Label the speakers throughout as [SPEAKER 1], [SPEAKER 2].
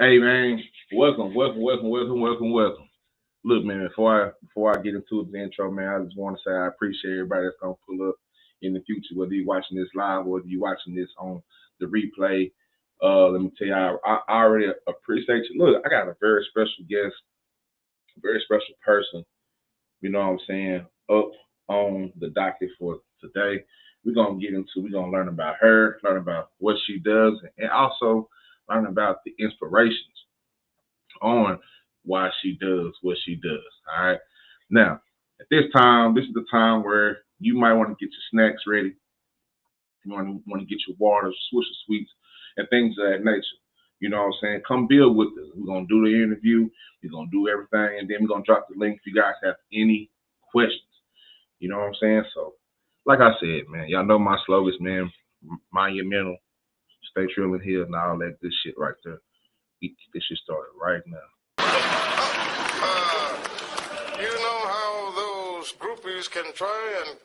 [SPEAKER 1] Hey man, welcome. Look, man, before I get into the intro, man, I just want to say I appreciate everybody that's gonna pull up in the future, whether you're watching this live or whether you're watching this on the replay. Let me tell you, I already appreciate you. Look, I got a very special guest, a very special person. You know what I'm saying? Up on the docket for today. We're gonna learn about her, learn about what she does, and also learn about the inspirations on why she does what she does. All right. Now, at this time, this is the time where you might want to get your snacks ready. You want to get your water, switch of sweets, and things of that nature. You know what I'm saying? Come build with us. We're gonna do the interview. We're gonna do everything, and then we're gonna drop the link if you guys have any questions. You know what I'm saying? So, like I said, man, y'all know my slogans, man. Mind your mental, stay true and heal, and all that good shit right there. We get this shit started right now.
[SPEAKER 2] You know how those groupies can try and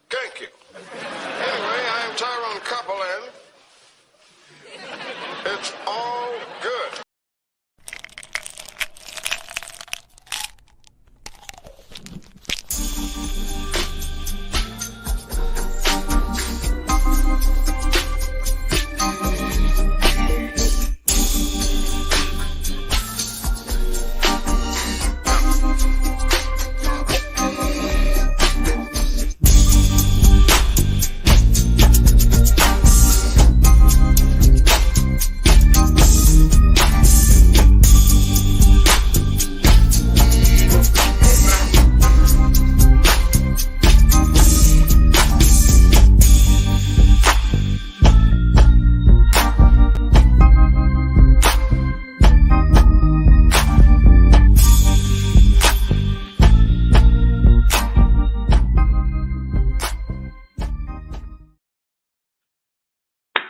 [SPEAKER 2] gank you. Anyway, I'm Tyrone Copeland. It's all good.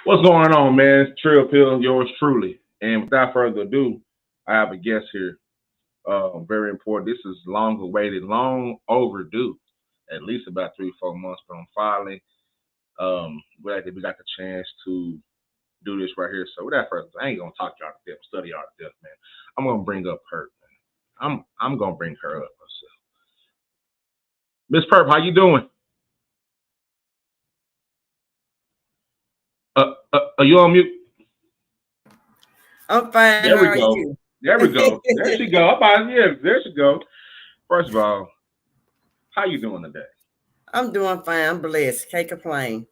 [SPEAKER 1] What's going on, man? It's Trill Pill, yours truly. And without further ado, I have a guest here. Very important. This is long awaited, long overdue. At least about 3, 4 months, but I'm finally glad that we got the chance to do this right here. So without further ado, I ain't gonna talk y'all to death, study y'all to death, man. I'm gonna bring up Purp, man. I'm gonna bring her up myself. Miss Purp, how you doing? Are you on mute?
[SPEAKER 3] I'm fine.
[SPEAKER 1] There
[SPEAKER 3] How
[SPEAKER 1] we
[SPEAKER 3] are
[SPEAKER 1] go.
[SPEAKER 3] you?
[SPEAKER 1] There we go. There she go. Yeah, there she go. First of all, how you doing today?
[SPEAKER 3] I'm doing fine. I'm blessed. Can't complain.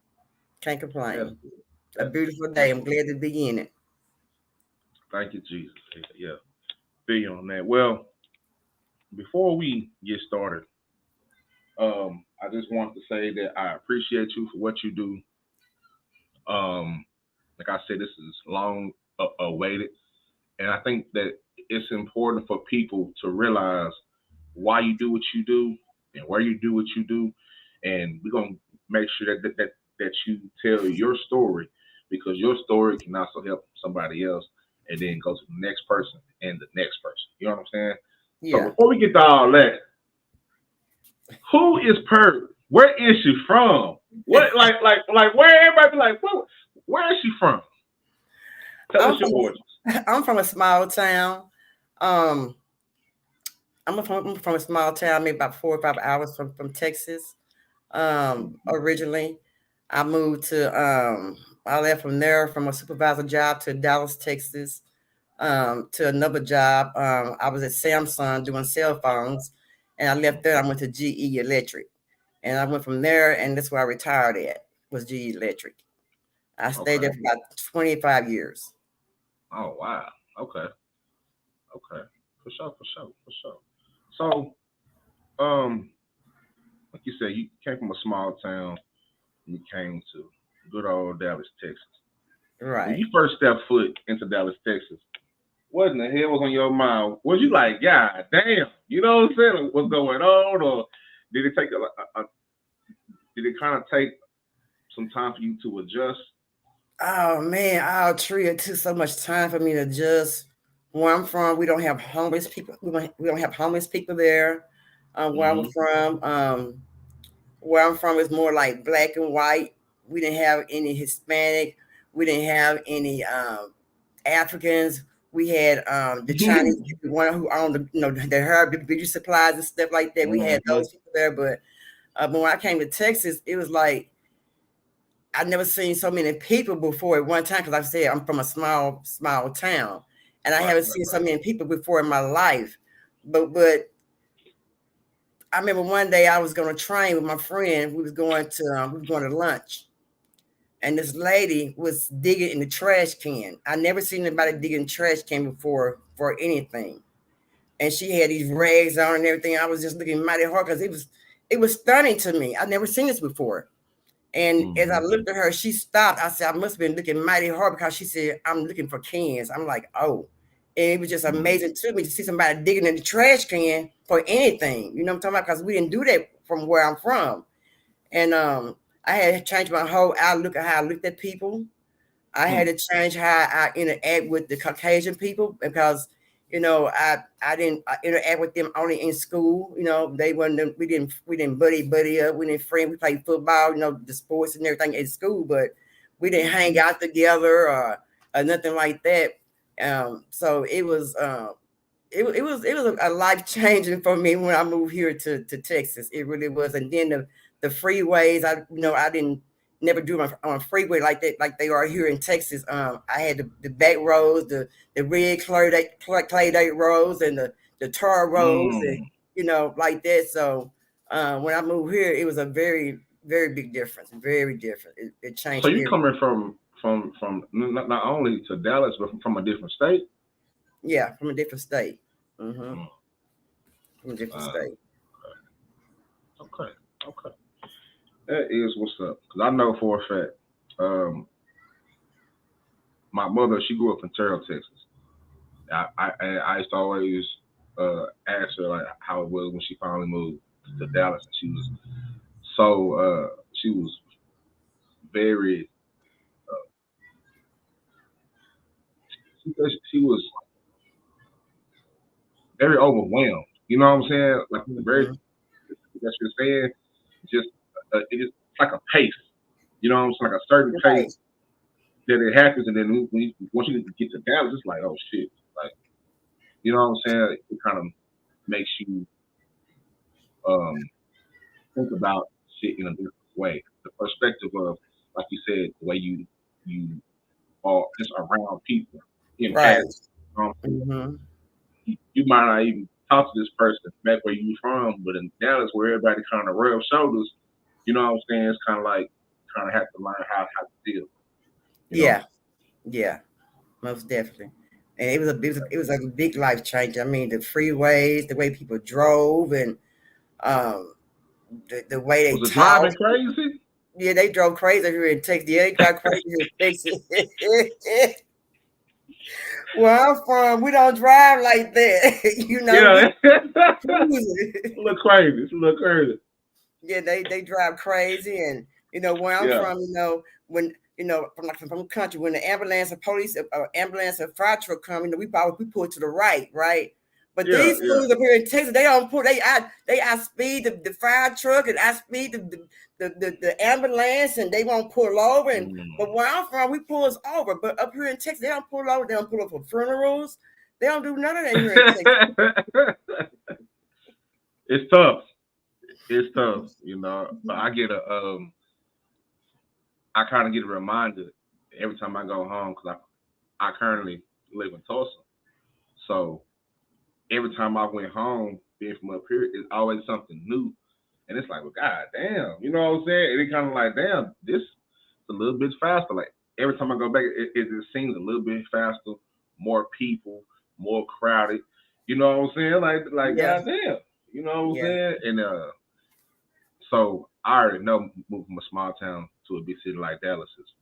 [SPEAKER 3] Can't
[SPEAKER 1] That's
[SPEAKER 3] complain.
[SPEAKER 1] good.
[SPEAKER 3] A
[SPEAKER 1] That's
[SPEAKER 3] beautiful
[SPEAKER 1] good.
[SPEAKER 3] day. I'm glad to be in it.
[SPEAKER 1] Thank you, Jesus. Yeah, feel you on that. Well, before we get started, I just want to say that I appreciate you for what you do. Like I said, this is long awaited, and I think that it's important for people to realize why you do what you do and where you do what you do, and we're gonna make sure that you tell your story because your story can also help somebody else, and then go to the next person and the next person. You know what I'm saying? So
[SPEAKER 3] Yeah.
[SPEAKER 1] before we get to all that, who is Purp? Where is she from? What like where everybody be like, where is she from? Tell
[SPEAKER 3] I'm
[SPEAKER 1] us your
[SPEAKER 3] from
[SPEAKER 1] origins.
[SPEAKER 3] I'm from a small town. Um, I'm from a small town, maybe about 4 or 5 hours from Texas. Originally, I moved to I left from there from a supervisor job to Dallas, Texas. To another job. I was at Samsung doing cell phones, and I left there. I went to GE Electric, and I went from there, and that's where I retired at, was GE Electric. I stayed
[SPEAKER 1] Okay.
[SPEAKER 3] there for about 25 years.
[SPEAKER 1] Oh wow. Okay. Okay. For sure. So, like you said, you came from a small town and you came to good old Dallas, Texas. When
[SPEAKER 3] Right.
[SPEAKER 1] you first stepped foot into Dallas, Texas, what in the hell was on your mind? Was you like, God damn, you know what I'm saying? What's going on? Or did it take did it kind of take some time for you to adjust?
[SPEAKER 3] Oh man, our tree, it took so much time for me to adjust. Where I'm from, we don't have homeless people. We don't have homeless people there. Where I'm
[SPEAKER 1] Mm-hmm.
[SPEAKER 3] from, where I'm from is more like black and white. We didn't have any Hispanic. We didn't have any Africans. We had the Chinese people, one who owned the herb beauty supplies and stuff like that. We had those people there, but when I came to Texas, it was like I never seen so many people before at one time, because like I said, I'm from a small town, and I haven't seen so many people before in my life. But I remember one day I was going to train with my friend. We was going to lunch, and this lady was digging in the trash can. I never seen anybody digging in the trash can before for anything, and she had these rags on and everything. I was just looking mighty hard because it was stunning to me. I'd never seen this before. And as I looked at her, she stopped. I said, I must have been looking mighty hard, because she said, I'm looking for cans. I'm like, oh. And it was just amazing to me to see somebody digging in the trash can for anything. You know what I'm talking about? Because we didn't do that from where I'm from. And I had changed my whole outlook of how I looked at people. I had to change how I interact with the Caucasian people, because I didn't interact with them only in school. They wasn't. We didn't buddy up. We didn't friend. We played football. The sports and everything at school, but we didn't hang out together or nothing like that. So it was a life changing for me when I moved here to Texas. It really was. And then the freeways. I didn't never do on a freeway like that, like they are here in Texas. I had the back roads, the red clay date roads, and the tar roads, and like that. So when I moved here, it was a very, very big difference. Very different. It changed.
[SPEAKER 1] So you coming from not only to Dallas, but from a different state?
[SPEAKER 3] Yeah, from a different state. From a different state.
[SPEAKER 1] Okay. That is what's up. Because I know for a fact, my mother, she grew up in Terrell, Texas. I used to always ask her like how it was when she finally moved to Dallas, and she was very she was very overwhelmed. You know what I'm saying? Like very that's what you're saying. Just it is like a pace. You know what I'm saying? Like a certain pace that it happens, and then once you get to Dallas, it's like, oh shit, like you know what I'm saying? It kind of makes you think about shit in a different way. The perspective of, like you said, the way you are just around people in habits. You might not even talk to this person back where you from, but in Dallas, where everybody kind of rubs shoulders, you know what I'm saying? It's kind of like have to learn how to deal.
[SPEAKER 3] Yeah, most definitely. And it was a big life change. I mean, the freeways, the way people drove, and the way they
[SPEAKER 1] was it
[SPEAKER 3] talked.
[SPEAKER 1] driving crazy?
[SPEAKER 3] Yeah, they drove crazy here in Texas. Yeah, they drive crazy here in Texas. Where I'm from, we don't drive like that.
[SPEAKER 1] Yeah. It's a little crazy. It's a little crazy.
[SPEAKER 3] Yeah, they drive crazy, and where I'm from, when from the country, when the ambulance or police ambulance or fire truck come, we pull to the right. But these fools up here in Texas, they don't pull. They outspeed the fire truck, and outspeed the ambulance, and they won't pull over. And but where I'm from, we pull us over. But up here in Texas, they don't pull over. They don't pull up for funerals. They don't do none of that here in Texas.
[SPEAKER 1] It's tough. It's tough. I get I kind of get a reminder every time I go home, because I currently live in Tulsa. So every time I went home, being from up here, it's always something new. And it's like, well, god damn, you know what I'm saying? And it kind of like, damn, this is a little bit faster. Like every time I go back, it seems a little bit faster, more people, more crowded. You know what I'm saying? Like god damn, you know what I'm saying? And so I already know moving from a small town to a big city like Dallas is.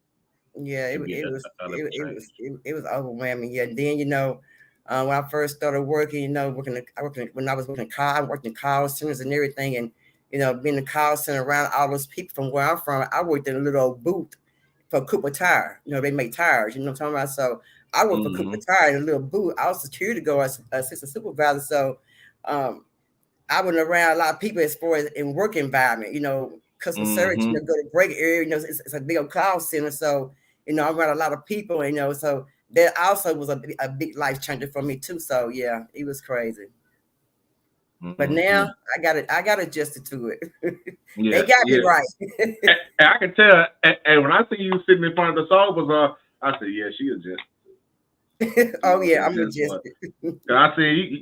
[SPEAKER 3] Yeah, it was overwhelming. Yeah, then when I first started working, when I was working I worked in call centers and everything, and being in the call center around all those people from where I'm from, I worked in a little old booth for Cooper Tire. They make tires. You know what I'm talking about? So I worked for Cooper Tire in a little booth. I was security guard, assistant supervisor. So I went around a lot of people as far as in work environment. Customer service. Go to break area. It's a big old call center. So I'm around a lot of people. So that also was a big life changer for me too. So yeah, it was crazy. But now I got adjusted to it. They
[SPEAKER 1] Yeah,
[SPEAKER 3] got me
[SPEAKER 1] yeah.
[SPEAKER 3] right.
[SPEAKER 1] And I can tell. And when I see you sitting in front of the soul bazaar, I say, yeah, she adjusted.
[SPEAKER 3] Oh yeah, I'm
[SPEAKER 1] Just what?
[SPEAKER 3] adjusted.
[SPEAKER 1] Cause I say,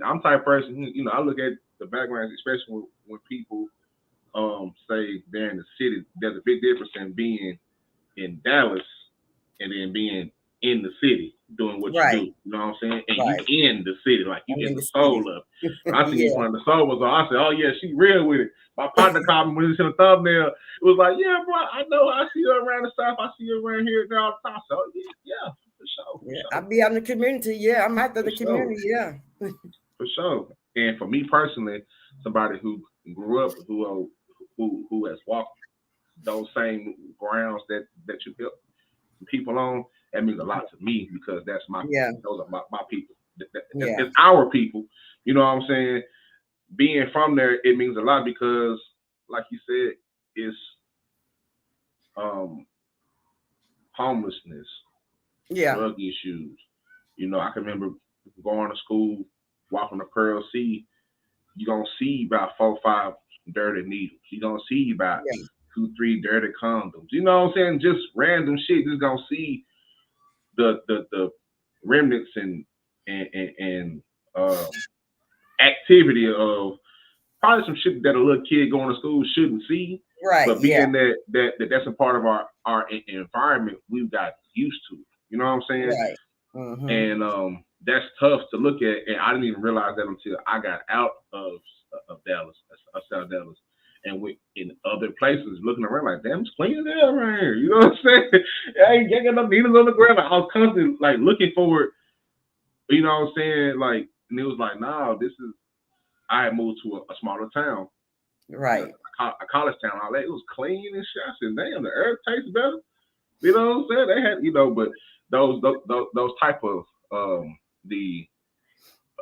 [SPEAKER 1] I'm type of person. I look at the backgrounds, especially when people say they're in the city. There's a big difference in being in Dallas and then being in the city doing what you
[SPEAKER 3] Right,
[SPEAKER 1] do. You know what I'm saying? And you
[SPEAKER 3] right.
[SPEAKER 1] in the city, like you
[SPEAKER 3] I'm
[SPEAKER 1] in
[SPEAKER 3] in
[SPEAKER 1] the
[SPEAKER 3] the
[SPEAKER 1] soul
[SPEAKER 3] city.
[SPEAKER 1] of it. When I see you in
[SPEAKER 3] Yeah,
[SPEAKER 1] front of the soul bazaar, I said, oh yeah, she real with it. My partner called me when he was in the thumbnail. It was like, yeah, bro, I know I see her around the south, I see her around here and there all the time. So yeah, for sure, for
[SPEAKER 3] yeah. I
[SPEAKER 1] sure,
[SPEAKER 3] be out in the community. Yeah, I'm out there in
[SPEAKER 1] for
[SPEAKER 3] the
[SPEAKER 1] sure,
[SPEAKER 3] community. Yeah,
[SPEAKER 1] for sure. And for me personally, somebody who grew up who has walked those same grounds that you help people on, that means a lot to me because that's my
[SPEAKER 3] yeah,
[SPEAKER 1] those are my people.
[SPEAKER 3] yeah,
[SPEAKER 1] It's our people. You know what I'm saying? Being from there, it means a lot because, like you said, it's um, homelessness,
[SPEAKER 3] yeah,
[SPEAKER 1] drug issues. I can remember going to school, walking the Pearl Sea. You're gonna see about 4 or 5 dirty needles. You're gonna see about
[SPEAKER 3] yeah.
[SPEAKER 1] 2, 3 dirty condoms. You know what I'm saying? Just random shit. Just gonna see the remnants and activity of probably some shit that a little kid going to school shouldn't see.
[SPEAKER 3] Right.
[SPEAKER 1] But
[SPEAKER 3] Yeah.
[SPEAKER 1] being that's a part of our environment, we've got used to. You know what I'm saying?
[SPEAKER 3] Right. Mm-hmm.
[SPEAKER 1] And that's tough to look at. And I didn't even realize that until I got out of Dallas, of South Dallas, and went in other places, looking around like, damn, it's clean as hell around here. You know what I'm saying? I ain't got no needles on the ground. Like, I was constantly like looking for it. You know what I'm saying? Like, and it was like, nah, this is. I had moved to a smaller town,
[SPEAKER 3] Right.
[SPEAKER 1] a college town. All that it was clean and shit. I said, damn, the earth tastes better. You know what I'm saying? They had, but those type of the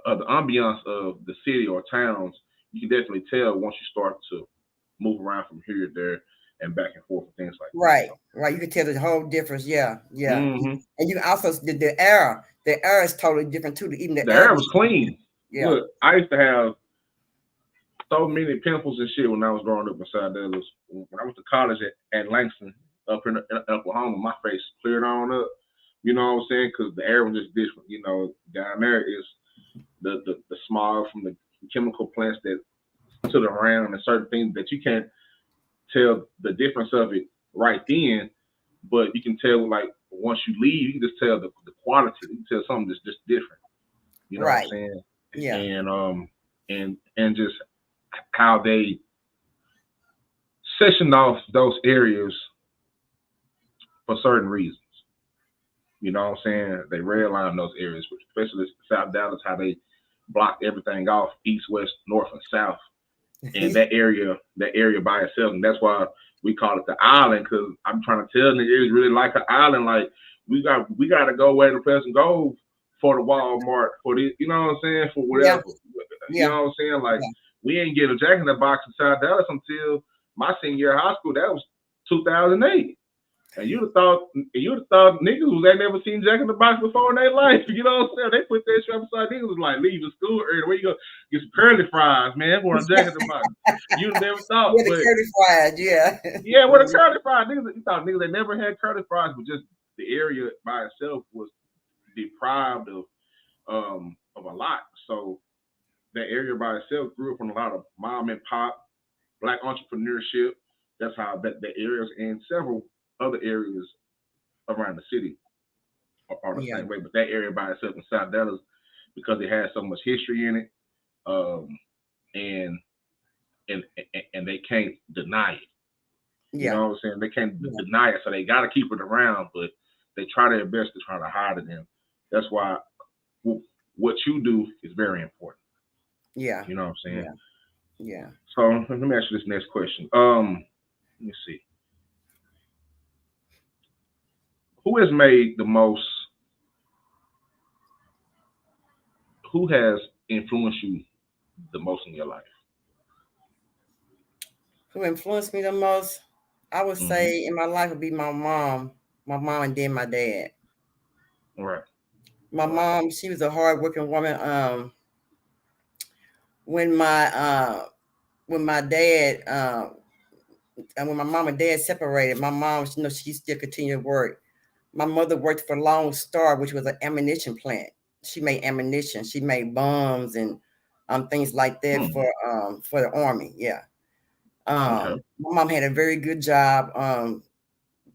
[SPEAKER 1] the ambiance of the city or towns, you can definitely tell once you start to move around from here to there and back and forth and things like that.
[SPEAKER 3] Right.
[SPEAKER 1] So,
[SPEAKER 3] Right. You can tell the whole difference. Yeah. Yeah.
[SPEAKER 1] mm-hmm.
[SPEAKER 3] And you also the air is totally different too. Even the
[SPEAKER 1] The
[SPEAKER 3] air.
[SPEAKER 1] air was clean.
[SPEAKER 3] Yeah.
[SPEAKER 1] Look, I used to have so many pimples and shit when I was growing up inside Dallas. When I went to college at Langston up in Oklahoma, my face cleared on up. You know what I'm saying? Because the air was just different. Down there is the smog from the chemical plants that sit around and certain things that you can't tell the difference of it right then, but you can tell like once you leave, you can just tell the quality. You can tell something that's just different. You know what I'm
[SPEAKER 3] Right.
[SPEAKER 1] saying?
[SPEAKER 3] Yeah.
[SPEAKER 1] And just how they sectioned off those areas for certain reasons. You know what I'm saying? They redlined those areas, especially South Dallas, how they blocked everything off east, west, north, and south. And that area by itself, and that's why we call it the island. Because I'm trying to tell niggas it's really like an island. Like we got to go where the person goes for the Walmart for this. You know what I'm saying? For
[SPEAKER 3] Yeah.
[SPEAKER 1] whatever. You
[SPEAKER 3] Yeah.
[SPEAKER 1] know what I'm saying? Like
[SPEAKER 3] Yeah.
[SPEAKER 1] we ain't getting a Jack in the Box in South Dallas until my senior year of high school. That was 2008. And you'd have thought niggas who ain't never seen Jack in the Box before in their life. You know what I'm saying? They put that shit beside niggas was like leaving school early. Where you go get some curly fries, man? For a Jack in the Box. You'd never thought,
[SPEAKER 3] Yeah, the
[SPEAKER 1] but
[SPEAKER 3] curly fries. Yeah.
[SPEAKER 1] yeah, with a curly fries, niggas you thought niggas they never had curly fries, but just the area by itself was deprived of a lot. So that area by itself grew up from a lot of mom and pop, black entrepreneurship. That's how that areas and several other areas around the city are the
[SPEAKER 3] Yeah.
[SPEAKER 1] same way. But that area by itself in South Dallas, because it has so much history in it, um, and and they can't deny it. You
[SPEAKER 3] Yeah.
[SPEAKER 1] know what I'm saying? They can't
[SPEAKER 3] Yeah.
[SPEAKER 1] deny it, so they got to keep it around. But they try their best to try to hide it. And that's why what you do is very important.
[SPEAKER 3] Yeah.
[SPEAKER 1] You know what I'm saying?
[SPEAKER 3] Yeah. Yeah.
[SPEAKER 1] So let me ask you this next question. Let me see. Who has made the most? Who has influenced you the most in your life?
[SPEAKER 3] Who influenced me the most? I would
[SPEAKER 1] Mm-hmm.
[SPEAKER 3] say in my life would be my mom and then my dad.
[SPEAKER 1] Right.
[SPEAKER 3] My
[SPEAKER 1] Right.
[SPEAKER 3] mom, she was a hardworking woman. When my uh, when my dad and when my mom and dad separated, my mom, you know, she still continued to work. My mother worked for Lone Star, which was an ammunition plant. She made ammunition. She made bombs and things like that
[SPEAKER 1] Hmm.
[SPEAKER 3] for the army. Yeah.
[SPEAKER 1] Okay.
[SPEAKER 3] My mom had a very good job.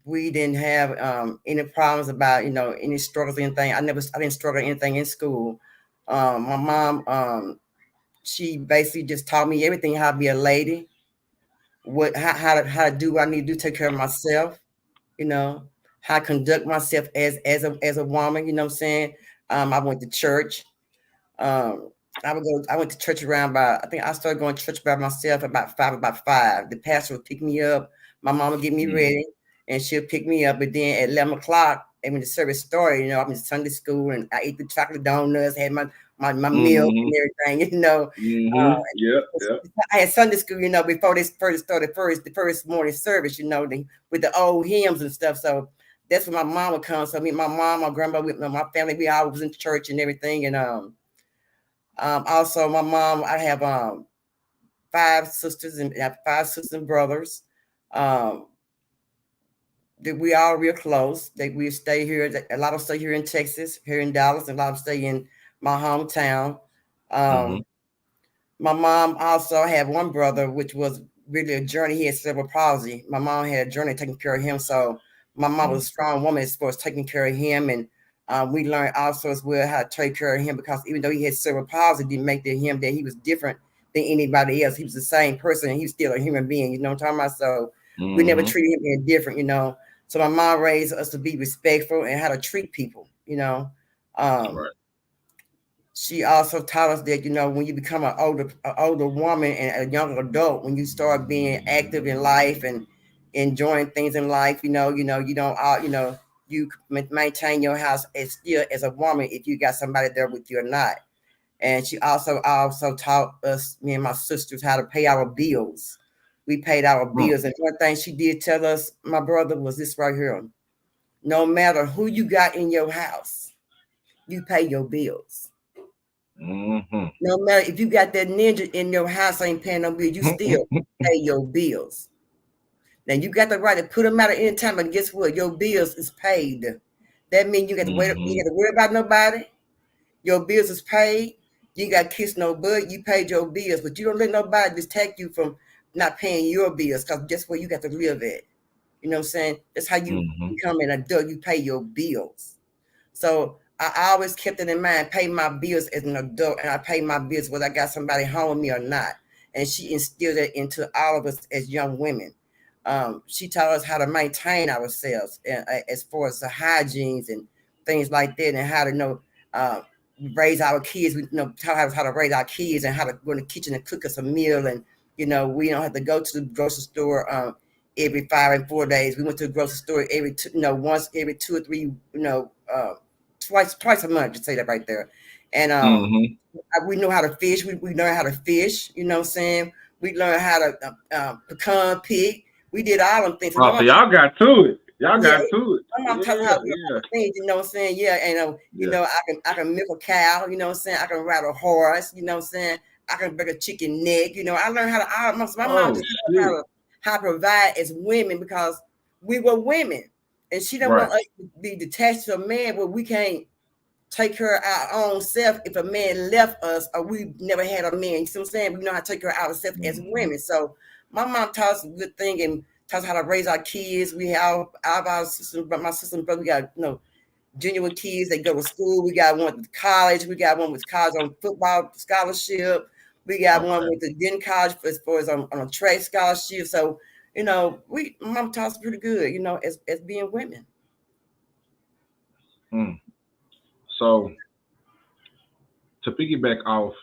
[SPEAKER 3] We didn't have any problems about, you know, any struggles or anything. I didn't struggle anything in school. My mom, she basically just taught me everything, how to be a lady, how to do what I need to do, take care of myself, you know, how to conduct myself as a woman, you know what I'm saying? I went to church. Um, I went to church around by, I think I started going to church by myself about five. The pastor would pick me up, my mom would get me
[SPEAKER 1] Mm.
[SPEAKER 3] ready, and she'll pick me up. But then at 11 o'clock, and when the service started, you know, I'm in Sunday school and I ate the chocolate donuts, had my milk
[SPEAKER 1] Mm-hmm.
[SPEAKER 3] and everything, you know.
[SPEAKER 1] Mm-hmm. Yep. Yep.
[SPEAKER 3] I had Sunday school, you know, before they first started the first morning service, you know, with the old hymns and stuff. So that's when my mom would come. So me, my mom, my grandma, with my family, we all was in church and everything. And also my mom, I have five sisters and five sisters and brothers. Um, that we all real close. That we stay here. A lot of stay here in Texas, here in Dallas, and a lot of stay in my hometown.
[SPEAKER 1] Mm-hmm.
[SPEAKER 3] Um, My mom also had one brother, which was really a journey. He had cerebral palsy. My mom had a journey taking care of him. So my mom was a strong woman as far as taking care of him. And we learned also as well how to take care of him, because even though he had cerebral palsy, it didn't make him that he was different than anybody else. He was the same person and he was still a human being. You know what I'm talking about? So we never
[SPEAKER 1] Mm-hmm.
[SPEAKER 3] treated him any different, you know. So my mom raised us to be respectful and how to treat people, you know. Um,
[SPEAKER 1] Right.
[SPEAKER 3] she also taught us that, you know, when you become an older woman and a young adult, when you start being active in life and enjoying things in life, you don't you maintain your house as still as a woman if you got somebody there with you or not. And she also taught us, me and my sisters, how to pay our bills. We paid our
[SPEAKER 1] Mm.
[SPEAKER 3] bills, and one thing she did tell us, my brother, was this right here: no matter who you got in your house, you pay your bills.
[SPEAKER 1] Mm-hmm.
[SPEAKER 3] No matter if you got that ninja in your house ain't paying no bill, you still pay your bills. Now you got the right to put them out at any time, but guess what? Your bills is paid. That means you got to wait. You
[SPEAKER 1] Mm-hmm.
[SPEAKER 3] got to worry about nobody. Your bills is paid. You got to kiss no butt. You paid your bills, but you don't let nobody distract you from not paying your bills, because guess where you got to live at. You know what I'm saying? That's how you
[SPEAKER 1] Mm-hmm.
[SPEAKER 3] become an adult. You pay your bills. So I always kept it in mind, pay my bills as an adult, and I pay my bills whether I got somebody home with me or not. And she instilled it into all of us as young women. She taught us how to maintain ourselves, as far as the hygienes and things like that, and how to know uh, raise our kids. We taught us how to raise our kids and how to go in the kitchen and cook us a meal. And we don't have to go to the grocery store every 5 and 4 days. We went to the grocery store once every 2 or 3, twice a month, to say that right there. And
[SPEAKER 1] Mm-hmm.
[SPEAKER 3] we know how to fish. We learned how to fish. You know what I'm saying? We learned how to pecan pick. We did all them things. So my
[SPEAKER 1] Oh, so
[SPEAKER 3] mom,
[SPEAKER 1] y'all got to it. Y'all
[SPEAKER 3] yeah,
[SPEAKER 1] got to it.
[SPEAKER 3] my mom taught us how
[SPEAKER 1] Yeah.
[SPEAKER 3] to do all
[SPEAKER 1] Yeah.
[SPEAKER 3] the things. You know what I'm saying? Yeah, and
[SPEAKER 1] Yeah.
[SPEAKER 3] I can milk a cow. You know what I'm saying? I can ride a horse. You know what I'm saying? I can break a chicken neck. I learned how to. My mom
[SPEAKER 1] Oh
[SPEAKER 3] just taught us
[SPEAKER 1] shit.
[SPEAKER 3] how to provide as women, because we were women, and she didn't
[SPEAKER 1] Right.
[SPEAKER 3] want us to be detached to a man where we can't take care of our own self if a man left us, or we never had a man. You see what I'm saying? We know how to take care of ourselves as
[SPEAKER 1] Mm-hmm.
[SPEAKER 3] women. So my mom taught us a good thing and taught us how to raise our kids. We have our sisters, but my sister and brother, we got junior kids. They go to school. We got one with college. We got one with college on football scholarship. We got one
[SPEAKER 1] Okay.
[SPEAKER 3] with the Denton College as far as on a trade scholarship. So my mom taught us pretty good. As being women.
[SPEAKER 1] Mm. So to piggyback off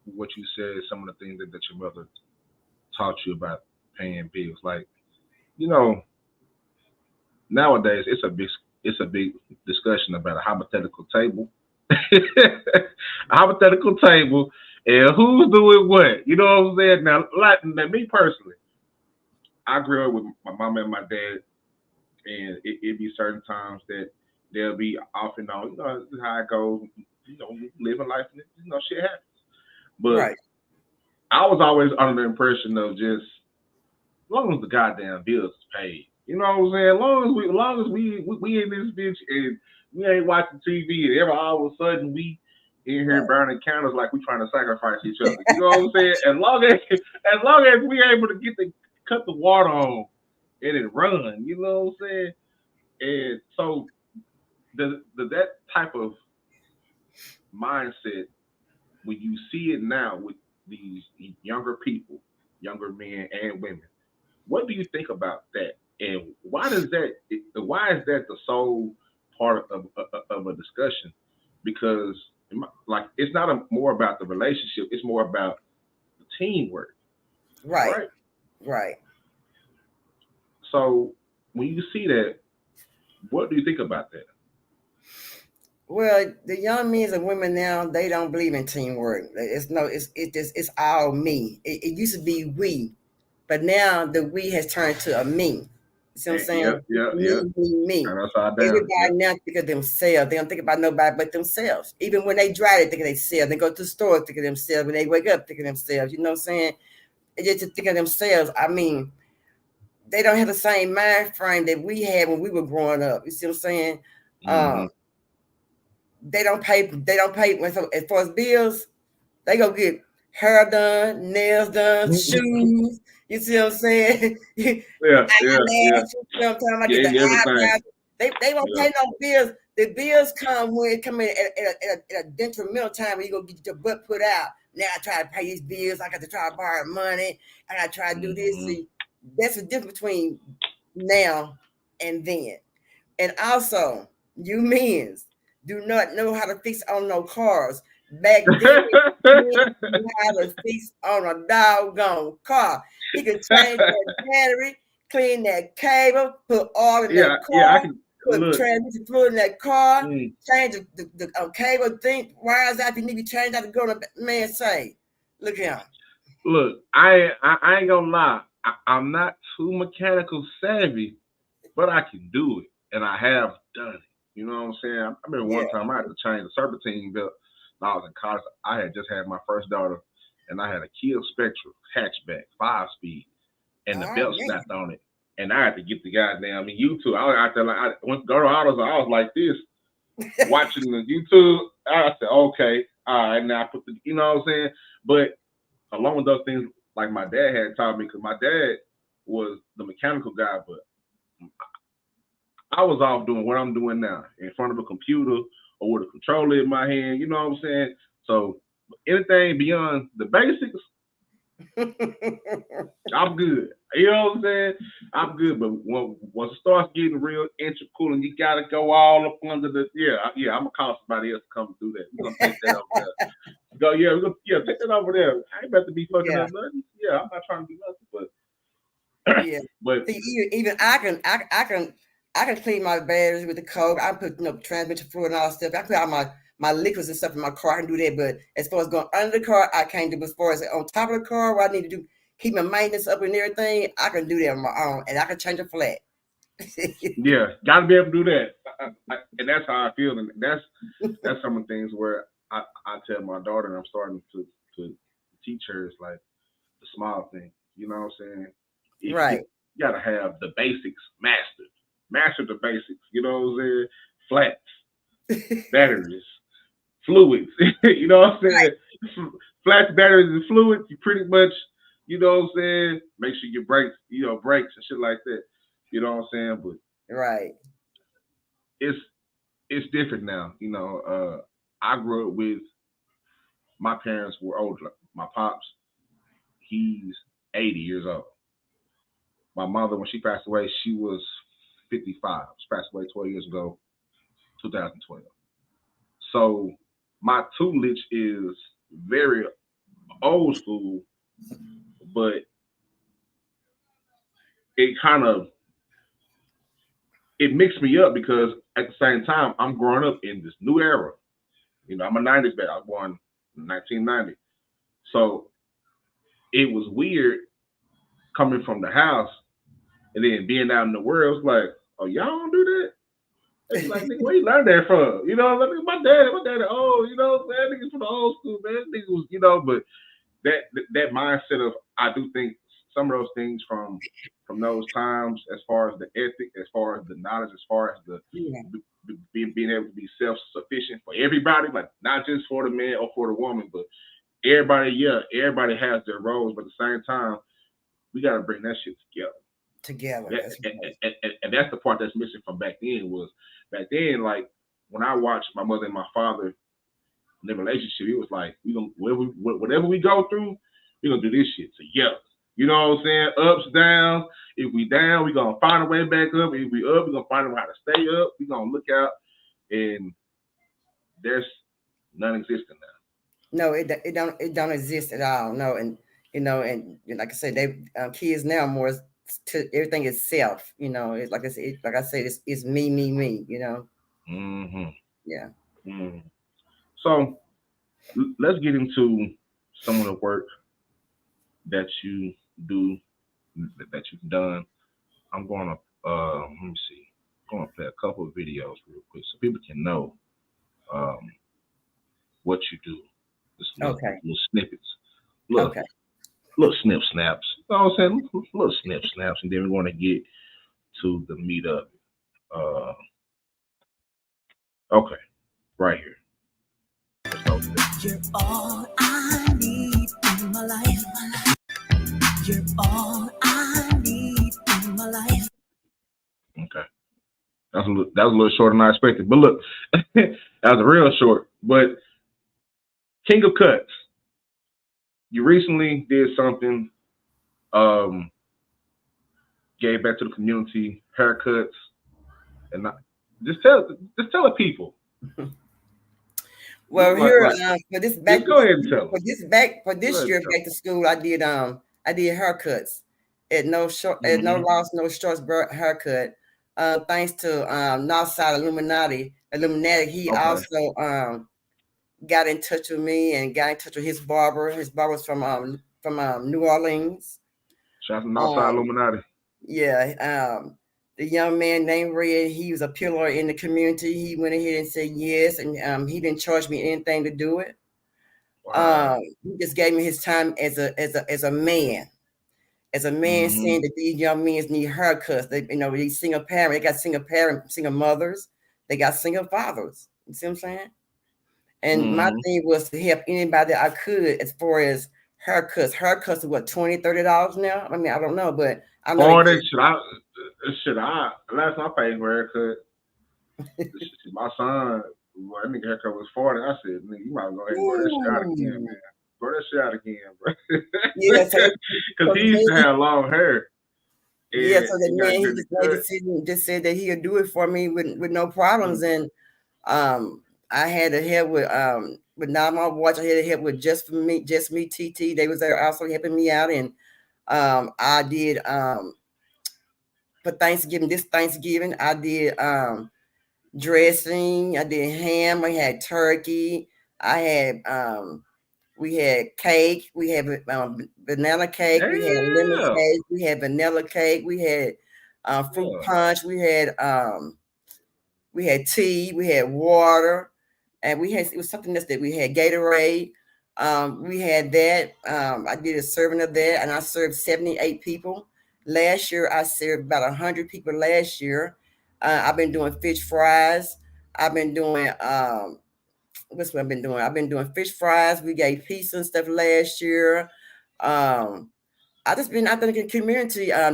[SPEAKER 1] what you said, some of the things that your mother taught you about paying bills, like you know, nowadays it's a big discussion about a hypothetical table. A hypothetical table and who's doing what. You know what I'm saying? Now me personally, I grew up with my mom and my dad, and it be certain times that they'll be off and on. This is how it goes. Living life, shit happens. But
[SPEAKER 3] Right.
[SPEAKER 1] I was always under the impression of just as long as the goddamn bills is paid. You know what I'm saying? As long as we in this bitch and we ain't watching TV and every all of a sudden we in here
[SPEAKER 3] Right.
[SPEAKER 1] burning candles like we trying to sacrifice each other. You know what I'm saying? As long as we able to get the cut the water on and it run, you know what I'm saying? And so does that type of mindset when you see it now with these younger people, younger men and women, what do you think about that? And why is that the sole part of a discussion? Because like it's not more about the relationship; it's more about the teamwork,
[SPEAKER 3] Right.
[SPEAKER 1] right?
[SPEAKER 3] Right.
[SPEAKER 1] So when you see that, what do you think about that?
[SPEAKER 3] Well, the young men and women now, they don't believe in teamwork. It's all me. It used to be we, but now the we has turned to a me. You see what I'm
[SPEAKER 1] And yeah,
[SPEAKER 3] saying?
[SPEAKER 1] yeah, yeah.
[SPEAKER 3] Me.
[SPEAKER 1] Turn upside down.
[SPEAKER 3] Everybody
[SPEAKER 1] Yeah.
[SPEAKER 3] now think of themselves. They don't think about nobody but themselves. Even when they drive, they think of themselves. They go to the store, think of themselves. When they wake up, think of themselves. You know what I'm saying? They just to think of themselves. I mean, they don't have the same mind frame that we had when we were growing up. You see what I'm saying?
[SPEAKER 1] Mm-hmm.
[SPEAKER 3] Um, they don't pay. They don't pay. So as far as bills, they go get hair done, nails done, shoes. You see what I'm saying?
[SPEAKER 1] Yeah, yeah, yeah.
[SPEAKER 3] Eyelashes. You know what I'm talking about? Get
[SPEAKER 1] Gave
[SPEAKER 3] the
[SPEAKER 1] you everything.
[SPEAKER 3] eyebrows. They won't
[SPEAKER 1] Yeah.
[SPEAKER 3] pay no bills. The bills come when it come in at a detrimental time when you go get your butt put out. Now I try to pay these bills. I got to try to borrow money. I got to try to do this.
[SPEAKER 1] Mm-hmm.
[SPEAKER 3] See, that's the difference between now and then. And also, you men do not know how to fix on no cars. Back then, men knew how to fix on a doggone car. He could change that battery, clean that cable, put oil in
[SPEAKER 1] Yeah,
[SPEAKER 3] that
[SPEAKER 1] yeah. I
[SPEAKER 3] car,
[SPEAKER 1] can
[SPEAKER 3] put
[SPEAKER 1] look.
[SPEAKER 3] transmission fluid in that car,
[SPEAKER 1] Mm,
[SPEAKER 3] change the cable thing, wires out if you need to change out to go to man say. Look here.
[SPEAKER 1] look. I ain't gonna lie. I'm not too mechanical savvy, but I can do it, and I have done it. You know what I'm saying? I remember
[SPEAKER 3] Yeah.
[SPEAKER 1] one time I had to change a serpentine belt when I was in college. I had just had my first daughter, and I had a Kia Spectra hatchback, 5 speed, and the
[SPEAKER 3] Oh
[SPEAKER 1] belt
[SPEAKER 3] man.
[SPEAKER 1] snapped on it, and I had to get the goddamn. I mean, YouTube. I was out there like I went to go to autos. I was like this, watching the YouTube. I said, okay, all right, now I put the, you know what I'm saying? But along with those things, like my dad had taught me, because my dad was the mechanical guy, but I was off doing what I'm doing now in front of a computer or with a controller in my hand. You know what I'm saying? So anything beyond the basics, I'm good. You know what I'm saying? I'm good. But once it starts getting real integral and you gotta go all up under the yeah, I'm gonna call somebody else to come do that. We're gonna take that over there. Go, yeah, take that over there. I ain't about to be fucking
[SPEAKER 3] Yeah.
[SPEAKER 1] up nothing. Yeah, I'm not trying to do nothing,
[SPEAKER 3] Yeah.
[SPEAKER 1] but
[SPEAKER 3] See, even I can clean my batteries with the coke. I put transmission fluid and all that stuff. I put all my liquids and stuff in my car. I can do that. But as far as going under the car, I can't do. But as far as on top of the car, where I need to do keep my maintenance up and everything, I can do that on my own, and I can change a flat.
[SPEAKER 1] yeah, gotta be able to do that. And that's how I feel, and that's some of the things where I tell my daughter, and I'm starting to teach her, it's like the small thing. You know what I'm saying? You
[SPEAKER 3] Right.
[SPEAKER 1] gotta have the basics mastered. Master the basics. You know what I'm saying? Flats, batteries, fluids. You know what I'm saying? Flats, batteries, and fluids. You pretty much, you know what I'm saying? Make sure your brakes, brakes and shit like that. You know what I'm saying? But
[SPEAKER 3] Right.
[SPEAKER 1] it's it's different now. I grew up with my parents were older. My pops, he's 80 years old. My mother, when she passed away, she was 55. She passed away 12 years ago, 2012. So my tutelage is very old school, but it kind of it mixed me up because at the same time I'm growing up in this new era. I'm a 90s baby. I was born in 1990. So it was weird coming from the house and then being out in the world. It's like, oh, y'all don't do that? They be like, nigga, where you learn that from? You know, like, my daddy, oh, you know, man, niggas from the old school, man. Niggas was, you know, but that mindset of, I do think some of those things from those times, as far as the ethic, as far as the knowledge, as far as the
[SPEAKER 3] Yeah.
[SPEAKER 1] being able to be self sufficient for everybody, like not just for the man or for the woman, but everybody. Yeah, everybody has their roles, but at the same time, we got to bring that shit together.
[SPEAKER 3] Together.
[SPEAKER 1] That,
[SPEAKER 3] That's right.
[SPEAKER 1] and that's the part that's missing from back then. Was back then, like when I watched my mother and my father in their relationship, it was like we gonna whatever we go through, we gonna do this shit together. You know what I'm saying? Ups, downs. If we down, we gonna find a way back up. If we up, we gonna find a way how to stay up. We gonna look out, and there's non-existent now.
[SPEAKER 3] No, it don't exist at all. No, and and like I said, they kids now more to everything is self. It's like I said, it's me, me, me.
[SPEAKER 1] Mm-hmm.
[SPEAKER 3] Yeah.
[SPEAKER 1] Mm-hmm. So let's get into some of the work that you do, that you've done. I'm gonna let me see. I'm gonna play a couple of videos real quick so people can know um, what you do. Just
[SPEAKER 3] Okay.
[SPEAKER 1] little snippets, little
[SPEAKER 3] Okay.
[SPEAKER 1] little snip snaps. You know what I'm saying? Little snip snaps, and then we're gonna get to the meat of it. Okay, right here. Let's go to that. You're all I need in my life. You're all I need in my life. Okay. That was a little shorter than I expected. But look, that was real short. But King of Cuts, you recently did something, gave back to the community, haircuts, and just tell the people.
[SPEAKER 3] Well,
[SPEAKER 1] like,
[SPEAKER 3] here
[SPEAKER 1] like,
[SPEAKER 3] for this
[SPEAKER 1] just go ahead and tell
[SPEAKER 3] for
[SPEAKER 1] them.
[SPEAKER 3] this year back to school, I did haircuts at no loss, no shorts haircut. Thanks to Northside Illuminati, he
[SPEAKER 1] Okay.
[SPEAKER 3] also got in touch with me and got in touch with his barber. His barber's from New Orleans.
[SPEAKER 1] Shout out to Northside Illuminati.
[SPEAKER 3] Yeah. The young man named Red, he was a pillar in the community. He went ahead and said yes, and he didn't charge me anything to do it.
[SPEAKER 1] Wow.
[SPEAKER 3] He just gave me his time as a man. As a man, saying that these young men need haircuts. These single parents, they got single mothers, they got single fathers. You see what I'm saying? And my thing was to help anybody that I could as far as haircuts. Haircuts are what, $20-$30 now? I mean, I don't know, but I know.
[SPEAKER 1] Or that should I last time I paid for a haircut. My son, well, that nigga haircut was 40. I said, nigga, you might go ahead and grow that shit out again, man. Grow that shit out again, bro.
[SPEAKER 3] Yeah,
[SPEAKER 1] because he used to have long hair.
[SPEAKER 3] Yeah, so that man, he just made a decision, just said that he'll do it for me with no problems. And I had to help with Now My Watch. I had to help with Just Me TT. They was there also helping me out. And I did for this Thanksgiving, I did dressing, I did ham, I had turkey, I had we had cake, we had banana cake, we had lemon cake, we had vanilla cake, we had fruit punch, we had tea, we had water, and it was something else that we had Gatorade. We had that. I did a serving of that, and I served 78 people. Last year, I served about 100 people last year. I've been doing fish fries. I've been doing what's what I've been doing? I've been doing fish fries. We gave pizza and stuff last year. I just been out there in the community. I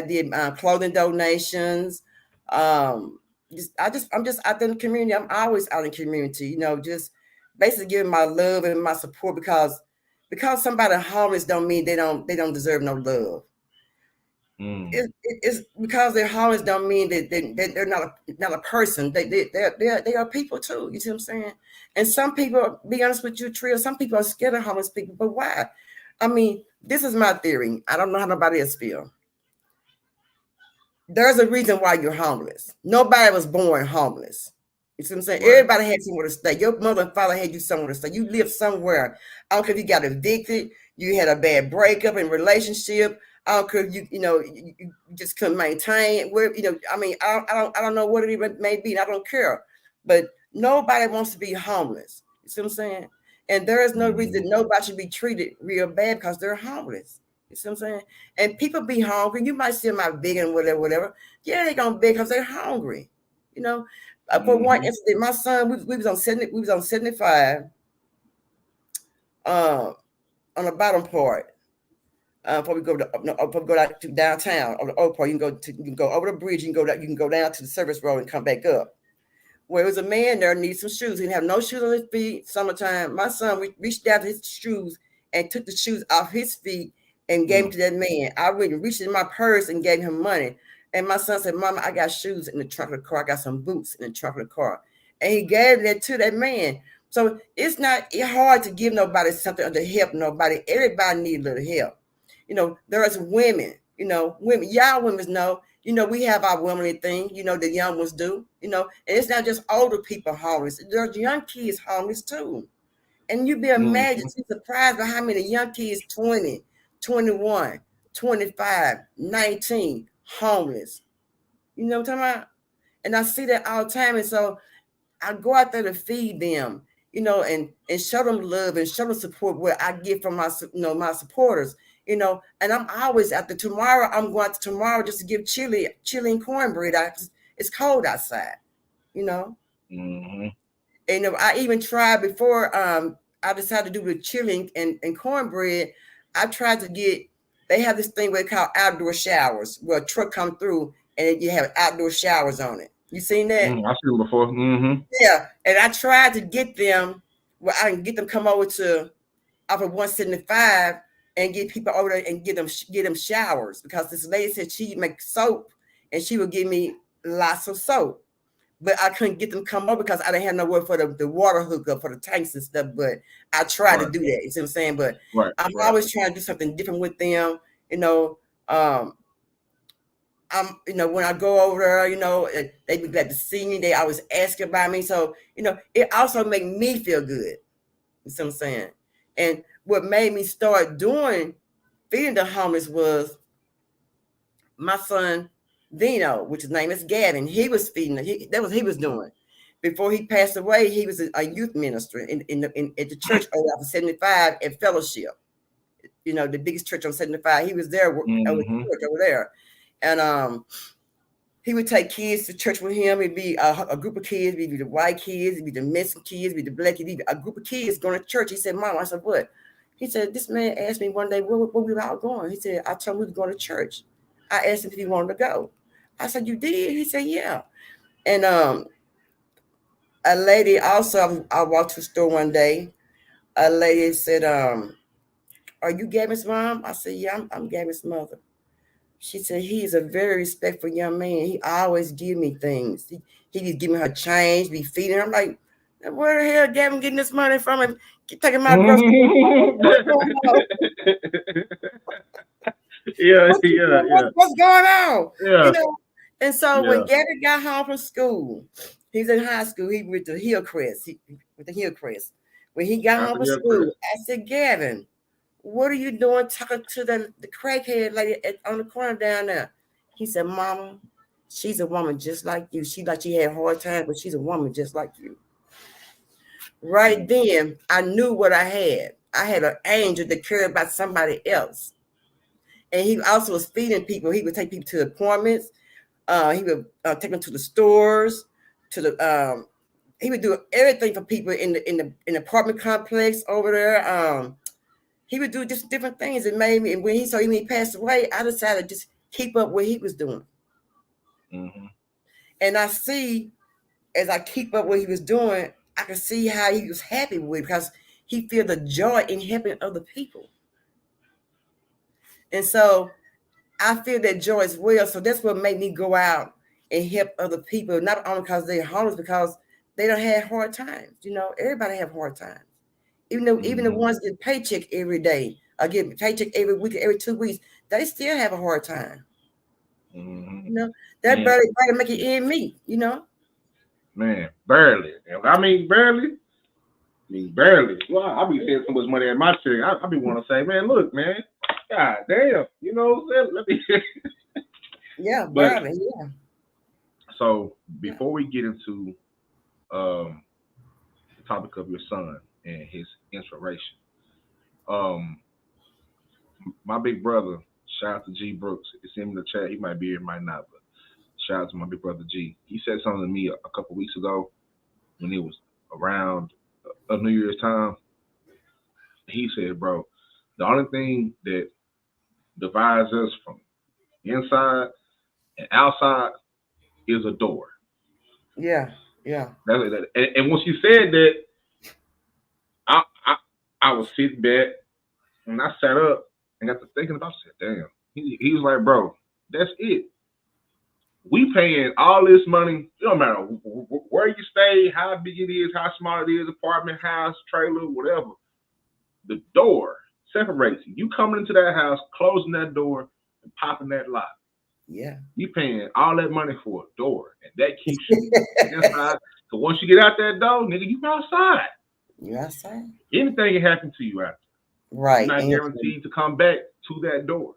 [SPEAKER 3] did clothing donations. I'm just out there in the community. I'm always out in the community, just basically giving my love and my support because somebody homeless don't mean they don't deserve no love. It's because they're homeless don't mean that they're not a person. They are people too. You see what I'm saying? And some people, be honest with you, Trill, some people are scared of homeless people. But why? I mean, this is my theory. I don't know how nobody else feel. There's a reason why you're homeless. Nobody was born homeless. You see what I'm saying? Right. Everybody had somewhere to stay. Your mother and father had you somewhere to stay. You lived somewhere. I don't care if you got evicted, you had a bad breakup in relationship. I don't care if you just couldn't maintain where I mean, I don't know what it even may be. I don't care, but nobody wants to be homeless. You see what I'm saying? And there is no reason nobody should be treated real bad because they're homeless. You see what I'm saying? And people be hungry. You might see them out begging, whatever, whatever. Yeah, they gonna beg because they're hungry. You know. For one incident, my son, we was on 75, on the bottom part. Before we go to downtown on the old part, you can go over the bridge. You can go down to the service road and come back up. Where it was a man there needs some shoes. He didn't have no shoes on his feet. Summertime. My son reached down to his shoes and took the shoes off his feet and gave them to that man. I really reached in my purse and gave him money. And my son said, "Mama, I got shoes in the trunk of the car. I got some boots in the trunk of the car." And he gave that to that man. So it's hard to give nobody something or to help nobody. Everybody needs a little help. There's women, women, y'all women know, we have our womanly thing, the young ones do, and it's not just older people homeless. There's young kids homeless too. And you'd be surprised by how many young kids, 20, 21, 25, 19, homeless. You know what I'm talking about? And I see that all the time. And so I go out there to feed them, and show them love and show them support where I get from my supporters. And I'm always after tomorrow. I'm going to tomorrow just to give chili and cornbread. It's cold outside, And I even tried before. I decided to do the chili and cornbread. I tried to get. They have this thing where they call outdoor showers, where a truck come through and you have outdoor showers on it. You seen that?
[SPEAKER 1] I've seen it before.
[SPEAKER 3] Yeah, and I tried to get them where I can get them come over to off of 175 and get people over there and get them showers, because this lady said she'd make soap and she would give me lots of soap, but I couldn't get them come over because I didn't have nowhere for the water hookup for the tanks and stuff. But I tried to do that. You see what I'm saying? But I'm always trying to do something different with them. When I go over there, they be glad to see me. They always ask about me. So, it also make me feel good. You see what I'm saying? And what made me start feeding the homeless was my son, Vino, which his name is Gavin. He was feeding. That was he was doing. Before he passed away, he was a youth minister at the church over off 75 at Fellowship. The biggest church on 75. He was there over there. And he would take kids to church with him. It'd be a group of kids. It'd be the white kids. It'd be the Mexican kids. It'd be the black kids. A group of kids going to church. He said, "Mom," I said, "What?" He said, "This man asked me one day where we were all going." He said, "I told him we were going to church." I asked him if he wanted to go. I said, "You did?" He said, "Yeah." And a lady also, I walked to the store one day. A lady said, "Are you Gavin's mom?" I said, "Yeah, I'm Gavin's mother." She said, "He is a very respectful young man. He always give me things. He be giving her change, be feeding her." I'm like, "Where the hell Gavin getting this money from? Him taking my groceries?" What's going on?
[SPEAKER 1] Yeah.
[SPEAKER 3] And so when Gavin got home from school, he's in high school. He went to Hillcrest. When he got home from school, I said, "Gavin, what are you doing talking to the crackhead lady on the corner down there?" He said, "Mama, she's a woman just like you. She had a hard time, but she's a woman just like you." Right then, I knew what I had. I had an angel that cared about somebody else. And he also was feeding people. He would take people to appointments. He would take them to the stores, he would do everything for people in the apartment complex over there. He would do just different things. It made me, and when he passed away, I decided to just keep up what he was doing. And I see, as I keep up what he was doing, I can see how he was happy with it, because he feel the joy in helping other people. And so I feel that joy as well. So that's what made me go out and help other people, not only because they're homeless, because they don't have hard times. Everybody have hard times. Even the ones get paycheck every day, or get paycheck every week, every 2 weeks, they still have a hard time. That barely make it end meet.
[SPEAKER 1] Man, barely. I mean, barely. Barely. Well, I be paying so much money at my check. I be want to say, man, look, man, God damn, you know what I'm saying? Let me.
[SPEAKER 3] Yeah,
[SPEAKER 1] But
[SPEAKER 3] barely. Yeah.
[SPEAKER 1] so
[SPEAKER 3] Yeah.
[SPEAKER 1] before we get into um, the topic of your son and his inspiration, um, my big brother, shout out to G Brooks. It's him in the chat. He might be here, might not, but shout out to my big brother G. He said something to me a couple weeks ago when it was around a New Year's time. He said, "Bro, the only thing that divides us from inside and outside is a door."
[SPEAKER 3] Yeah. Yeah.
[SPEAKER 1] And when she said that, I, I I was sitting back and I sat up and got to thinking about. I said, "Damn." He was like, "Bro, that's it. We paying all this money. It don't matter where you stay, how big it is, how small it is, apartment, house, trailer, whatever. The door separates you. You coming into that house, closing that door, and popping that lock.
[SPEAKER 3] Yeah.
[SPEAKER 1] You paying all that money for a door, and that keeps you inside. So once you get out that door, nigga, you outside.
[SPEAKER 3] You outside?
[SPEAKER 1] Anything can happen to you out there. You're
[SPEAKER 3] Right.
[SPEAKER 1] not
[SPEAKER 3] Anything.
[SPEAKER 1] guaranteed to come back to that door.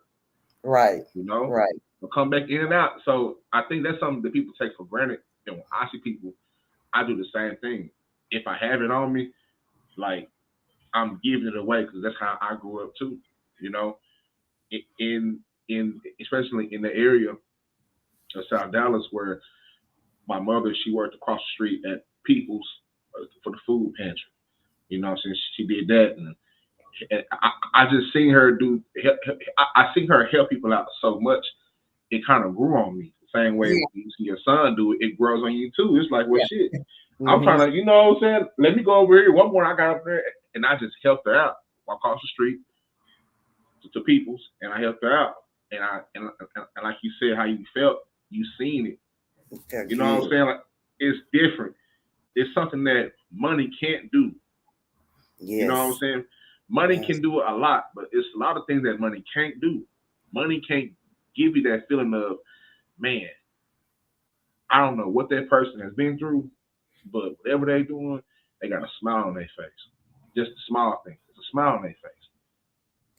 [SPEAKER 3] Right.
[SPEAKER 1] You know,
[SPEAKER 3] Right.
[SPEAKER 1] or come back in and out. So I think that's something that people take for granted. And when I see people, I do the same thing. If I have it on me, like I'm giving it away because that's how I grew up too. You know, in especially in the area of South Dallas where my mother she worked across the street at People's for the food pantry. You know, since she did that, and I just seen her do. I seen her help people out so much. It kind of grew on me. The same way
[SPEAKER 3] Yeah.
[SPEAKER 1] you see your son do it, it grows on you too. It's like, well,
[SPEAKER 3] Yeah.
[SPEAKER 1] shit. I'm
[SPEAKER 3] Mm-hmm.
[SPEAKER 1] trying to, you know what I'm saying? Let me go over here. One morning I got up there and I just helped her out. Walk across the street to People's and I helped her out. And like you said, how you felt, you seen it.
[SPEAKER 3] It felt
[SPEAKER 1] You know what I'm
[SPEAKER 3] good.
[SPEAKER 1] saying? Like it's different. It's something that money can't do. You know what I'm
[SPEAKER 3] Yes.
[SPEAKER 1] saying? Money
[SPEAKER 3] Yes.
[SPEAKER 1] can do a lot, but it's a lot of things that money can't do. Money can't give you that feeling of, man, I don't know what that person has been through, but whatever they're doing, they got a smile on their face. Just a small thing. It's a smile on their face.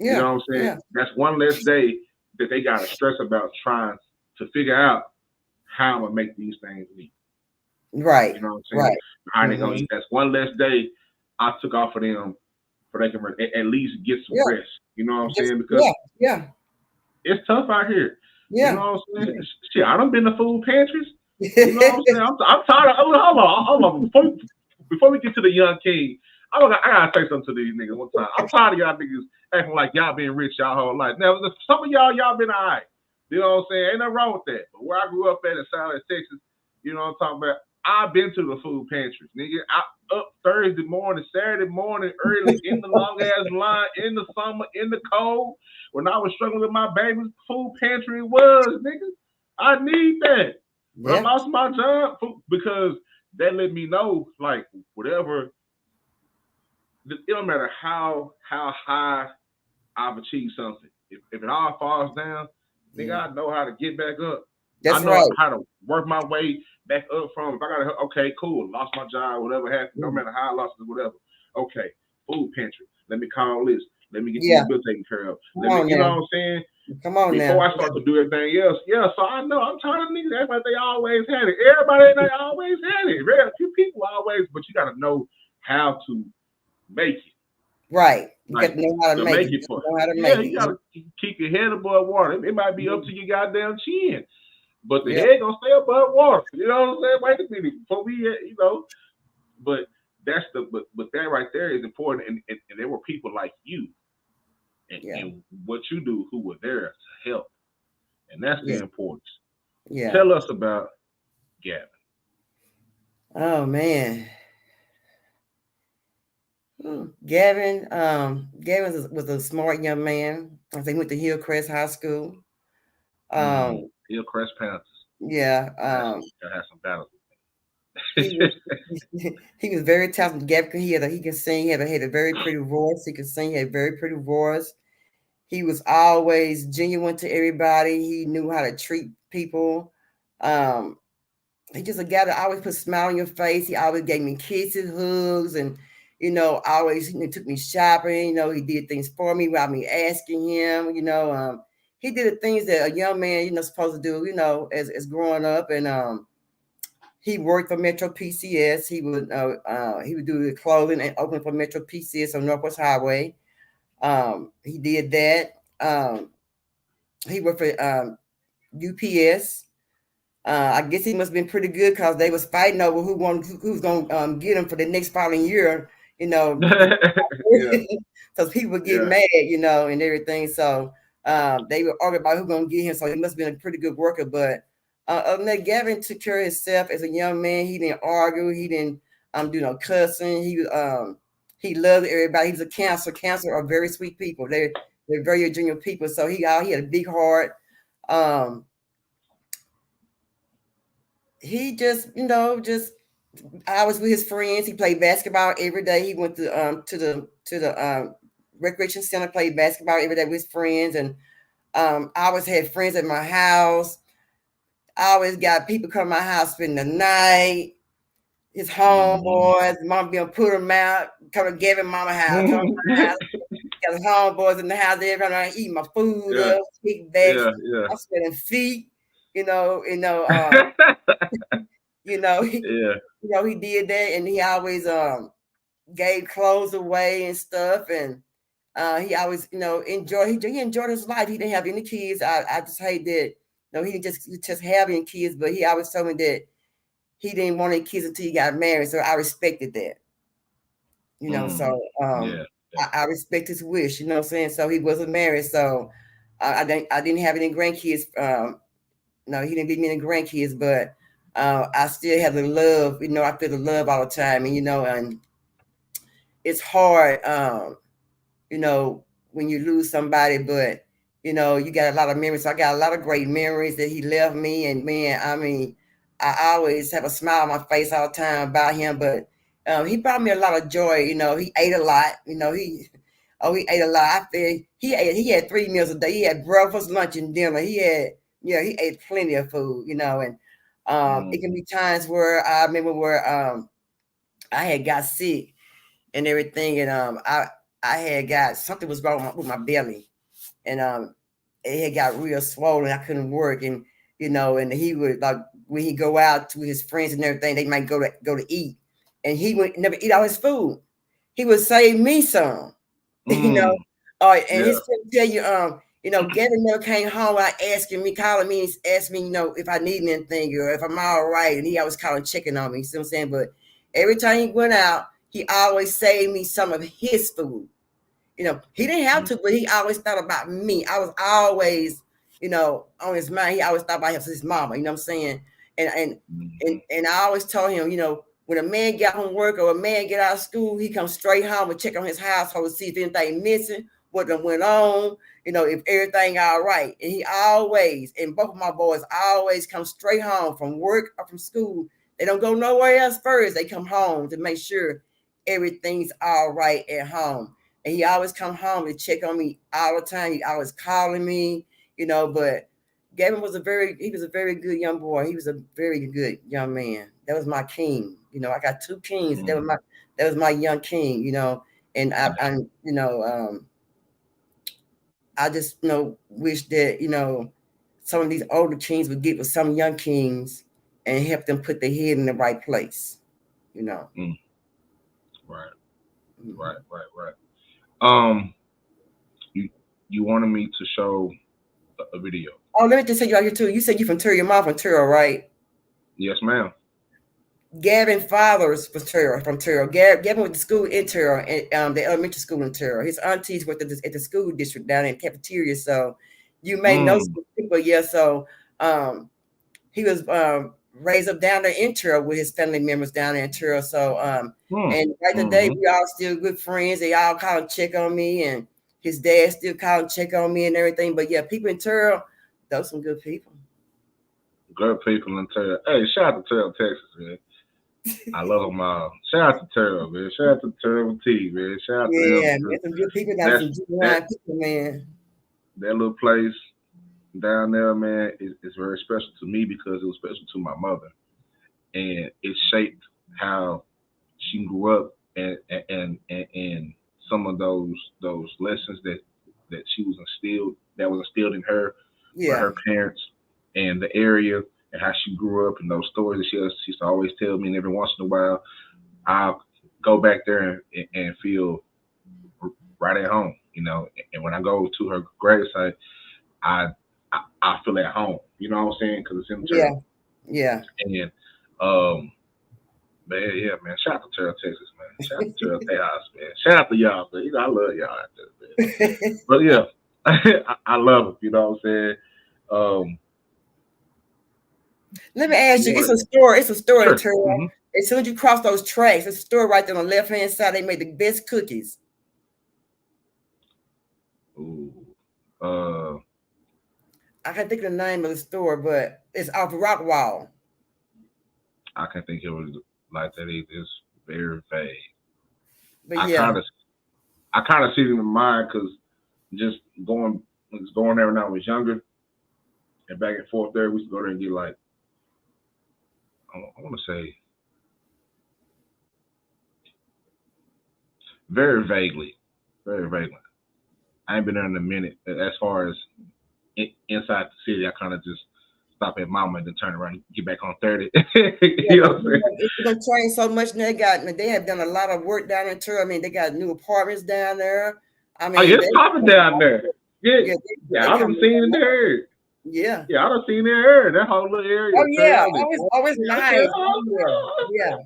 [SPEAKER 1] You
[SPEAKER 3] Yeah.
[SPEAKER 1] know what I'm saying?
[SPEAKER 3] Yeah.
[SPEAKER 1] That's one less day that they got to stress about trying to figure out how I'm gonna make these things meet.
[SPEAKER 3] Right.
[SPEAKER 1] You know what I'm saying?
[SPEAKER 3] Right.
[SPEAKER 1] How they gonna
[SPEAKER 3] Mm-hmm.
[SPEAKER 1] eat? That's one less day I took off of them for they can at least get some
[SPEAKER 3] Yeah.
[SPEAKER 1] rest. You know what I'm
[SPEAKER 3] Just
[SPEAKER 1] saying? Because
[SPEAKER 3] yeah. Yeah.
[SPEAKER 1] it's tough out here. You
[SPEAKER 3] Yeah.
[SPEAKER 1] know what I'm saying? Shit, I done been to food pantries. You know what I'm saying? I'm tired of. Hold on. Before we get to the young king, I gotta say something to these niggas one time. I'm tired of y'all niggas acting like y'all been rich y'all whole life. Now, some of y'all been alright. You know what I'm saying? Ain't nothing wrong with that. But where I grew up at in South Texas, you know what I'm talking about? I've been to the food pantries, nigga. I up Thursday morning, Saturday morning, early in the long ass line, in the summer, in the cold. When I was struggling with my babies, food pantry was, nigga. I need that. When I
[SPEAKER 3] Yeah.
[SPEAKER 1] lost my job, because that let me know, like, whatever, it don't matter how high I've achieved something. If it all falls down, nigga,
[SPEAKER 3] Yeah.
[SPEAKER 1] I know how to get back up. I
[SPEAKER 3] That's
[SPEAKER 1] know
[SPEAKER 3] right.
[SPEAKER 1] how to work my way back up from. If I gotta, okay, cool, lost my job, whatever happened, no
[SPEAKER 3] Mm.
[SPEAKER 1] matter how I lost it, whatever. Okay, food pantry. Let me call this. Let me get
[SPEAKER 3] Yeah.
[SPEAKER 1] these bills taken care of.
[SPEAKER 3] Come
[SPEAKER 1] Let me,
[SPEAKER 3] on
[SPEAKER 1] you know
[SPEAKER 3] now.
[SPEAKER 1] what I'm saying?
[SPEAKER 3] Come on
[SPEAKER 1] Before
[SPEAKER 3] now.
[SPEAKER 1] I start to do everything else, yeah. So I know I'm tired of niggas acting like they always had it. Everybody ain't always had it. Very few people always, but you gotta know how to make it.
[SPEAKER 3] Right. You got
[SPEAKER 1] Like
[SPEAKER 3] to know how to
[SPEAKER 1] to
[SPEAKER 3] make
[SPEAKER 1] make
[SPEAKER 3] it. You
[SPEAKER 1] it
[SPEAKER 3] got
[SPEAKER 1] for
[SPEAKER 3] to know how to
[SPEAKER 1] yeah,
[SPEAKER 3] make
[SPEAKER 1] you
[SPEAKER 3] it.
[SPEAKER 1] gotta keep your head above water. It might be
[SPEAKER 3] Yeah.
[SPEAKER 1] up to your goddamn chin, but the
[SPEAKER 3] Yeah.
[SPEAKER 1] head gonna stay above water. You know what I'm saying? Wait a minute before we, But that's but that right there is important, and there were people like you
[SPEAKER 3] Yeah.
[SPEAKER 1] and what you do who were there to help, and that's the
[SPEAKER 3] Yeah.
[SPEAKER 1] importance.
[SPEAKER 3] Yeah.
[SPEAKER 1] Tell us about Gavin.
[SPEAKER 3] Oh man. Gavin was a smart young man. I think he went to Hillcrest High School. Um,
[SPEAKER 1] Hillcrest Panthers.
[SPEAKER 3] yeah.
[SPEAKER 1] That has some battles.
[SPEAKER 3] He was he was very talented. Gavin, he can sing. He had a very pretty voice. He could sing. He had a very pretty voice. He was always genuine to everybody. He knew how to treat people. Um, he just a guy that always put a smile on your face. He always gave me kisses, hugs, and always took me shopping. He did things for me without me asking him. He did the things that a young man, supposed to do. As growing up, and he worked for Metro PCS. He would do the clothing and open for Metro PCS on Northwest Highway. He did that. He worked for UPS. I guess he must have been pretty good because they was fighting over who's going to get him for the next following year.
[SPEAKER 1] Yeah,
[SPEAKER 3] Because people would get
[SPEAKER 1] yeah.
[SPEAKER 3] mad, and everything. So they were arguing about who's going to get him. So he must have been a pretty good worker. But other than that, Gavin took care of himself as a young man. He didn't argue. He didn't do no cussing. He loved everybody. He was a counselor. Counselors are very sweet people. They're very genuine people. So he had a big heart. He just I was with his friends. He played basketball every day. He went to the recreation center, played basketball every day with his friends, and I always had friends at my house. I always got people come to my house spend the night. His homeboys, mom be gonna put him out, come to Gavin mama house, come to my house. Got his homeboys in the house, everybody eat my food
[SPEAKER 1] Yeah,
[SPEAKER 3] up, kickbacks.
[SPEAKER 1] yeah, yeah,
[SPEAKER 3] I'm spending feet, you know, you know, you know, he,
[SPEAKER 1] yeah.
[SPEAKER 3] he did that, and he always gave clothes away and stuff, and he always he enjoyed his life. He didn't have any kids. I just hate that. He didn't just have any kids, but he always told me that he didn't want any kids until he got married. So I respected that. So
[SPEAKER 1] Yeah, yeah.
[SPEAKER 3] I respect his wish. You know what I'm saying? So he wasn't married, so I didn't have any grandkids. No, he didn't give me any grandkids, but I still have the love. I feel the love all the time, and it's hard. You know, when you lose somebody, but you got a lot of memories. So I got a lot of great memories that he left me, and man, I mean, I always have a smile on my face all the time about him. But he brought me a lot of joy. He ate a lot. He ate a lot. I feel he had 3 meals a day. He had breakfast, lunch, and dinner. He ate plenty of food. And it can be times where I remember where I had got sick and everything, and I had got something was wrong with my belly, and it had got real swollen. I couldn't work, and he would, like, when he go out to his friends and everything, they might go to eat, and he would never eat all his food. He would save me some, you know. And
[SPEAKER 1] Yeah.
[SPEAKER 3] his friends tell you, Gavin never came home without calling me, asking me, if I need anything or if I'm all right, and he always calling, checking on me. You see what I'm saying? But every time he went out, he always saved me some of his food. He didn't have to, but he always thought about me. I was always, on his mind. He always thought about his mama. You know what I'm saying? And I always told him, when a man get home from work or a man get out of school, he comes straight home and check on his household to see if anything missing, what done went on, if everything all right. And he always, and both of my boys always come straight home from work or from school. They don't go nowhere else first. They come home to make sure everything's all right at home. And he always come home to check on me all the time. He always calling me, but Gavin was a very good young boy. He was a very good young man. That was my king. I got two kings. That was my young king, and I just, wish that, some of these older kings would get with some young kings and help them put their head in the right place,
[SPEAKER 1] Right, right, right, right. Um, you you wanted me to show a video.
[SPEAKER 3] Oh, let me just say you out here too. You said you from Terrell, your mom from Terrell, right?
[SPEAKER 1] Yes, ma'am.
[SPEAKER 3] Gavin fathers was from Terrell. Gavin went to school in Terrell, and the elementary school in Terrell. His aunties worked at the school district down in the cafeteria. So you may know some people, yeah. So he was raised up down there in Terrell with his family members down there in Terrell. So and right today we all still good friends. They all call and check on me, and his dad still call and check on me and everything. But yeah, people in Terrell, those some good people.
[SPEAKER 1] Good people in Terrell. Hey, shout out to Terrell, Texas, man. I love them all. Shout out to Terrell, man. Shout out to Terrell T, man. Shout out to them.
[SPEAKER 3] Yeah, man, some good people down, some genuine people, man.
[SPEAKER 1] That little place down there, man, is very special to me because it was special to my mother, and it shaped how she grew up and some of those lessons that was instilled in her by
[SPEAKER 3] Yeah.
[SPEAKER 1] her parents and the area and how she grew up and those stories that she used to always tell me. And every once in a while, I'll go back there and feel right at home, you know. And when I go to her gravesite, I I feel at home. You know what I'm saying? Because it's
[SPEAKER 3] Yeah.
[SPEAKER 1] cemetery.
[SPEAKER 3] Yeah.
[SPEAKER 1] And um, man, yeah, man. Shout out to Terrell, Texas, man. Shout out to Terrell, Tejas, man. Shout out to y'all, man. You know I love y'all out there, man. But yeah, I love it. You know what I'm saying? Um,
[SPEAKER 3] Let me ask
[SPEAKER 1] you
[SPEAKER 3] you,
[SPEAKER 1] want
[SPEAKER 3] it's a story. It's a story,
[SPEAKER 1] sure.
[SPEAKER 3] Terrell. As soon as you cross those tracks, there's a store right there on the left hand side. They made the best cookies.
[SPEAKER 1] Ooh, uh,
[SPEAKER 3] I can't think of the name of the store, but it's off Rockwall.
[SPEAKER 1] I can't think of it like that either. It's very vague.
[SPEAKER 3] But
[SPEAKER 1] I
[SPEAKER 3] yeah,
[SPEAKER 1] kind of I kind of see it in mind because just going there when I was younger and back and forth there, we used to go there and get like I want to say very vaguely, very vaguely. I ain't been there in a minute. As far as inside the city, I kind of just stop at Mama and then turn around and get back on 30.
[SPEAKER 3] yeah,
[SPEAKER 1] You know what
[SPEAKER 3] but
[SPEAKER 1] I'm saying?
[SPEAKER 3] it's gonna change so much. Now they have done a lot of work down there too. I mean, they got new apartments down there. I
[SPEAKER 1] Oh yeah,
[SPEAKER 3] mean,
[SPEAKER 1] it's popping down there. Yeah,
[SPEAKER 3] yeah,
[SPEAKER 1] yeah,
[SPEAKER 3] they
[SPEAKER 1] I
[SPEAKER 3] come
[SPEAKER 1] done seen
[SPEAKER 3] down
[SPEAKER 1] it
[SPEAKER 3] there.
[SPEAKER 1] there.
[SPEAKER 3] Yeah.
[SPEAKER 1] Yeah, I done seen it there. That whole little area,
[SPEAKER 3] Oh yeah,
[SPEAKER 1] trail and
[SPEAKER 3] always
[SPEAKER 1] yeah, I
[SPEAKER 3] nice.
[SPEAKER 1] said,
[SPEAKER 3] Oh yeah, yeah.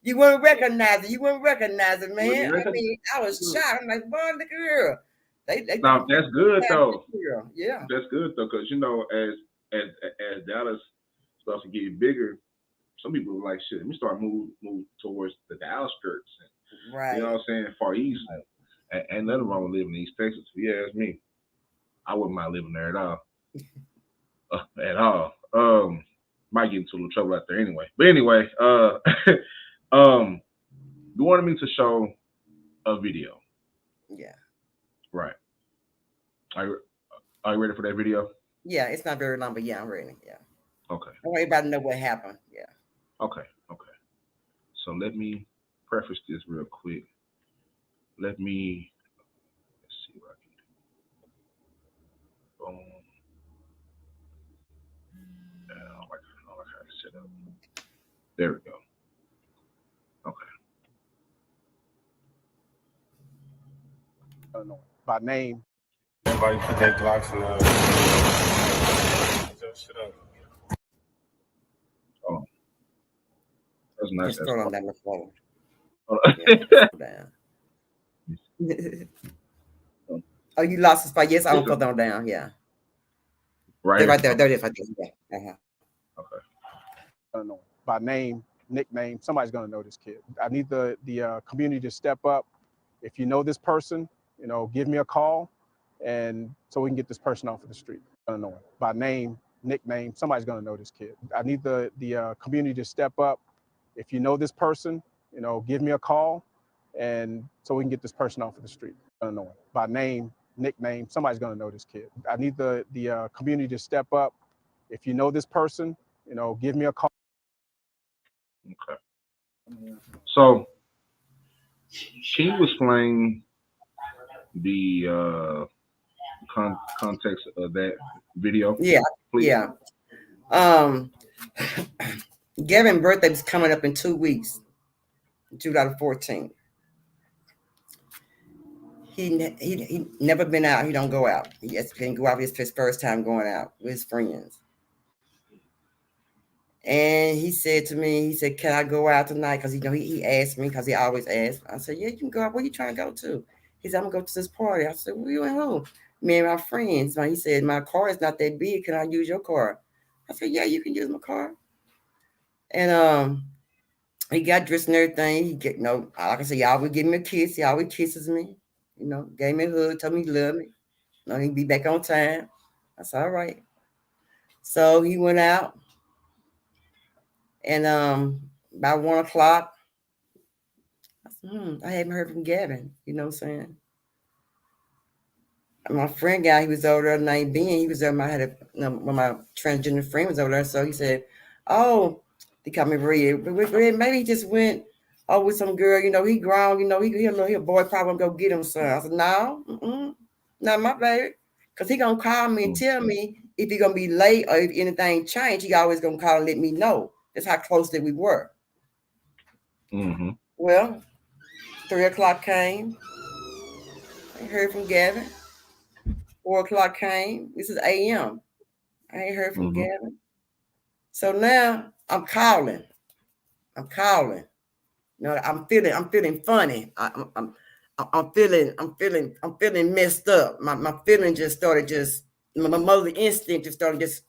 [SPEAKER 3] You wouldn't recognize it. You wouldn't recognize it, man. I mean, I was shocked. I'm like, boy, look at her. They took a
[SPEAKER 1] now that's good though.
[SPEAKER 3] girl. Yeah.
[SPEAKER 1] That's good though, because you know, as Dallas starts to get bigger, some people are like, shit, let me start move towards the outskirts, and, you know
[SPEAKER 3] Right.
[SPEAKER 1] what I'm saying, far east. And nothing wrong with living in East Texas. If you ask me, I wouldn't mind living there at all, at all. Might get into a little trouble out there anyway. But anyway, you wanted me to show a video,
[SPEAKER 3] Yeah.
[SPEAKER 1] right? Are you, are you ready for that video?
[SPEAKER 3] Yeah. It's not very long, but yeah, I'm ready. Yeah.
[SPEAKER 1] Okay,
[SPEAKER 3] I want everybody to know what happened. Yeah.
[SPEAKER 1] okay, okay. So let me preface this real quick. Let me let's see what I can do. Boom. I don't like how it's set up. There we go. Okay.
[SPEAKER 4] I don't know by name.
[SPEAKER 2] Everybody put their Glocks in the shit up.
[SPEAKER 1] Oh, that's not
[SPEAKER 3] Just
[SPEAKER 1] that's
[SPEAKER 3] throw them
[SPEAKER 1] far.
[SPEAKER 3] down the floor.
[SPEAKER 1] Hold
[SPEAKER 3] Yeah.
[SPEAKER 1] on.
[SPEAKER 3] Throw down. Oh, you lost the spot. Yes, I'm
[SPEAKER 1] This
[SPEAKER 3] gonna
[SPEAKER 1] is
[SPEAKER 3] put them down. Yeah.
[SPEAKER 1] right
[SPEAKER 3] They're
[SPEAKER 1] here.
[SPEAKER 3] right there. There it is right there. Yeah.
[SPEAKER 1] Okay.
[SPEAKER 4] I don't know by name, nickname. Somebody's gonna know this kid. I need the community to step up. If you know this person, give me a call, and so we can get this person off of the street. I don't know by name, nickname. Somebody's gonna know this kid. I need the community to step up. If you know this person, give me a call, and so we can get this person off of the street. I don't know by name, nickname. Somebody's gonna know this kid. I need the community to step up. If you know this person, give me a call.
[SPEAKER 1] Okay. So can you explain the context of that video,
[SPEAKER 3] Yeah.
[SPEAKER 1] please?
[SPEAKER 3] Yeah. Um, Gavin's birthday is coming up in 2 weeks, July the 14th. He never been out. He don't go out. He just didn't go out. It's his first time going out with his friends. And he said to me, he said, "Can I go out tonight?" Because he asked me because he always asks. I said, "Yeah, you can go out. Where you trying to go to?" He said, "I'm gonna go to this party." I said, "Well, you and who?" "Me and my friends." He said, "My car is not that big. Can I use your car?" I said, "Yeah, you can use my car." And he got dressed and everything. He get like I said, he always give me a kiss. He always kisses me. Gave me a hug, told me he loved me. He'd be back on time. I said, all right. So he went out, and about 1 o'clock, I said, I haven't heard from Gavin. You know what I'm saying? And my friend guy, he was over there named Ben. He was there. One of my transgender friend was over there. So he said, "Oh," they called me Maria. Maybe he just went oh, with some girl, he grown, he a boy probably gonna go get him son. I said, no, not my baby. Cause he gonna call me and tell me if he gonna be late or if anything changed. He always gonna call and let me know. That's how close that we were.
[SPEAKER 1] Mm-hmm.
[SPEAKER 3] Well, 3 o'clock came. I ain't heard from Gavin. 4 o'clock came. This is AM. I ain't heard from
[SPEAKER 1] Mm-hmm.
[SPEAKER 3] Gavin. So now I'm calling. I'm calling. I'm feeling funny. I'm feeling messed up. My feeling just started my mother instinct just started just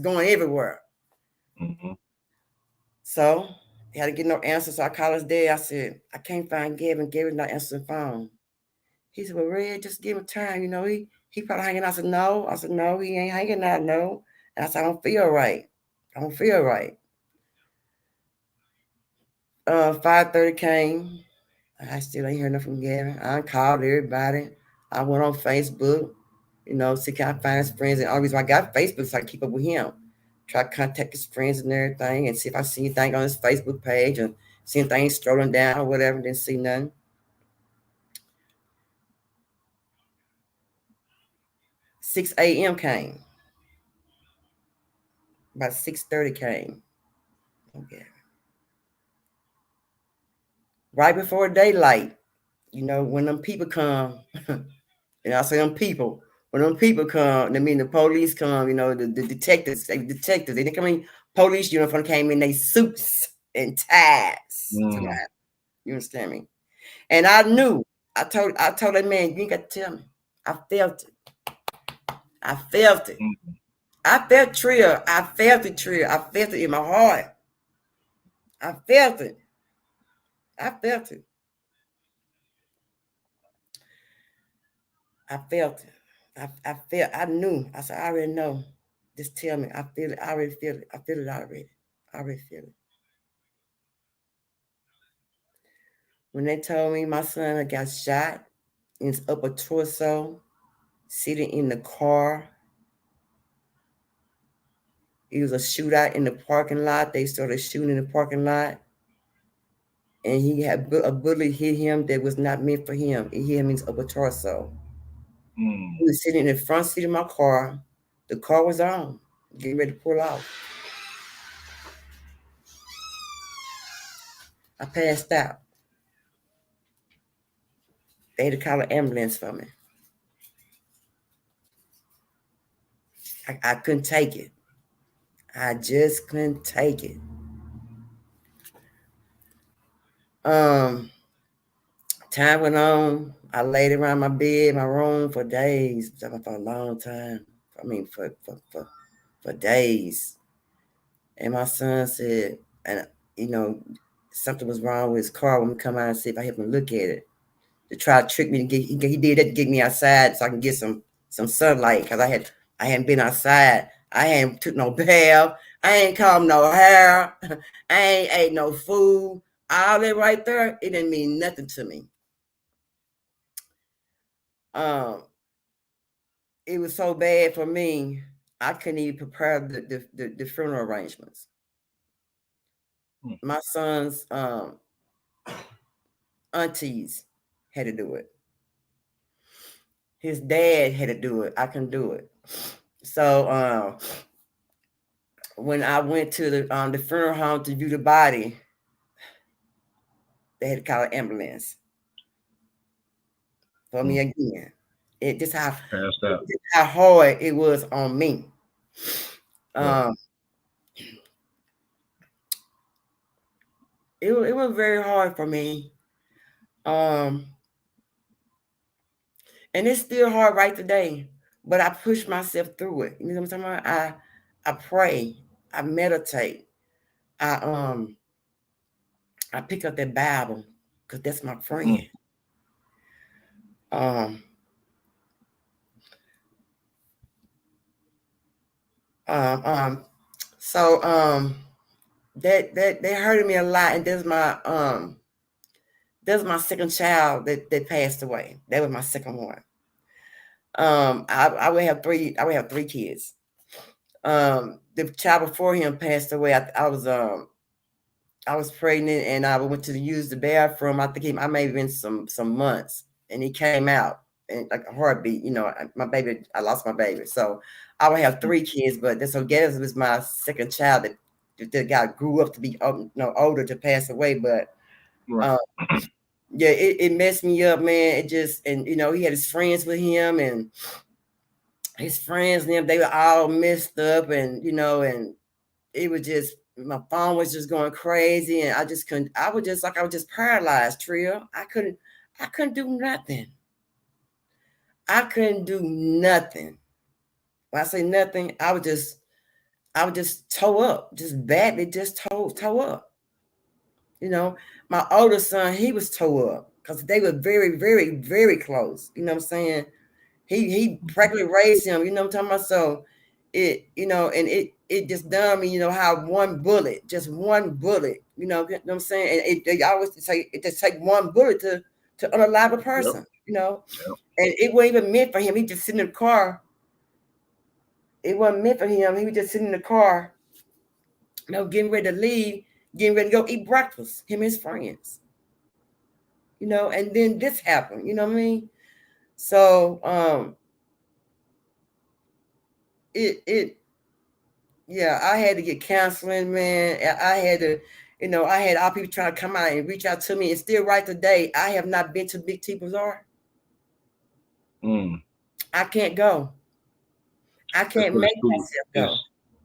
[SPEAKER 3] going everywhere.
[SPEAKER 1] Mm-hmm.
[SPEAKER 3] So he had to get no answer. So I called his dad. I said, I can't find Gavin. Gavin's not answering the phone. He said, well, Red, just give him time. He probably hanging out. I said, no. I said, no, he ain't hanging out, no. And I said, I don't feel right. I don't feel right. 5:30 came. I still ain't heard nothing from Gavin. I called everybody. I went on Facebook, see can I find his friends. And the only reason I got Facebook so I can keep up with him. Try to contact his friends and everything and see if I see anything on his Facebook page and see anything strolling down or whatever. Didn't see nothing. 6 a.m. came. About 6:30 came. Okay. Right before daylight, when them people come, and I say them people, when them people come, I mean the police come, the detectives, they didn't come in police uniform, came in they suits and ties.
[SPEAKER 1] Mm-hmm.
[SPEAKER 3] You understand me? And I knew, I told that man, you ain't got to tell me. I felt it. I felt it.
[SPEAKER 1] Mm-hmm.
[SPEAKER 3] I felt Trill. I felt it, Trill. I felt it in my heart. I felt it. I felt it. I felt it. I knew. I said, I already know. Just tell me. I feel it. I already feel it. I feel it already. I already feel it. When they told me my son had got shot in his upper torso, sitting in the car, it was a shootout in the parking lot. They started shooting in the parking lot. And he had a bullet hit him that was not meant for him. It hit him in his upper torso.
[SPEAKER 1] Mm-hmm.
[SPEAKER 3] He was sitting in the front seat of my car. The car was on, getting ready to pull off. I passed out. They had to call an ambulance for me. I couldn't take it. I just couldn't take it. Time went on. I laid around my bed, my room for days, for a long time. I mean, for days. And my son said, and something was wrong with his car when we come out and see if I help him look at it. To try to trick me to he did that to get me outside so I can get some sunlight because I hadn't been outside. I hadn't took no bath. I ain't combed no hair. I ain't ate no food. All that right there, it didn't mean nothing to me. It was so bad for me, I couldn't even prepare the funeral arrangements. My son's aunties had to do it. His dad had to do it. I couldn't do it. So when I went to the funeral home to view the body, they had to call an ambulance for me again. It just how hard it was on me. It was very hard for me. And it's still hard right today, but I push myself through it. You know what I'm talking about? I pray, I meditate, I pick up that Bible because that's my friend. So that hurted me a lot, and there's my second child that passed away. That was my second one. I would have three. I would have three kids. The child before him passed away. I was I was pregnant and I went to use the bathroom. I think I may have been some months, and he came out and like a heartbeat. My baby, I lost my baby, so I would have 3 kids, but that's so Gaz was my second child that got grew up to be older to pass away. But
[SPEAKER 1] Right.
[SPEAKER 3] yeah, it messed me up, man. It just and he had his friends with him and his friends and them, they were all messed up and and it was just my phone was just going crazy and I just couldn't. I was just paralyzed, Tria. I couldn't do nothing. I couldn't do nothing. When I say nothing, I was just toe up, just badly, just toe up. My older son, he was toe up because they were very, very, very close. You know what I'm saying? He practically raised him. You know what I'm talking about? So and it just done me. How just one bullet. You know what I'm saying? And they always say it just take one bullet to unalive a person.
[SPEAKER 1] Yep.
[SPEAKER 3] And it wasn't even meant for him. He just sitting in the car. It wasn't meant for him. He was just sitting in the car, getting ready to leave, getting ready to go eat breakfast. Him and his friends. And then this happened. You know what I mean? So yeah, I had to get counseling, man. I had to, I had all people trying to come out and reach out to me. And still right today, I have not been to Big T Bazaar. I can't go. I can't make myself go.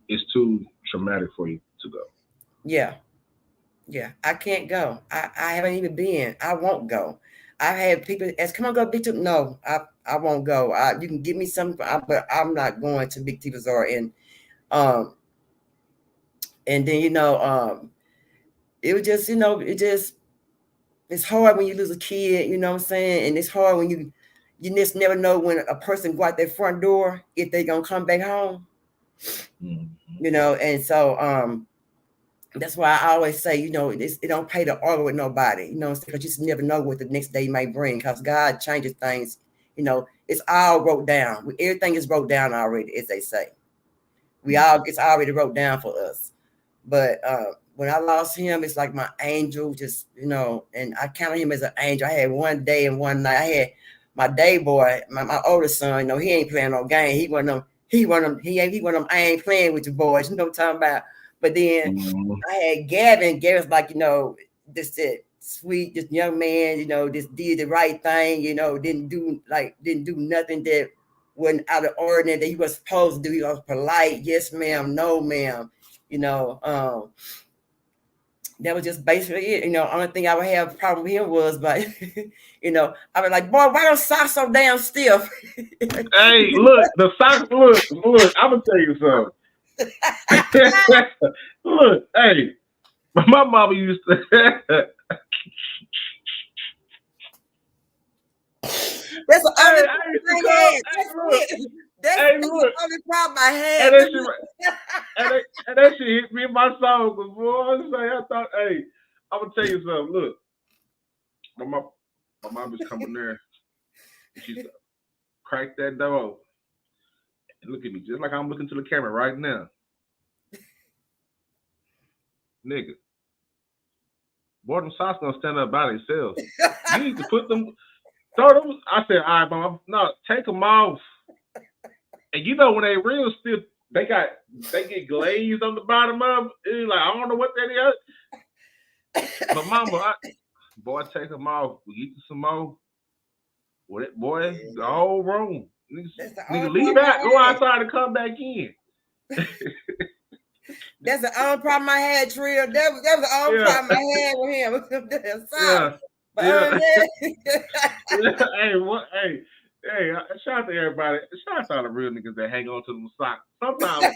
[SPEAKER 1] It's too traumatic for you to go.
[SPEAKER 3] Yeah. I can't go. I haven't even been. I won't go. I've had people ask, "Come on, go Big T." No, I won't go. You can give me something, but I'm not going to Big T Bazaar. And then it was just it's hard when you lose a kid. You know what I'm saying? And it's hard when you just never know when a person go out their front door if they gonna come back home. And so that's why I always say, it don't pay to argue with nobody, because you just never know what the next day might bring, because God changes things. It's all wrote down. Everything is wrote down already, as they say. It's already wrote down for us. But when I lost him, it's like my angel just, and I counted him as an angel. I had one day and one night. I had my day boy, my oldest son, he ain't playing no game. He one of them, I ain't playing with your boys, you know what I'm talking about. But then I had Gavin. Gavin's like, just that sweet, just young man, just did the right thing, didn't do nothing that wasn't out of ordinary that he was supposed to do. He was polite, yes, ma'am, no, ma'am. That was just basically it. Only thing I would have a problem with him was, but I was like, boy, why don't socks so damn stiff?
[SPEAKER 1] Hey, look, the socks. Look. I'm gonna tell you something. Look, hey, my mama used to.
[SPEAKER 3] That's the only thing I had. That's the only problem I had.
[SPEAKER 1] And that shit hit me in my soul. Cause boy, I thought, hey, I'm gonna tell you something. Look, my mom was coming there. And she cracked that door open. And look at me, just like I'm looking to the camera right now. Nigga, boy, them socks gonna stand up by themselves. You need to put them, throw them. I said, all right, mom, no, take them off. And when they real still, they get glazed on the bottom of them. It's like, I don't know what that is. But mama, boy, take them off. We get you some more. Boy, the whole room. Nigga, leave out, go outside and come back in.
[SPEAKER 3] That's the only problem I had, Trill. That was the only problem I had with him.
[SPEAKER 1] Hey, shout out to everybody. Shout out to all the real niggas that hang on to them socks. Sometimes,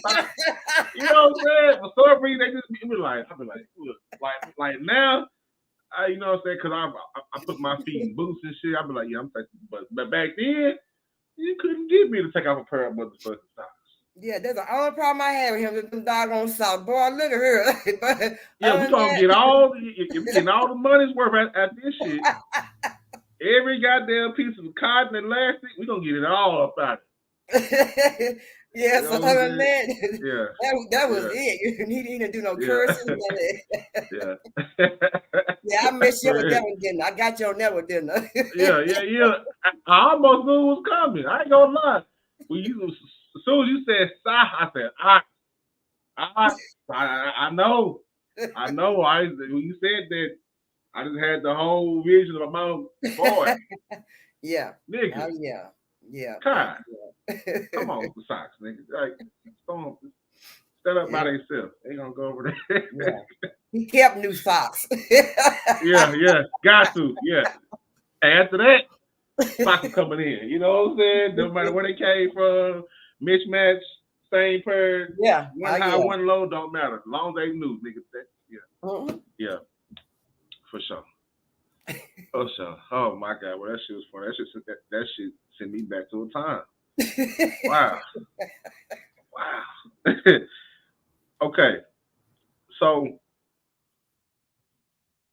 [SPEAKER 1] you know what I'm saying? For some reason, they just be like, I be like, look, like now, you know what I'm saying? Because I put my feet in boots and shit. I be like, yeah, I'm taking, but back then, you couldn't get me to take off a pair of motherfucking socks.
[SPEAKER 3] Yeah, that's the only problem I have with him with them doggone socks. Boy, look at her.
[SPEAKER 1] Yeah, we gonna get all the money's worth at this shit. Every goddamn piece of cotton and elastic, we gonna get it all up out of it.
[SPEAKER 3] Yeah,
[SPEAKER 1] You know
[SPEAKER 3] so
[SPEAKER 1] what I'm
[SPEAKER 3] other than
[SPEAKER 1] saying?
[SPEAKER 3] that,
[SPEAKER 1] Yeah,
[SPEAKER 3] that was
[SPEAKER 1] yeah,
[SPEAKER 3] it. He didn't do no cursing.
[SPEAKER 1] yeah,
[SPEAKER 3] None of that.
[SPEAKER 1] yeah.
[SPEAKER 3] Yeah, I messed you up
[SPEAKER 1] For
[SPEAKER 3] with
[SPEAKER 1] real.
[SPEAKER 3] that one, didn't I? I got you on that one, didn't I?
[SPEAKER 1] Yeah. I almost knew it was coming. I ain't gonna lie. When you, as soon as you said "stop," I said, I know. I know. When you said that, I just had the whole vision of my mouth. Boy,
[SPEAKER 3] Yeah.
[SPEAKER 1] nigga,
[SPEAKER 3] Oh yeah. Yeah.
[SPEAKER 1] God,
[SPEAKER 3] Yeah.
[SPEAKER 1] come on with the socks, nigga. Like, don't stand up by
[SPEAKER 3] Yeah.
[SPEAKER 1] themselves. They gonna go over there.
[SPEAKER 3] Yeah. He kept new socks.
[SPEAKER 1] Yeah, got to. Yeah. After that, socks are coming in. You know what I'm saying? No matter where they came from, mismatch, same pair,
[SPEAKER 3] Yeah.
[SPEAKER 1] one
[SPEAKER 3] Oh
[SPEAKER 1] high,
[SPEAKER 3] yeah.
[SPEAKER 1] one low, don't matter. As long as they knew, nigga.
[SPEAKER 3] Mhm.
[SPEAKER 1] Yeah, for sure. For sure. Oh my God, well that shit was funny. That shit sent me back to a time. Wow. Wow. Okay. So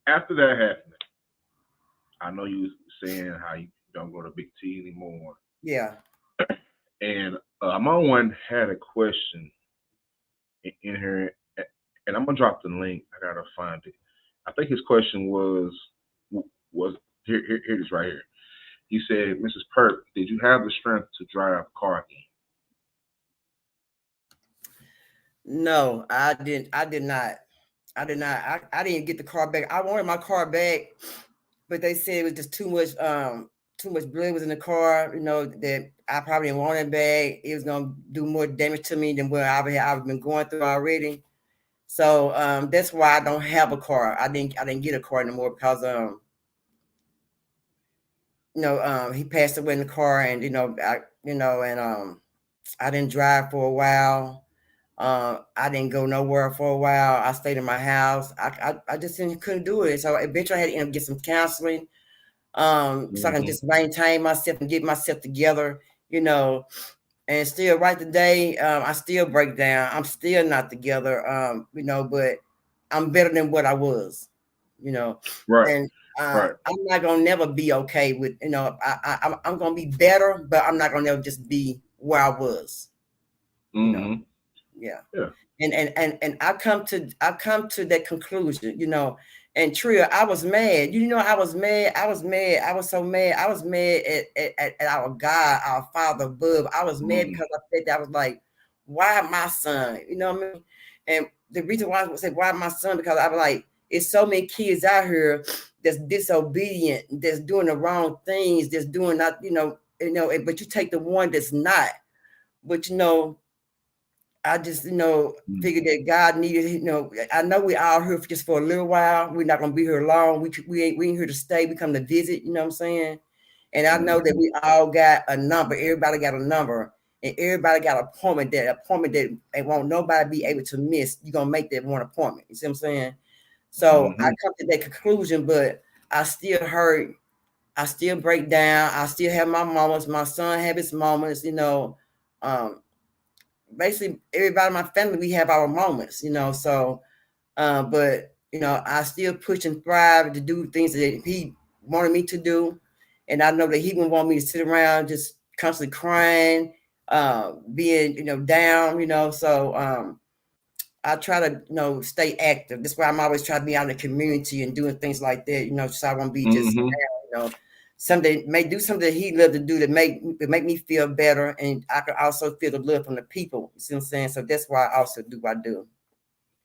[SPEAKER 1] after that happened, I know you saying how you don't go to Big T anymore.
[SPEAKER 3] Yeah.
[SPEAKER 1] And my one had a question in here, and I'm gonna drop the link. I gotta find it. I think his question was here it is right here. He said, "Mrs. Purp, did you have the strength to drive a car again?"
[SPEAKER 3] No, I didn't. I did not. I did not. I didn't get the car back. I wanted my car back, but they said it was just too much blood was in the car, that I probably didn't want it back. It was gonna do more damage to me than what I've been going through already. So that's why I don't have a car. I didn't get a car anymore because he passed away in the car, and I didn't drive for a while. I didn't go nowhere for a while. I stayed in my house. I just couldn't do it. So eventually I had to end up get some counseling, so I can
[SPEAKER 1] Mm-hmm.
[SPEAKER 3] just maintain myself and get myself together, and still right today, I still break down. I'm still not together, but I'm better than what I was,
[SPEAKER 1] Right.
[SPEAKER 3] and
[SPEAKER 1] Right.
[SPEAKER 3] I'm not gonna never be okay with, I'm gonna be better, but I'm not gonna never just be where I was, you know.
[SPEAKER 1] Mm-hmm.
[SPEAKER 3] Yeah.
[SPEAKER 1] Yeah.
[SPEAKER 3] And I come to that conclusion, and Tria, I was mad. I was mad. I was mad. I was so mad. I was mad at our God, our Father above. I was mad
[SPEAKER 1] Mm-hmm.
[SPEAKER 3] because I said that. I was like, why my son? You know what I mean? And the reason why I would say why my son, because I was like, it's so many kids out here that's disobedient, that's doing the wrong things, that's doing not, but you take the one that's not. But I just, figured that God needed, I know we all here just for a little while. We're not gonna be here long. We ain't here to stay. We come to visit, you know what I'm saying? And I know that we all got a number. Everybody got a number, and everybody got an appointment that they won't nobody be able to miss. You're gonna make that one appointment. You see what I'm saying? So I
[SPEAKER 1] Mm-hmm.
[SPEAKER 3] come to that conclusion, but I still hurt. I still break down. I still have my moments. My son have his moments, um, basically everybody in my family, we have our moments, so but I still push and thrive to do things that he wanted me to do. And I know that he wouldn't want me to sit around just constantly crying, being down, so I try to stay active. That's why I'm always trying to be out in the community and doing things like that, so I won't be just
[SPEAKER 1] Mm-hmm.
[SPEAKER 3] something may do something that he loved to do to make me feel better, and I can also feel the love from the people. You see what I'm saying? So that's why I also do what I do.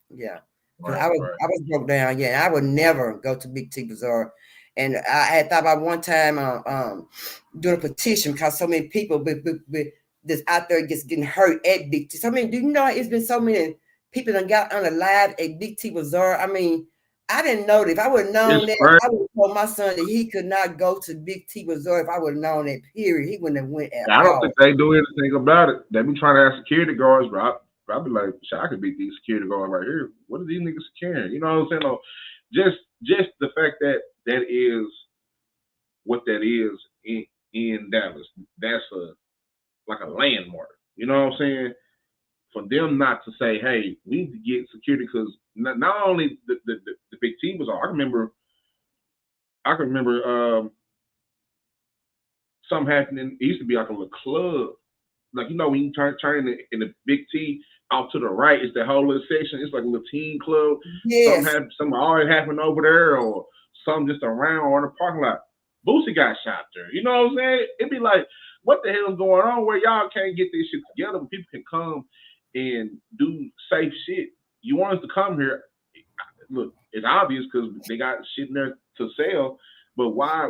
[SPEAKER 3] Yeah, because
[SPEAKER 1] Right. Right.
[SPEAKER 3] I was broke down. Yeah, I would never go to Big T Bazaar, and I had thought about one time doing a petition because so many people that's out there just getting hurt at Big T. So I mean, do you know it's been so many people that got unalive at Big T Bazaar? I mean, I didn't know that. If I would have known
[SPEAKER 1] It's
[SPEAKER 3] that,
[SPEAKER 1] crazy.
[SPEAKER 3] I would have told my son that he could not go to Big T Bazaar. If I would have known that, period, he wouldn't have went at
[SPEAKER 1] I don't
[SPEAKER 3] all.
[SPEAKER 1] think they do anything about it. They be trying to have security guards, but I be like, shit, I could beat these security guards right here. What are these niggas securing? You know what I'm saying? No, just the fact that that is what that is in Dallas. That's like a landmark. You know what I'm saying? For them not to say, hey, we need to get security because not only the big team was on. I can remember something happening. It used to be like a little club like when you turn in the big T out to the right, it's that whole little section. It's like a little teen club.
[SPEAKER 3] Yes.
[SPEAKER 1] Something always happened over there, or something just around or in the parking lot. Boosie got shot there. You know what I'm saying? It'd be like, what the hell is going on where y'all can't get this shit together, but people can come and do safe shit. You want us to come here? Look, it's obvious because they got shit in there to sell, but why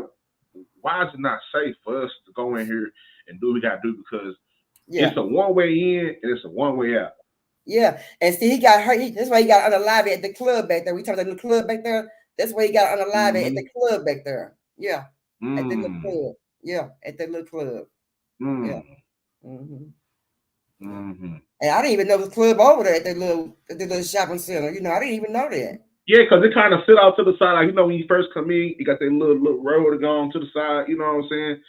[SPEAKER 1] is it not safe for us to go in here and do what we got to do? Because it's a one way in and it's a one way out.
[SPEAKER 3] Yeah, and see, he got hurt. That's why he got unalive at the club back there. We talked about the club back there. That's why he got unalive at the club back there. Yeah, at the little club. Yeah, at the little club. Yeah. And I didn't even know the club over there at the little shopping center. I didn't even know that.
[SPEAKER 1] Yeah, because it kind of sit out to the side. Like, when you first come in, you got that little road to go on to the side. You know what I'm saying?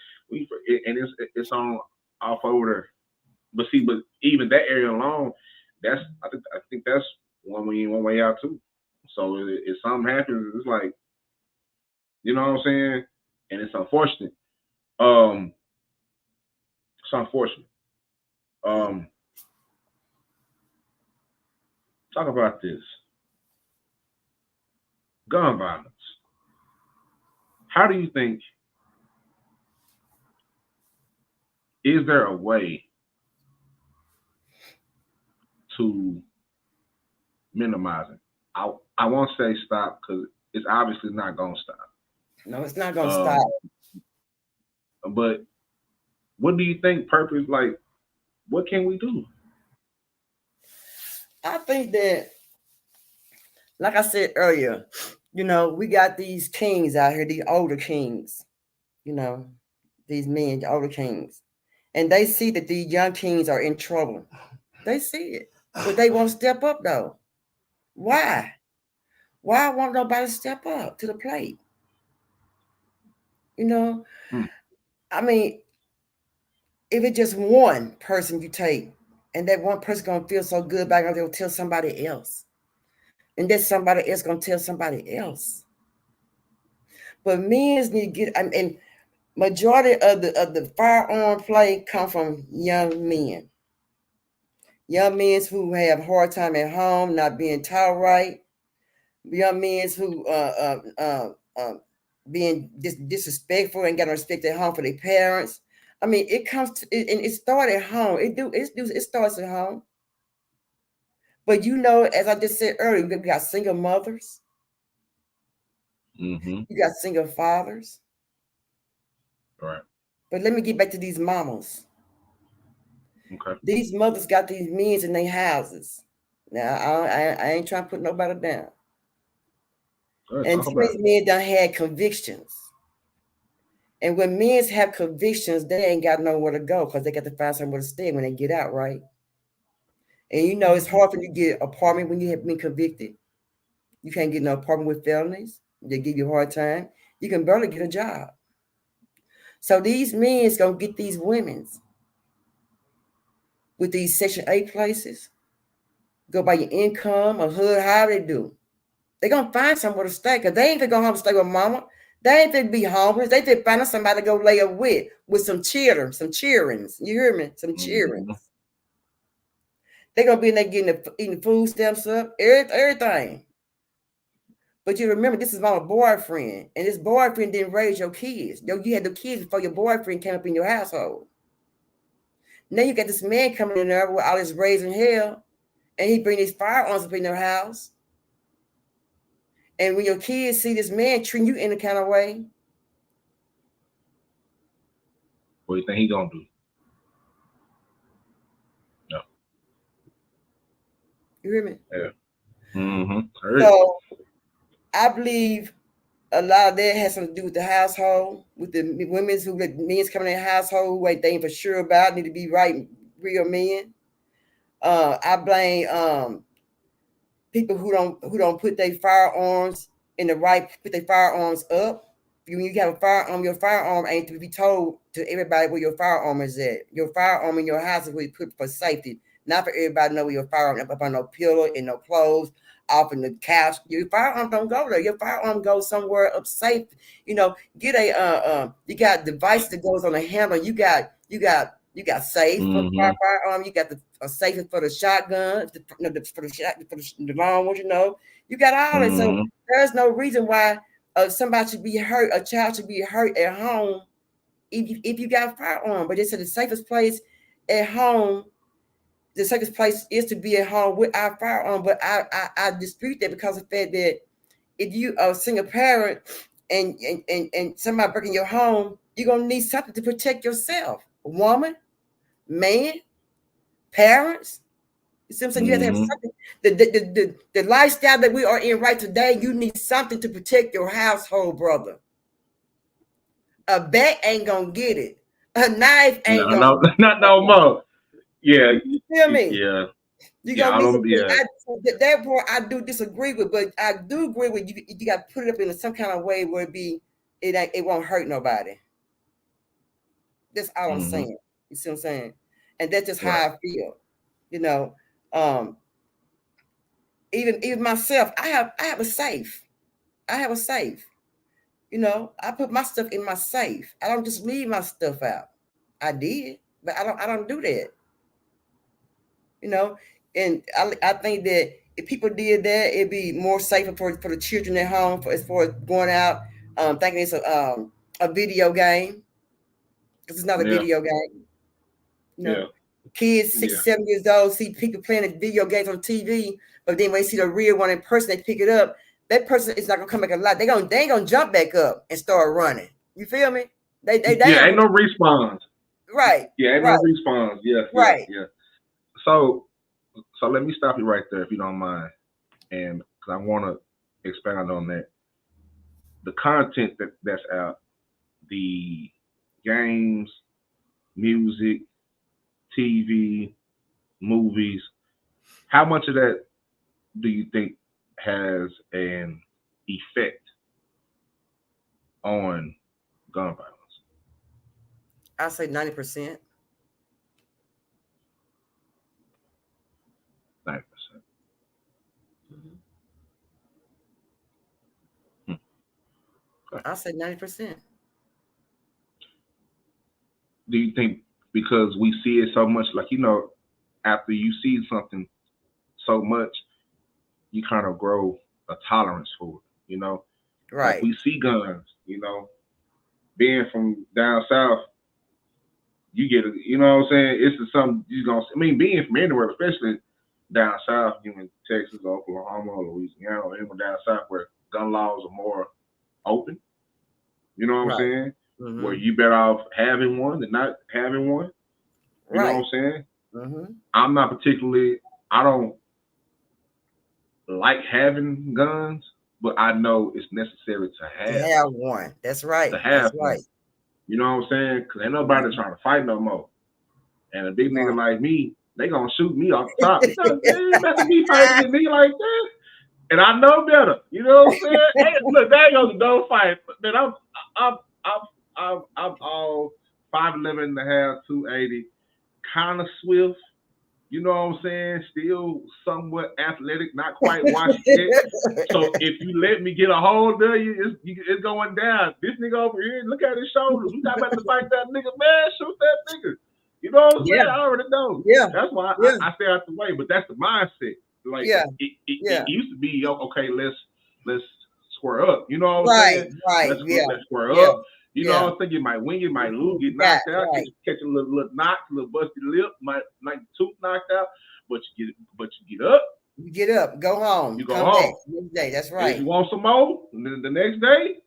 [SPEAKER 1] And it's on off over there. But even that area alone, I think that's one way in, one way out too. So if something happens, it's like, you know what I'm saying? And it's unfortunate. It's unfortunate. Talk about this. Gun violence. How do you think, is there a way to minimize it? I won't say stop because it's obviously not going to stop.
[SPEAKER 3] No, it's not going to stop.
[SPEAKER 1] But what do you think, Purp, is like? What can we do?
[SPEAKER 3] I think that, like I said earlier, we got these kings out here, these older kings, these men, the older kings. And they see that these young kings are in trouble. They see it. But they won't step up, though. Why? Why won't nobody step up to the plate? I mean, if it's just one person you take, and that one person going to feel so good about it, they'll tell somebody else. And that somebody else going to tell somebody else. But men need to get, and majority of the firearm play come from young men. Young men who have a hard time at home, not being taught right. Young men who being disrespectful and got no respect at home for their parents. I mean, it comes to, and it starts at home. It starts at home. But as I just said earlier, we got single mothers. You got single fathers.
[SPEAKER 1] Right.
[SPEAKER 3] But let me get back to these mamas.
[SPEAKER 1] Okay.
[SPEAKER 3] These mothers got these men in their houses. Now, I ain't trying to put nobody down. And these men done had convictions. And when men have convictions, they ain't got nowhere to go because they got to find somewhere to stay when they get out, right? And it's hard for you to get an apartment when you have been convicted. You can't get no apartment with felonies. They give you a hard time. You can barely get a job. So these men's gonna get these women's with these Section 8 places. Go by your income or hood, how they do. They're gonna find somewhere to stay because they ain't gonna go home to stay with mama. They ain't gonna be homeless. They could find somebody to go lay up with some children, some cheerings. You hear me? Some cheerings. They're gonna be in there eating food stamps up, everything. But you remember, this is my boyfriend, and this boyfriend didn't raise your kids. You had the kids before your boyfriend came up in your household. Now you got this man coming in there with all this raising hell, and he bring these firearms up in their house. And when your kids see this man treating you in a kind of way,
[SPEAKER 1] what do you think he gonna do? No.
[SPEAKER 3] You hear me?
[SPEAKER 1] Yeah.
[SPEAKER 3] So I believe a lot of that has something to do with the household, with the women's who let men's coming in the household who they ain't for sure about, need to be right, real men. I blame people who don't put their firearms in the right, put their firearms up. When you have a firearm, your firearm ain't to be told to everybody where your firearm is at. Your firearm in your house is where you put for safety, not for everybody to know where your firearm is, up on no pillow, in no clothes, off in the couch. Your firearm don't go there. Your firearm goes somewhere up safe. Get a you got a device that goes on the handle. You got You got safe for
[SPEAKER 1] Mm-hmm.
[SPEAKER 3] firearm. You got a safe for the shotgun, for the long ones. You got all that. So
[SPEAKER 1] Mm-hmm.
[SPEAKER 3] there's no reason why somebody should be hurt. A child should be hurt at home if you got a firearm. But they said the safest place at home. The safest place is to be at home with our firearm. But I dispute that because of the fact that if you are a single parent and somebody breaking your home, you're gonna need something to protect yourself. Woman, man, parents. You see what I'm saying? You have to have
[SPEAKER 1] Mm-hmm.
[SPEAKER 3] something. The lifestyle that we are in right today, you need something to protect your household, brother. A bat ain't gonna get it. A knife ain't gonna
[SPEAKER 1] No,
[SPEAKER 3] get
[SPEAKER 1] not no
[SPEAKER 3] it.
[SPEAKER 1] more. Yeah,
[SPEAKER 3] You feel me?
[SPEAKER 1] yeah,
[SPEAKER 3] You're
[SPEAKER 1] yeah.
[SPEAKER 3] gonna
[SPEAKER 1] I
[SPEAKER 3] need
[SPEAKER 1] don't.
[SPEAKER 3] something.
[SPEAKER 1] Yeah.
[SPEAKER 3] That part I do disagree with, but I do agree with you. You got to put it up in some kind of way where it won't hurt nobody. That's all I'm
[SPEAKER 1] Mm-hmm.
[SPEAKER 3] saying. You see what I'm saying? And that's just how
[SPEAKER 1] Right.
[SPEAKER 3] I feel. You know, um, even myself, I have a safe. I have a safe. I put my stuff in my safe. I don't just leave my stuff out. I did, but I don't do that. You know, and I think that if people did that, it'd be more safer for the children at home as far as going out, thinking it's a video game, because it's not a
[SPEAKER 1] Yeah.
[SPEAKER 3] video game. You
[SPEAKER 1] Yeah.
[SPEAKER 3] know, kids six,
[SPEAKER 1] Yeah.
[SPEAKER 3] 7 years old see people playing the video games on TV, but then when they see the real one in person, they pick it up. That person is not gonna come back alive. They ain't gonna jump back up and start running. You feel me? They
[SPEAKER 1] Yeah.
[SPEAKER 3] ain't
[SPEAKER 1] Ain't no response.
[SPEAKER 3] right,
[SPEAKER 1] Yeah. Ain't no
[SPEAKER 3] right,
[SPEAKER 1] response. Yeah. Yeah.
[SPEAKER 3] right.
[SPEAKER 1] Yeah. So, let me stop you right there if you don't mind, and because I want to expound on that. The content that's out, the games, music, TV, movies. How much of that do you think has an effect on gun violence?
[SPEAKER 3] I say 90%.
[SPEAKER 1] 90%.
[SPEAKER 3] Mhm.
[SPEAKER 1] Okay.
[SPEAKER 3] I say 90%.
[SPEAKER 1] Do you think because we see it so much, like after you see something so much, you kind of grow a tolerance for it? Like
[SPEAKER 3] Right.
[SPEAKER 1] we see guns. Being from down south, you get it. You know what I'm saying? It's something you gonna. I mean, being from anywhere, especially down south, in Texas, Oklahoma, Louisiana, or anywhere down south where gun laws are more open. You know what I'm
[SPEAKER 3] Right.
[SPEAKER 1] saying? Where
[SPEAKER 3] Mm-hmm.
[SPEAKER 1] you better off having one than not having one. You know what
[SPEAKER 3] Right.
[SPEAKER 1] I'm saying?
[SPEAKER 3] Mm-hmm.
[SPEAKER 1] I'm not particularly. I don't like having guns, but I know it's necessary
[SPEAKER 3] To have one. That's
[SPEAKER 1] to
[SPEAKER 3] right. That's
[SPEAKER 1] have
[SPEAKER 3] right.
[SPEAKER 1] one. You know what I'm saying? Because ain't nobody
[SPEAKER 3] Mhm.
[SPEAKER 1] trying to fight no more. And a big nigga
[SPEAKER 3] No.
[SPEAKER 1] like me, they gonna shoot me off the top. They ain't about to be fighting a nigga like that. And I know better. You know what I'm saying? Hey, look, that ain't gonna no fight. Man, I'm all 5'11" and a half, 280, kind of swift. You know what I'm saying? Still somewhat athletic, not quite washed yet. So if you let me get a hold of you, it's going down. This nigga over here, look at his shoulders. We not about to fight that nigga, man. Shoot that nigga. You know what I'm
[SPEAKER 3] Yeah.
[SPEAKER 1] saying? I already know.
[SPEAKER 3] Yeah.
[SPEAKER 1] That's why
[SPEAKER 3] Yeah.
[SPEAKER 1] I stay out the way. But that's the mindset. Like
[SPEAKER 3] Yeah.
[SPEAKER 1] it
[SPEAKER 3] Yeah.
[SPEAKER 1] used to be, okay, let's square up. You know what I'm
[SPEAKER 3] Right.
[SPEAKER 1] saying?
[SPEAKER 3] Right. Yeah.
[SPEAKER 1] Let's square
[SPEAKER 3] Yeah.
[SPEAKER 1] up. You know
[SPEAKER 3] Yeah.
[SPEAKER 1] what I'm saying? You might win, you might lose, get
[SPEAKER 3] Got
[SPEAKER 1] knocked out,
[SPEAKER 3] right.
[SPEAKER 1] catch a little knock, a little busted lip, might tooth knocked out, but you get up,
[SPEAKER 3] You get up, go home,
[SPEAKER 1] you go
[SPEAKER 3] come back
[SPEAKER 1] home.
[SPEAKER 3] next day. That's
[SPEAKER 1] And if you
[SPEAKER 3] right.
[SPEAKER 1] want some more, the next day,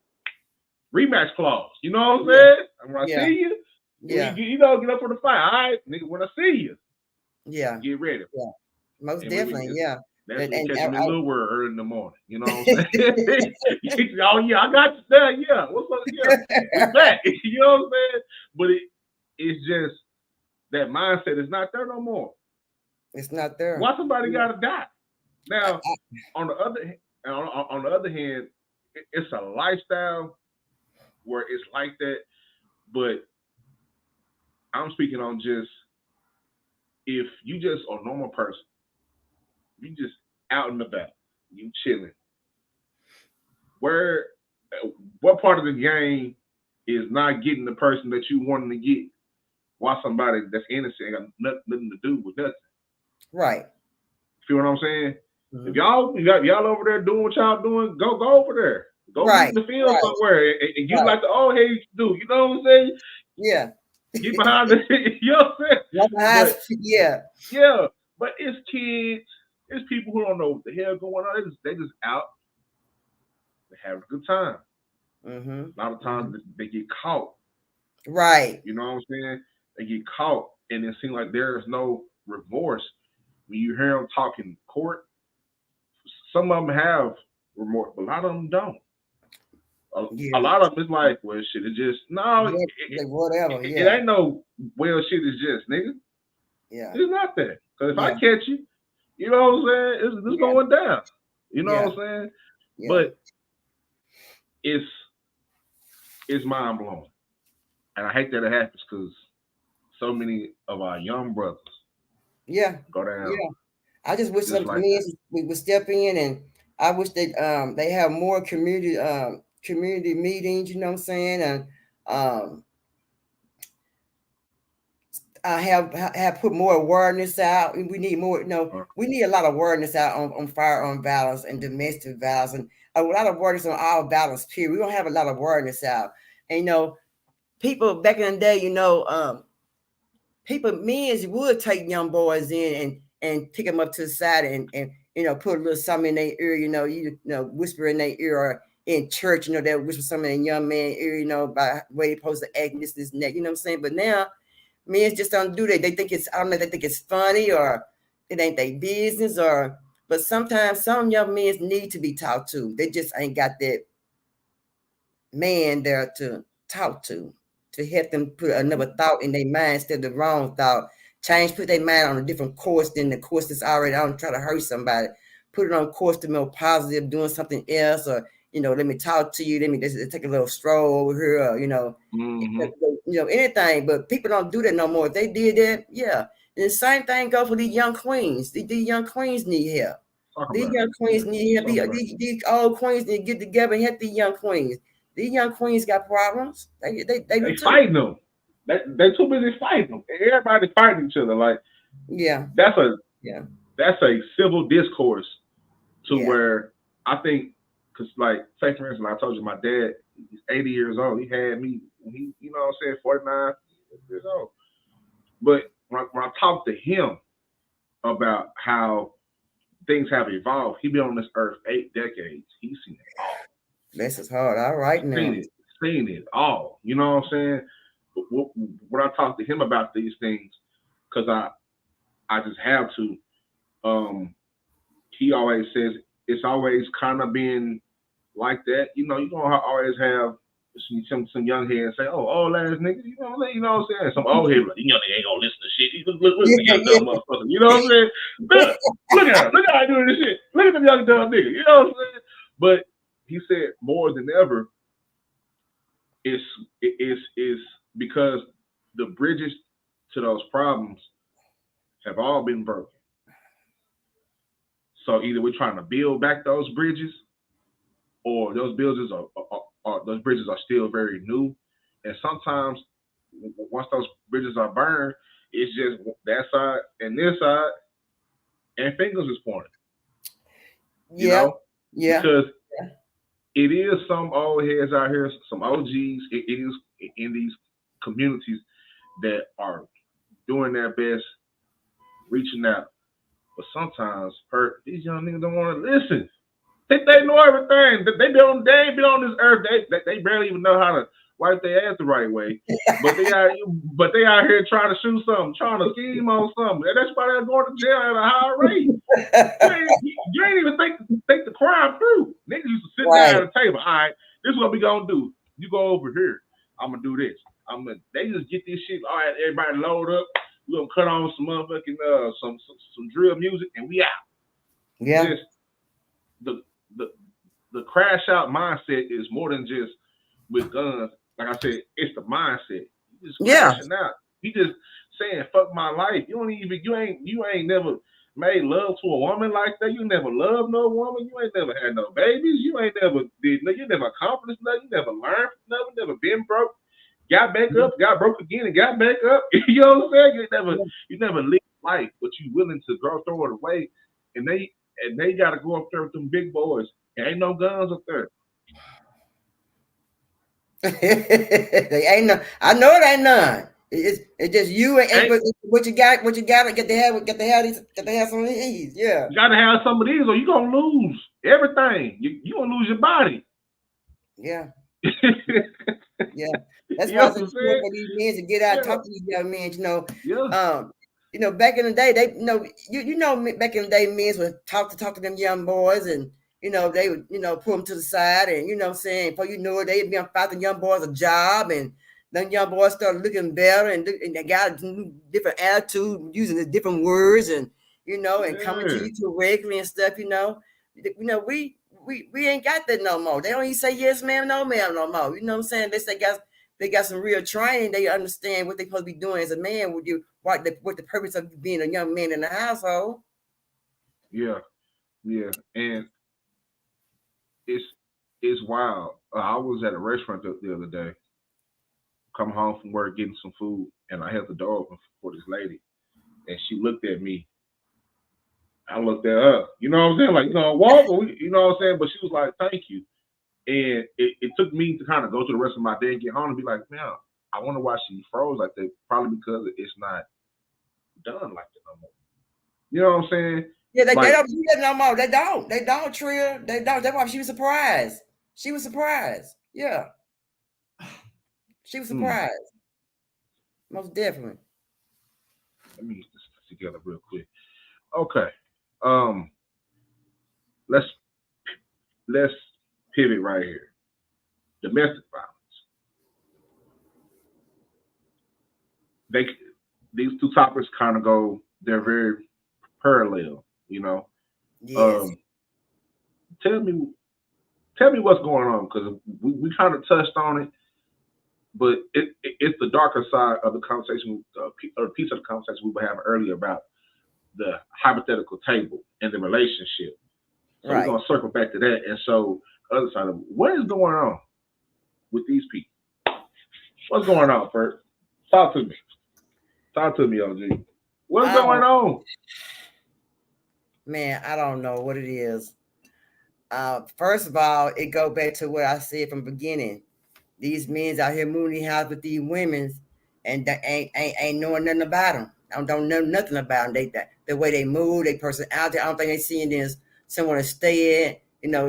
[SPEAKER 1] rematch clause. You know what I'm
[SPEAKER 3] Yeah.
[SPEAKER 1] saying? And when I
[SPEAKER 3] Yeah.
[SPEAKER 1] see you,
[SPEAKER 3] Yeah.
[SPEAKER 1] get up for the fight. All right, nigga, when I see you,
[SPEAKER 3] Yeah.
[SPEAKER 1] get ready.
[SPEAKER 3] Yeah. Most
[SPEAKER 1] And
[SPEAKER 3] definitely. Yeah.
[SPEAKER 1] that's
[SPEAKER 3] And,
[SPEAKER 1] when you
[SPEAKER 3] and
[SPEAKER 1] catch
[SPEAKER 3] I,
[SPEAKER 1] me in Little World early in the morning. You know what I'm saying? Oh, yeah, I got you there. Yeah. What's up? Yeah. We back. You know what I'm saying? But it's just that mindset is not there no more.
[SPEAKER 3] it's not there.
[SPEAKER 1] Why somebody
[SPEAKER 3] Yeah.
[SPEAKER 1] got to die? Now, on the other hand, it's a lifestyle where it's like that. But I'm speaking on just if you just a normal person, you just out and about, you chilling. Where, what part of the game is not getting the person that you wanting to get why somebody that's innocent ain't got nothing to do with nothing.
[SPEAKER 3] Right.
[SPEAKER 1] Feel what I'm saying?
[SPEAKER 3] Mm-hmm.
[SPEAKER 1] If y'all over there doing what y'all doing, go over there. Go
[SPEAKER 3] right.
[SPEAKER 1] in the field
[SPEAKER 3] right.
[SPEAKER 1] somewhere and get
[SPEAKER 3] right.
[SPEAKER 1] like the old heads do. You know what I'm saying?
[SPEAKER 3] Yeah.
[SPEAKER 1] Get behind the, you know what I'm saying?
[SPEAKER 3] Yeah.
[SPEAKER 1] Yeah, but it's kids, it's people who don't know what the hell going on. They just out. They have a good time.
[SPEAKER 3] Mm-hmm.
[SPEAKER 1] A lot of times they get caught.
[SPEAKER 3] Right.
[SPEAKER 1] You know what I'm saying? They get caught, and it seems like there is no remorse when you hear them talking court. Some of them have remorse, but a lot of them don't. A lot of them is like, well, shit, it just
[SPEAKER 3] whatever.
[SPEAKER 1] It ain't no well, shit is just, nigga.
[SPEAKER 3] Yeah.
[SPEAKER 1] It's not that. Because if I catch you, you know what I'm saying? It's going down. You know what I'm saying?
[SPEAKER 3] Yeah.
[SPEAKER 1] But it's mind blowing, and I hate that it happens because so many of our young brothers, go down.
[SPEAKER 3] Yeah. I just wish some
[SPEAKER 1] like
[SPEAKER 3] men would step in, and I wish they have more community meetings. You know what I'm saying? And I have put more awareness out. We need more. We need a lot of awareness out on firearm violence and domestic violence, and a lot of awareness on all violence. Period. We don't have a lot of awareness out, and people back in the day, men would take young boys in and pick them up to the side and put a little something in their ear, whisper in their ear, or in church, they'll whisper something in young man's ear, by the way they're supposed to act, this and that, you know what I'm saying? But now men just don't do that. They think I don't know, they think it's funny, or it ain't their business, but sometimes some young men need to be talked to. They just ain't got that man there to talk to help them put another thought in their mind instead of the wrong thought. Put their mind on a different course than the course that's already on, try to hurt somebody. Put it on course to be more positive, doing something else, or let me talk to you. Let me just take a little stroll over here, or anything. But people don't do that no more. If they did that, And the same thing goes for these young queens. These young queens need help. These young queens need help. These old queens need to get together and help these young queens. These young queens got problems. They
[SPEAKER 1] fighting them. They too busy fighting them. Everybody fighting each other. Like, that's a civil discourse to where I think, because like, say for instance, I told you my dad, he's 80 years old. He had me when he, 49 years old. But when I talked to him about how things have evolved, he been on this earth 8 decades. He's seen it all.
[SPEAKER 3] This is hard. All right now.
[SPEAKER 1] Seen it all. You know what I'm saying? When I talk to him about these things, because I just have to, he always says it's always kind of been like that. You don't always have some young heads say, "Oh, old ass niggas," you know what I'm saying? Some old head like, they ain't gonna listen to shit. Look at the young dumb motherfucker. You know what I'm saying? Look at him. Look how I doing this shit. Look at them young dumb niggas. You know what I'm saying? But he said more than ever, it's because the bridges to those problems have all been broken. So either we're trying to build back those bridges, or those bridges are still very new. And sometimes once those bridges are burned, it's just that side and this side, and fingers is pointing. Because it is some old heads out here, some OGs. It is in these communities that are doing their best, reaching out. But sometimes these young niggas don't want to listen. They know everything. They been on this earth. They barely even know how to wipe their ass the right way. But they out here trying to shoot something, trying to scheme on something. And that's why they're going to jail at a higher rate. You ain't even think the crime through. Niggas used to sit down at the table. All right, this is what we gonna do. You go over here. I'm gonna do this. They just get this shit. All right, everybody load up. We're gonna cut on some motherfucking some drill music, and we out.
[SPEAKER 3] Yeah.
[SPEAKER 1] The crash out mindset is more than just with guns. Like I said, it's the mindset. You just crashing out. You just saying fuck my life. You ain't never made love to a woman like that. You never loved no woman. You ain't never had no babies. You ain't never accomplished nothing. You never learned nothing. Never been broke. got back up, got broke again, and got back up. You know what I'm saying? You never live life, but you willing to throw it away, and they got to go up there with them big boys. There ain't no guns up there.
[SPEAKER 3] They ain't no. I know it ain't none. It's just you and what you got. What you got to get the hell. Get the hell some of these. Yeah.
[SPEAKER 1] You got to have some of these, or you gonna lose everything. You gonna lose your body.
[SPEAKER 3] Yeah. Yeah. That's
[SPEAKER 1] You
[SPEAKER 3] why
[SPEAKER 1] know
[SPEAKER 3] it's
[SPEAKER 1] what I'm
[SPEAKER 3] important
[SPEAKER 1] saying?
[SPEAKER 3] for these men to get out and
[SPEAKER 1] Yeah.
[SPEAKER 3] talk to these young men.
[SPEAKER 1] Yeah.
[SPEAKER 3] Back in the day, they back in the day, men would talk to them young boys, and they would pull them to the side, and what I'm saying, before you know it, they'd be fighting young boys a job, and then young boys started looking better, and they got different attitude, using the different words, and and coming to you too regularly and stuff. We ain't got that no more. They don't even say yes ma'am, no ma'am no more. You know what I'm saying? They got some real training. They understand what they're supposed to be doing as a man. What the purpose of being a young man in the household.
[SPEAKER 1] Yeah. And it's wild. I was at a restaurant the other day, come home from work getting some food, and I held the door open for this lady, and she looked at me. I looked at her. You know what I'm saying? Like, walk, you know what I'm saying? But she was like, "Thank you." And it took me to kind of go through the rest of my day and get home and be like, "Man, I wonder why she froze like that. Probably because it's not done like that no more." You know what I'm saying?
[SPEAKER 3] Yeah, they don't do that no more. They don't, Trill. They don't. That's why she was surprised. She was surprised. Yeah. She was surprised. Most definitely.
[SPEAKER 1] Let me get this together real quick. Okay. Let's pivot right here. Domestic violence. These two topics kind of they're very parallel,
[SPEAKER 3] Yes.
[SPEAKER 1] Tell me what's going on, because we kind of touched on it, but it's the darker side of the conversation, or piece of the conversation we were having earlier about the hypothetical table and the relationship. So we're gonna circle back to that. And so the other side of it, what is going on with these people? What's going on, Purp? Talk to me. Talk to me, OG. What's going on?
[SPEAKER 3] Man, I don't know what it is. First of all, it go back to what I said from the beginning. These men's out here moving the house with these women, and they ain't knowing nothing about them. I don't know nothing about them. The way they move, their personality. I don't think they seeing this someone to stay at.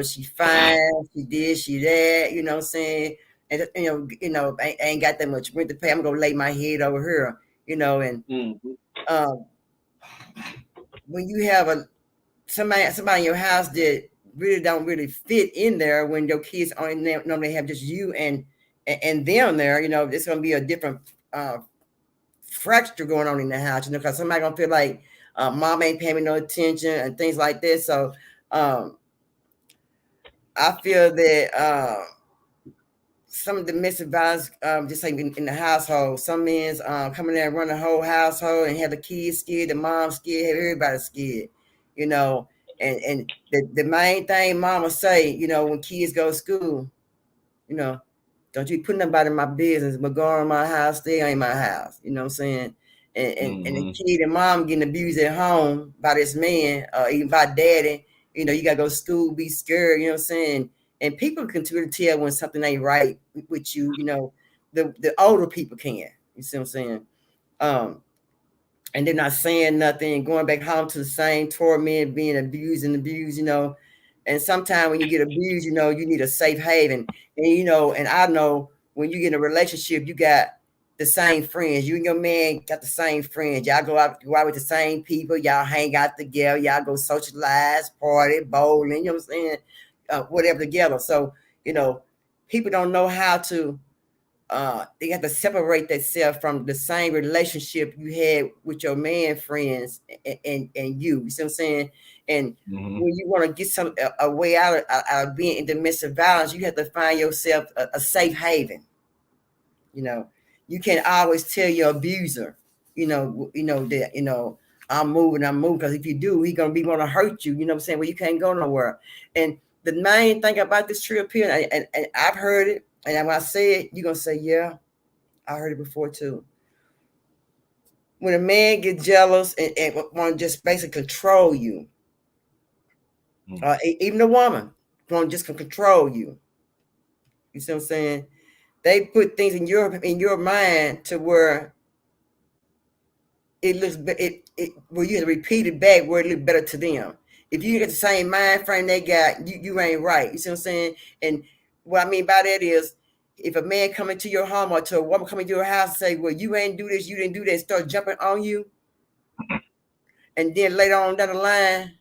[SPEAKER 3] She fine, she this, she that. You know what I'm saying? And I ain't got that much rent to pay. I'm gonna lay my head over here. And when you have somebody in your house that really don't really fit in there, when your kids only normally have just you and them there, it's gonna be a different fracture going on in the house, because somebody gonna feel like mom ain't paying me no attention and things like this. So I feel that some of the domestic violence, just like in the household, some men's coming there and run the whole household and have the kids scared, the mom scared, have everybody scared, and the main thing mama say, when kids go to school, don't you put nobody in my business, but go on my house, stay in my house. You know what I'm saying? And the kid and mom getting abused at home by this man, even by daddy. You gotta go to school, be scared. You know what I'm saying? And people can really tell when something ain't right with you. The older people can. You see what I'm saying? And they're not saying nothing, going back home to the same torment, being abused. And sometimes when you get abused, you need a safe haven. And and I know when you get in a relationship, you got the same friends. You and your man got the same friends. Y'all go out with the same people. Y'all hang out together. Y'all go socialize, party, bowling. You know what I'm saying? Whatever together. So people don't know how to. They have to separate themselves from the same relationship you had with your man friends and you. You see what I'm saying? And when you want to get a way out of being in domestic violence, you have to find yourself a safe haven. You can't always tell your abuser, that I'm moving, because if you do, he's gonna want to hurt you. You know what I'm saying? Well, you can't go nowhere. And the main thing about this trip here, and I've heard it, and when I say it, you're gonna say, yeah, I heard it before too. When a man gets jealous and want to just basically control you, even a woman want just to control you. You see what I'm saying? They put things in your mind to where it looks where you have to repeat it back where it looks better to them. If you get the same mind frame they got, you ain't right. You see what I'm saying? And what I mean by that is, if a man come into your home or to a woman come into your house and say, "Well, you ain't do this, you didn't do that," start jumping on you, and then later on down the line,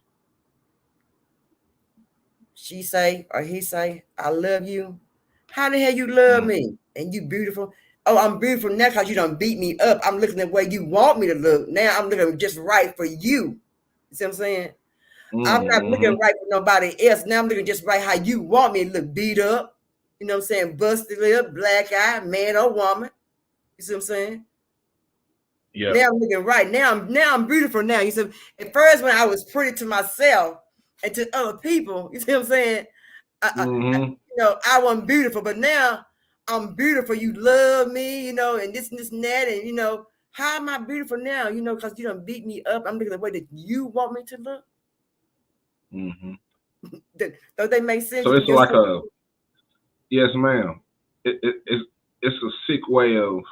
[SPEAKER 3] she say or he say, "I love you." How the hell you love me? And you beautiful? Oh, I'm beautiful now because you done beat me up. I'm looking the way you want me to look. Now I'm looking just right for you. You see what I'm saying? I'm not looking right for nobody else. Now I'm looking just right how you want me to look, beat up. You know what I'm saying? Busted lip, black eye, man or woman. You see what I'm saying?
[SPEAKER 1] Yeah.
[SPEAKER 3] Now I'm looking right. Now I'm beautiful now. You see, at first when I was pretty to myself and to other people, you see what I'm saying? You know, I wasn't beautiful, but now I'm beautiful. You love me, you know, and this and that, and you know, how am I beautiful now? You know, because you done beat me up. I'm looking the way that you want me to look. Don't they make sense?
[SPEAKER 1] So it's like a yes, ma'am. It's a sick way of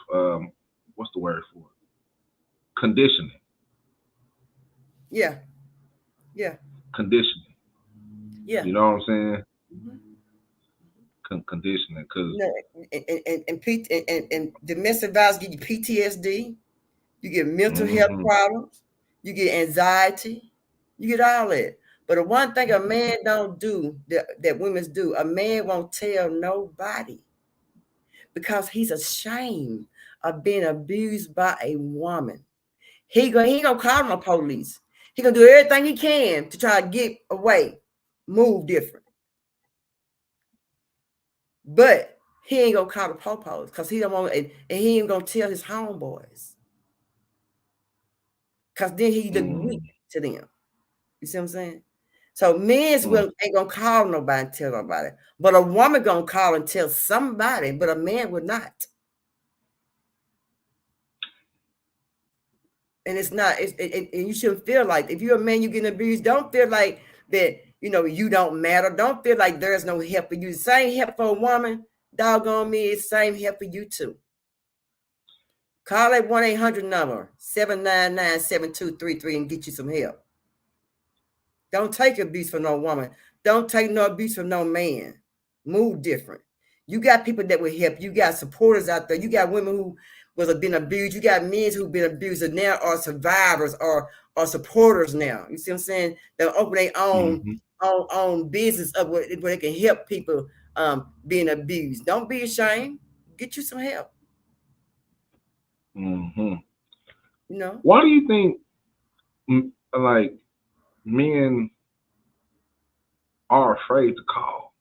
[SPEAKER 1] what's the word for it? Conditioning.
[SPEAKER 3] Yeah.
[SPEAKER 1] Conditioning.
[SPEAKER 3] Yeah.
[SPEAKER 1] You know what I'm saying? Conditioning, because
[SPEAKER 3] and domestic violence give you PTSD, you get mental health problems, you get anxiety, you get all that. But the one thing a man don't do that women do, a man won't tell nobody because he's ashamed of being abused by a woman. He ain't gonna call the police. He gonna do everything he can to try to get away, move different. But he ain't gonna call the popos because he don't want, and he ain't gonna tell his homeboys. Cause then he look weak to them. You see what I'm saying? So men's will ain't gonna call nobody and tell nobody. But a woman gonna call and tell somebody, but a man would not. And it's not, and you shouldn't feel like, if you're a man, you getting abused, don't feel like that, you know, you don't matter. Don't feel like there's no help for you. The same help for a woman, doggone me, it's same help for you too. Call that 1-800 number, 799-7233 and get you some help. Don't take abuse from no woman. Don't take no abuse from no man. Move different. You got people that will help. You got supporters out there. You got women who have been abused. You got men who've been abused and now are survivors or supporters now. You see what I'm saying? They'll open their own business up where they can help people being abused. Don't be ashamed. Get you some help. You know?
[SPEAKER 1] Why do you think like men are afraid to call?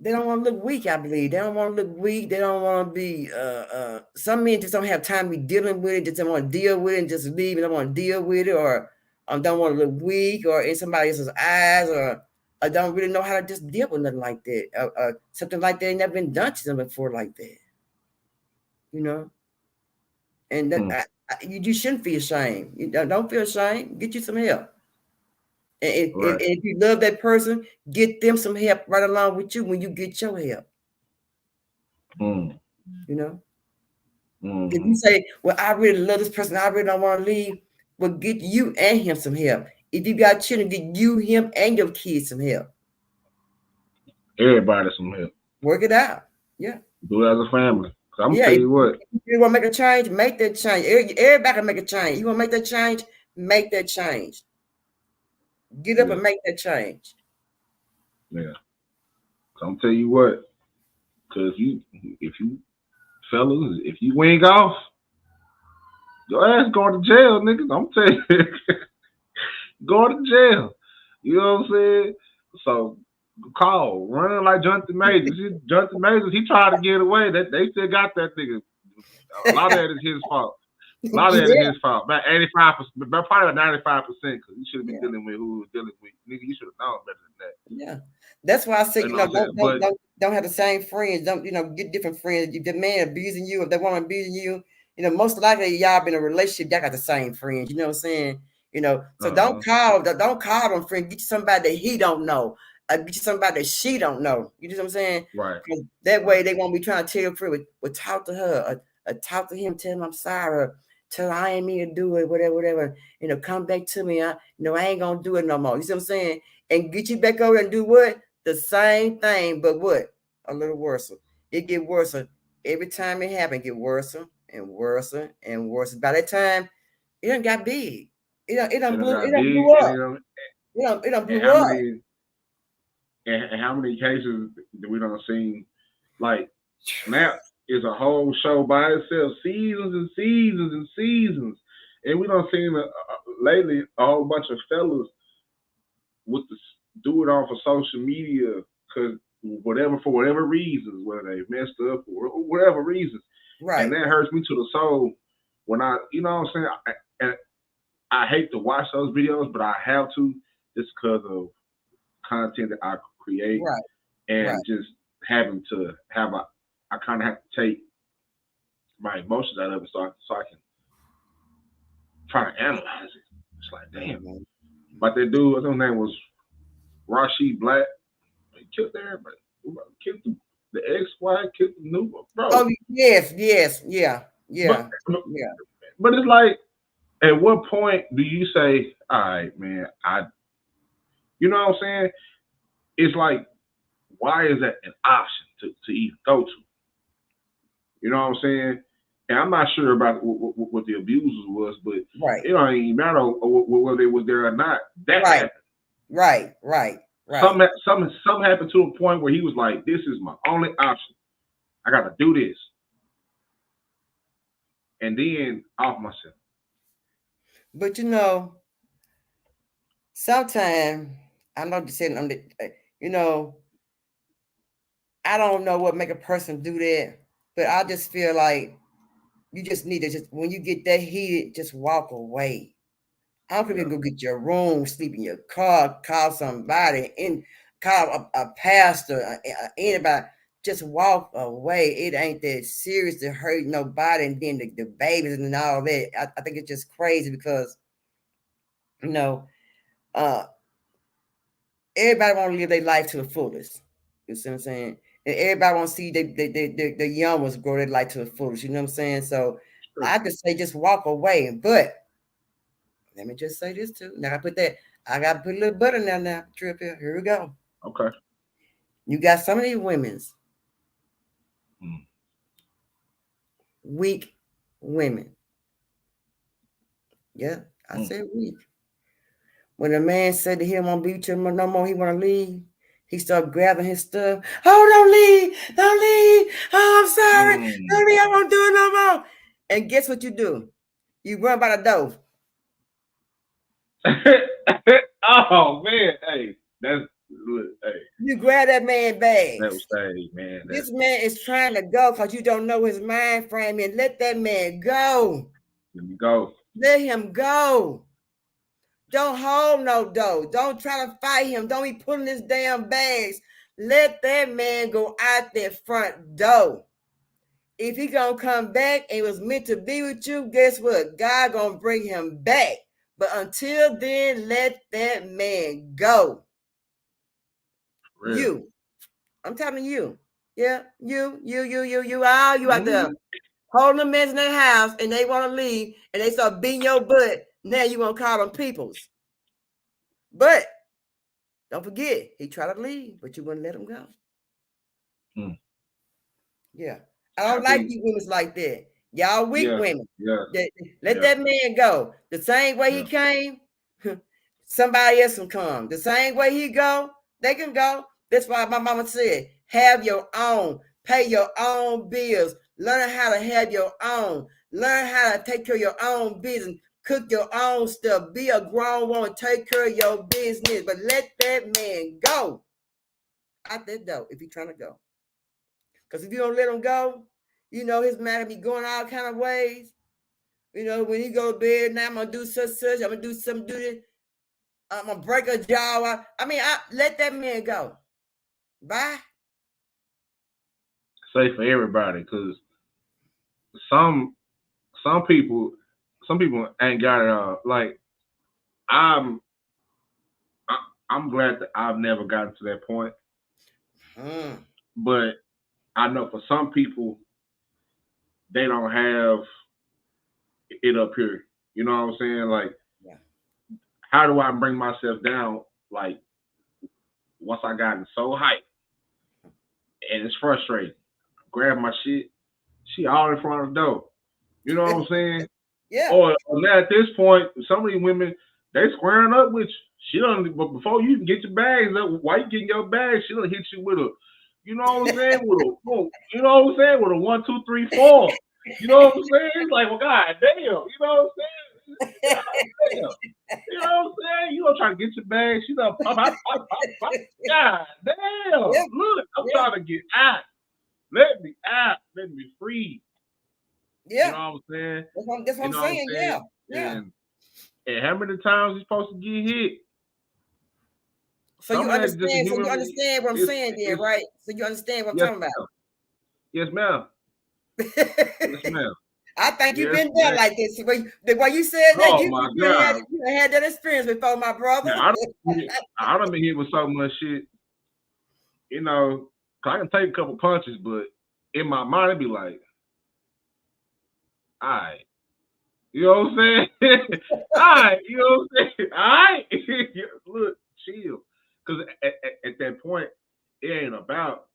[SPEAKER 3] They don't want to look weak, I believe. They don't want to look weak. They don't want to be some men just don't have time to be dealing with it, just don't want to deal with it and just leave and don't want to deal with it, or don't want to look weak or in somebody else's eyes, or don't really know how to just deal with nothing like that. Something like that ain't never been done to them before like that. You know? And that, you shouldn't feel ashamed. You don't feel ashamed. Get you some help. And if you love that person, get them some help right along with you when you get your help. You know? If you say, well, I really love this person, I really don't want to leave, well, get you and him some help. If you got children, get you, him, and your kids some help.
[SPEAKER 1] Everybody some help.
[SPEAKER 3] Work it out. Yeah.
[SPEAKER 1] Do it as a family. I'm gonna tell you what.
[SPEAKER 3] If you want to make a change, make that change. Everybody can make a change. You want to make that change? Make that change. Get up and make that change.
[SPEAKER 1] Yeah. So I'm tell you what, because if you fellas, if you wing off, your ass going to jail, niggas. I'm telling you, going to jail. You know what I'm saying? So call, run like Jonathan Majors. Jonathan Majors, he tried to get away. They still got that nigga. A lot of that is his fault. A lot of that is
[SPEAKER 3] Yeah,
[SPEAKER 1] his fault. About 85%, but probably about 95%, because he should have been
[SPEAKER 3] yeah,
[SPEAKER 1] dealing with who he was dealing with. Nigga, you should have known better than that.
[SPEAKER 3] yeah. That's why I say,
[SPEAKER 1] You know what I'm saying? But
[SPEAKER 3] don't have the same friends. Don't, get different friends. If the man abusing you, if the woman abusing you, most likely y'all been in a relationship, y'all got the same friends. You know what I'm saying? So don't call them friends. Get you somebody that he don't know. Get you somebody that she don't know. You know what I'm saying?
[SPEAKER 1] right.
[SPEAKER 3] That way they won't be trying to tell your friend, well, talk to her, or talk to him, tell him I'm sorry, or tell her I ain't mean to do it, whatever. Come back to me. I ain't gonna do it no more. You see what I'm saying? And get you back over and do what? The same thing, but what? A little worse. It get worse every time it happens. Get worse and worse and worse. By that time, it done got big. It done blew. It
[SPEAKER 1] Got
[SPEAKER 3] done
[SPEAKER 1] big,
[SPEAKER 3] blew
[SPEAKER 1] and
[SPEAKER 3] up. It done
[SPEAKER 1] and
[SPEAKER 3] blew
[SPEAKER 1] how
[SPEAKER 3] up.
[SPEAKER 1] many and how many cases that we don't see? Like Snap is a whole show by itself, seasons and seasons and seasons, and we don't see lately a whole bunch of fellas with the do it off of social media because for whatever reasons, whether they messed up or whatever reasons,
[SPEAKER 3] Right.
[SPEAKER 1] and that hurts me to the soul when you know what I'm saying. And I hate to watch those videos, but I have to just because of content that I create
[SPEAKER 3] Right.
[SPEAKER 1] and
[SPEAKER 3] Right.
[SPEAKER 1] just having to have I kind of have to take my emotions out of it so I can try to analyze it. It's like, damn.
[SPEAKER 3] Mhm.
[SPEAKER 1] But that dude, his name was Rashid Black. He killed everybody. Killed the ex-wife, killed the new one. Bro.
[SPEAKER 3] Oh, yes, yeah.
[SPEAKER 1] But it's like, at what point do you say, all right, man, you know what I'm saying? It's like, why is that an option to even go to? You know what I'm saying? And I'm not sure about what the abusers was, but
[SPEAKER 3] Right.
[SPEAKER 1] it don't even matter whether it was there or not. That
[SPEAKER 3] Right.
[SPEAKER 1] happened.
[SPEAKER 3] Right.
[SPEAKER 1] Something happened to a point where he was like, "This is my only option. I got to do this," and then off myself.
[SPEAKER 3] But sometimes I know you said I don't know what make a person do that, but I just feel like you just need to when you get that heated, just walk away. I don't care if you can go get your room, sleep in your car, call somebody, and call a pastor, anybody. Just walk away. It ain't that serious to hurt nobody, and then the babies and all that. I think it's just crazy because uh, everybody want to live their life to the fullest. You see what I'm saying? And everybody want to see the young ones grow their life to the fullest. You know what I'm saying? So
[SPEAKER 1] Sure.
[SPEAKER 3] I just say just walk away. But let me just say this too. Now I got to put a little butter now. Trip here. Here we go.
[SPEAKER 1] Okay.
[SPEAKER 3] You got some of these women's weak women. Yeah, I said weak. When a man said to him, "Won't be with you no more," he want to leave. He started grabbing his stuff. "Oh, don't leave. Oh, I'm sorry. Don't leave. I won't do it no more." And guess what you do? You run by the door.
[SPEAKER 1] Oh man, hey, hey.
[SPEAKER 3] You grab that man's bags.
[SPEAKER 1] That was man.
[SPEAKER 3] This man is trying to go because you don't know his mind frame, and let that man go.
[SPEAKER 1] Let me go.
[SPEAKER 3] Let him go. Don't hold no door. Don't try to fight him. Don't be pulling his damn bags. Let that man go out that front door. If he gonna come back and was meant to be with you, guess what? God gonna bring him back. But until then, let that man go.
[SPEAKER 1] Real.
[SPEAKER 3] I'm telling you. Yeah, you all you out there holding them men in their house and they want to leave and they start beating your butt. Now you gonna call them peoples. But don't forget, he tried to leave, but you wouldn't let him go. Yeah. I don't like you women like that. Y'all weak women.
[SPEAKER 1] Yeah.
[SPEAKER 3] Let that man go. The same way he came, somebody else can come. The same way he go, they can go. That's why my mama said, have your own. Pay your own bills. Learn how to have your own. Learn how to take care of your own business. Cook your own stuff. Be a grown woman. Take care of your business. But let that man go out that door if he's trying to go. Because if you don't let him go, his man will be going all kind of ways. You know, when you go to bed now, I'm gonna do such. I'm gonna do some duty. I'm gonna break a jaw. I mean, I let that man go. Bye.
[SPEAKER 1] Say for everybody, because some some people ain't got it. Like I'm I'm glad that I've never gotten to that point,
[SPEAKER 3] Mm.
[SPEAKER 1] but I know for some people they don't have it up here. You know what I'm saying? Like,
[SPEAKER 3] Yeah.
[SPEAKER 1] how do I bring myself down? Like, once I gotten so hyped and it's frustrating, grab my shit, she all in front of the door. You know what I'm saying?
[SPEAKER 3] Yeah.
[SPEAKER 1] Or now at this point, some of these women they squaring up with you. She done, but before you can get your bags up, while you getting your bags, she done hit you with a, you know what I'm saying? You know what I'm saying? With a 1, 2, 3, 4. You know what I'm saying? It's like, well, god damn. You know what I'm saying? God damn. You know what I'm saying? You gonna try to get your bags? She done pop, pop, pop, pop, pop. God damn.
[SPEAKER 3] Yeah.
[SPEAKER 1] Look, I'm
[SPEAKER 3] Yeah.
[SPEAKER 1] trying to get out. Let me out. Let me free. You
[SPEAKER 3] Yeah.
[SPEAKER 1] know what I'm saying?
[SPEAKER 3] That's what
[SPEAKER 1] You
[SPEAKER 3] I'm
[SPEAKER 1] know what I'm
[SPEAKER 3] saying.
[SPEAKER 1] saying?
[SPEAKER 3] Yeah. Yeah.
[SPEAKER 1] And how many times you supposed to get hit?
[SPEAKER 3] So
[SPEAKER 1] Some
[SPEAKER 3] you
[SPEAKER 1] of that is just a
[SPEAKER 3] understand. So you
[SPEAKER 1] human.
[SPEAKER 3] understand what I'm saying, then,
[SPEAKER 1] It's
[SPEAKER 3] right? So you understand what I'm
[SPEAKER 1] yes,
[SPEAKER 3] talking
[SPEAKER 1] ma'am. Yes, ma'am. Yes,
[SPEAKER 3] about.
[SPEAKER 1] ma'am.
[SPEAKER 3] I think you've
[SPEAKER 1] Yes,
[SPEAKER 3] been there
[SPEAKER 1] ma'am.
[SPEAKER 3] like this. The way you said that,
[SPEAKER 1] Oh my God.
[SPEAKER 3] you had that experience before, my brother.
[SPEAKER 1] Now, I done been hit with so much shit. You know, 'cause I can take a couple punches, but in my mind, it'd be like, all right. You know what I'm saying? All right. You know what I'm saying? All right. Look, chill. Because at that point, it ain't about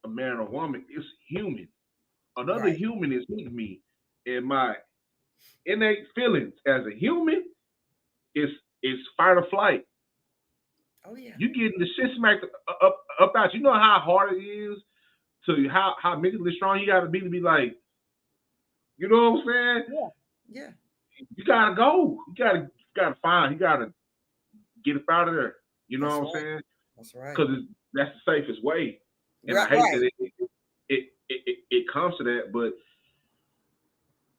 [SPEAKER 1] a man or woman. It's human. Another
[SPEAKER 3] Right.
[SPEAKER 1] human is with me, and my innate feelings as a human is fight or flight.
[SPEAKER 3] Oh yeah.
[SPEAKER 1] You getting the shit smacked up out. You know how hard it is to how mentally strong you got to be like, you know what I'm saying?
[SPEAKER 3] Yeah. Yeah.
[SPEAKER 1] You gotta go. You gotta find. You gotta get up out of there. You know
[SPEAKER 3] That's
[SPEAKER 1] what I'm
[SPEAKER 3] right.
[SPEAKER 1] saying?
[SPEAKER 3] That's right.
[SPEAKER 1] Because that's the safest way. And I
[SPEAKER 3] Right.
[SPEAKER 1] hate that
[SPEAKER 3] Right.
[SPEAKER 1] it comes to that, but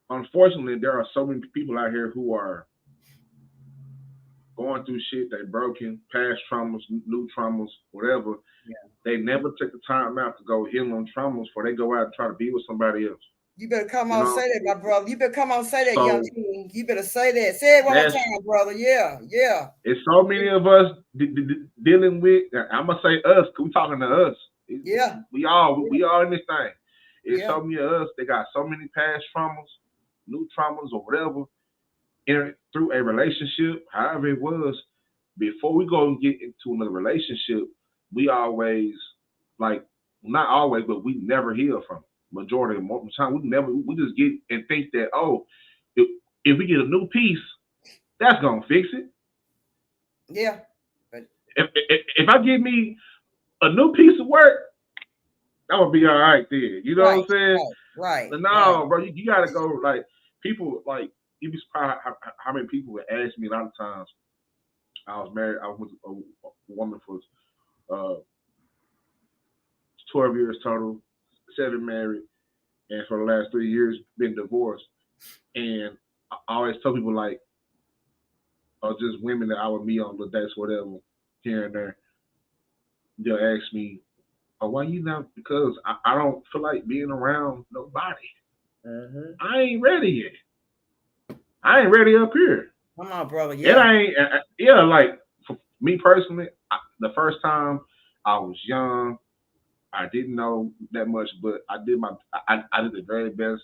[SPEAKER 1] unfortunately, there are so many people out here who are going through shit. They broken, past traumas, new traumas, whatever.
[SPEAKER 3] Yeah.
[SPEAKER 1] They never take the time out to go heal on traumas before they go out and try to be with somebody else.
[SPEAKER 3] You better come
[SPEAKER 1] You
[SPEAKER 3] on,
[SPEAKER 1] know,
[SPEAKER 3] say that, my brother. You better come on, say that, young
[SPEAKER 1] so
[SPEAKER 3] king. You better say that. Say it one more
[SPEAKER 1] that's
[SPEAKER 3] time, brother. Yeah. Yeah.
[SPEAKER 1] it's so many of us dealing with. I'm gonna say us. 'Cause we talking to us.
[SPEAKER 3] Yeah.
[SPEAKER 1] We all in this thing. It's
[SPEAKER 3] Yeah.
[SPEAKER 1] so many of us. They got so many past traumas, new traumas, or whatever. Through a relationship, however it was, before we go and get into another relationship, we always like not always, but we never heal from it. Majority of the time, we just get and think that if, if we get a new piece, that's gonna fix it.
[SPEAKER 3] Yeah. But
[SPEAKER 1] If I give me a new piece of work, that would be all right there. You know
[SPEAKER 3] right.
[SPEAKER 1] what I'm saying?
[SPEAKER 3] Right. Right.
[SPEAKER 1] But
[SPEAKER 3] Right.
[SPEAKER 1] no, bro, you gotta go. Like people, like you'd be surprised how many people would ask me a lot of times. I was married. I was with a woman for uh, 12 years total, 7 married, and for the last 3 years been divorced. And I always tell people like, just women that I would meet on the dates, whatever, here and there. They'll ask me, "Oh, why you not?" Because I don't feel like being around nobody.
[SPEAKER 3] Mm-hmm.
[SPEAKER 1] I ain't ready yet. I ain't ready up here.
[SPEAKER 3] Come on, brother.
[SPEAKER 1] It
[SPEAKER 3] Yeah.
[SPEAKER 1] ain't. Yeah, like for me personally, the first time I was young, I didn't know that much, but I did the very best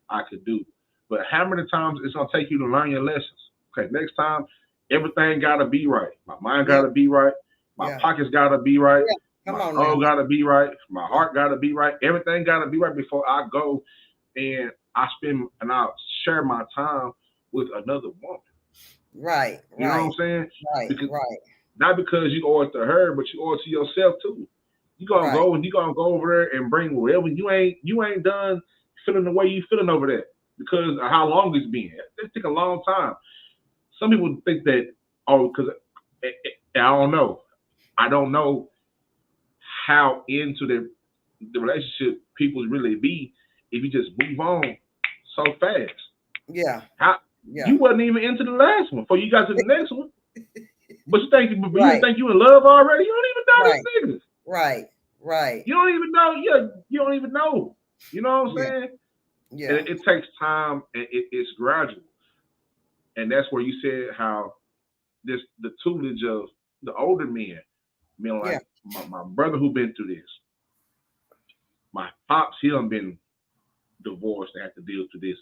[SPEAKER 1] I could do. But how many times it's gonna take you to learn your lessons? Okay, next time everything gotta be right. My mind
[SPEAKER 3] Yeah.
[SPEAKER 1] gotta be right. My
[SPEAKER 3] Yeah.
[SPEAKER 1] pockets gotta be right.
[SPEAKER 3] Yeah. Come
[SPEAKER 1] My
[SPEAKER 3] on now.
[SPEAKER 1] soul gotta be right. My
[SPEAKER 3] Yeah.
[SPEAKER 1] heart gotta be right. Everything gotta be right before I go and I share my time with another woman.
[SPEAKER 3] Right.
[SPEAKER 1] You know what
[SPEAKER 3] Right.
[SPEAKER 1] I'm saying?
[SPEAKER 3] Right.
[SPEAKER 1] Because
[SPEAKER 3] Right.
[SPEAKER 1] not because you owe it to her, but you owe it to yourself too.
[SPEAKER 3] Right.
[SPEAKER 1] You gonna go over there and bring whatever you ain't done feeling the way you feeling over there because of how long it's been. It take a long time. Some people think that because I don't know. I don't know how into the relationship people really be if you just move on so fast?
[SPEAKER 3] Yeah.
[SPEAKER 1] How
[SPEAKER 3] Yeah.
[SPEAKER 1] you wasn't even into the last one before you got to the next one. But you think
[SPEAKER 3] Right.
[SPEAKER 1] you think you in love already? You don't even know
[SPEAKER 3] Right.
[SPEAKER 1] these niggas.
[SPEAKER 3] Right. Right.
[SPEAKER 1] You don't even know. You don't even know. You know what I'm
[SPEAKER 3] Yeah.
[SPEAKER 1] saying?
[SPEAKER 3] Yeah.
[SPEAKER 1] And it takes time, and it's gradual. And that's where you said how the tutelage of the older men, like my brother who been through this, my pops, he done been divorced and had to deal with this.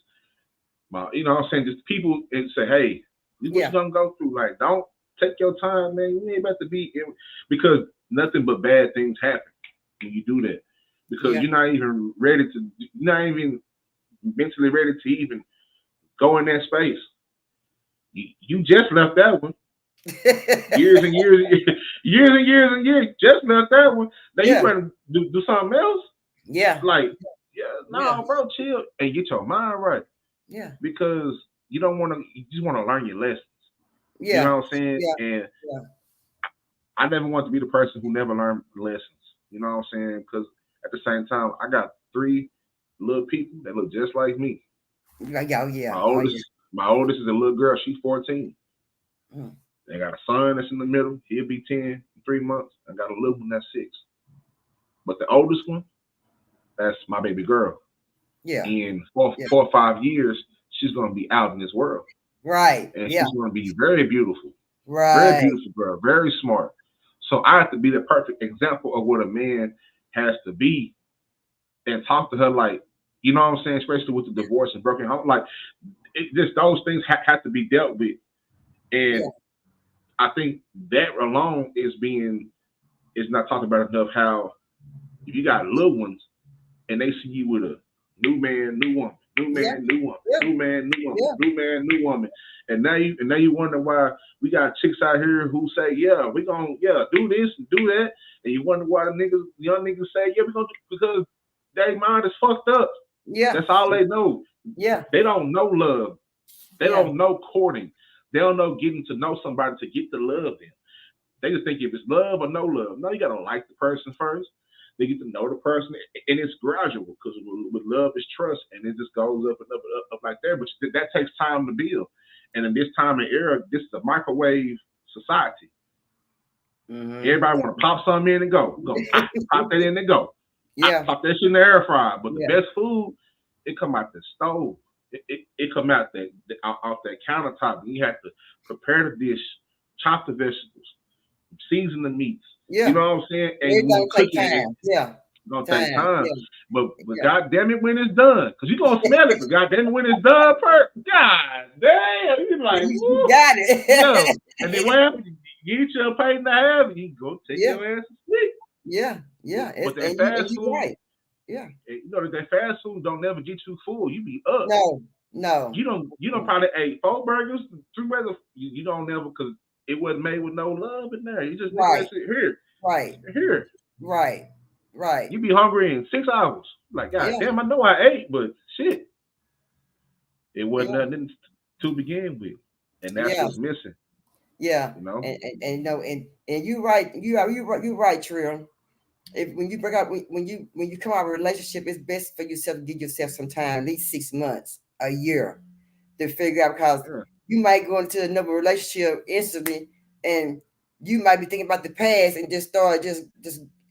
[SPEAKER 1] You know what I'm saying? Just people and say, hey, this is what you're gonna go through. Like, don't take your time, man. You ain't about to be in, because nothing but bad things happen when you do that. Because you're not even ready to, you're not even mentally ready to even go in that space. You just left that one. Years and years, years and years and years. Just left that one. Now you better do something else.
[SPEAKER 3] Yeah.
[SPEAKER 1] Like, no, bro, chill and get your mind right.
[SPEAKER 3] Yeah.
[SPEAKER 1] Because you don't want to. You just want to learn your lessons.
[SPEAKER 3] Yeah.
[SPEAKER 1] You know what I'm saying?
[SPEAKER 3] Yeah.
[SPEAKER 1] And I never want to be the person who never learned lessons. You know what I'm saying? Because at the same time, I got 3 little people that look just like me.
[SPEAKER 3] Yeah.
[SPEAKER 1] My oldest is a little girl. She's 14.
[SPEAKER 3] Mm.
[SPEAKER 1] They got a son that's in the middle. He'll be 10 in 3 months. I got a little one that's 6. But the oldest one, that's my baby girl.
[SPEAKER 3] Yeah.
[SPEAKER 1] In 4 or 5 years, she's gonna be out in this world.
[SPEAKER 3] Right.
[SPEAKER 1] And she's gonna be very beautiful.
[SPEAKER 3] Right.
[SPEAKER 1] Very beautiful girl, very smart. So I have to be the perfect example of what a man has to be and talk to her like, you know what I'm saying, especially with the divorce and broken home. Like, just those things have to be dealt with. And I think that alone is not talked about enough, how if you got little ones and they see you with a new man, new woman, new man, new woman, new man, new woman, new man, new woman. And now you wonder why we got chicks out here who say, yeah, we gonna do this and do that. And you wonder why the young niggas say, yeah, we gonna do, because their mind is fucked up.
[SPEAKER 3] Yeah.
[SPEAKER 1] That's all they know.
[SPEAKER 3] Yeah.
[SPEAKER 1] They don't know love. They don't know courting. They don't know getting to know somebody to get to love them. They just think if it's love or no love. No, you gotta like the person first. They get to know the person, and it's gradual, because with love is trust, and it just goes up and up and up like that. But that takes time to build. And in this time and era, this is a microwave society. Mm-hmm. Everybody want to pop something in and go. Pop that in and go. Pop that shit in the air fryer. But the best food, it come out the stove. It come out off that countertop. And you have to prepare the dish, chop the vegetables, season the meats. Yeah. You know what I'm saying? And
[SPEAKER 3] it's
[SPEAKER 1] when
[SPEAKER 3] gonna take time.
[SPEAKER 1] It's gonna take time. Yeah. But God damn it when it's done. Because you're gonna smell it, but God damn it when it's done, Purp. God damn. You're like,
[SPEAKER 3] you got it.
[SPEAKER 1] Yeah. And then what happens? You eat your plate and a half, and you go take your ass to sleep.
[SPEAKER 3] Yeah.
[SPEAKER 1] But that fast food,
[SPEAKER 3] right. Yeah.
[SPEAKER 1] You know that fast food don't never get you full. You be up.
[SPEAKER 3] No.
[SPEAKER 1] You don't probably ate 4 burgers, 3 burgers. You don't never, because it wasn't made with no love in there. You just sit here.
[SPEAKER 3] Right.
[SPEAKER 1] Here.
[SPEAKER 3] Right. Right.
[SPEAKER 1] You be hungry in 6 hours. Like, God damn, I know I ate, but shit. It wasn't nothing to begin with. And that's what's missing.
[SPEAKER 3] Yeah.
[SPEAKER 1] You know?
[SPEAKER 3] And you're right. You're right, Trill. When you break up, when you come out of a relationship, it's best for yourself to give yourself some time, at least 6 months, a year, to figure out, because you might go into another relationship instantly, and you might be thinking about the past and just start just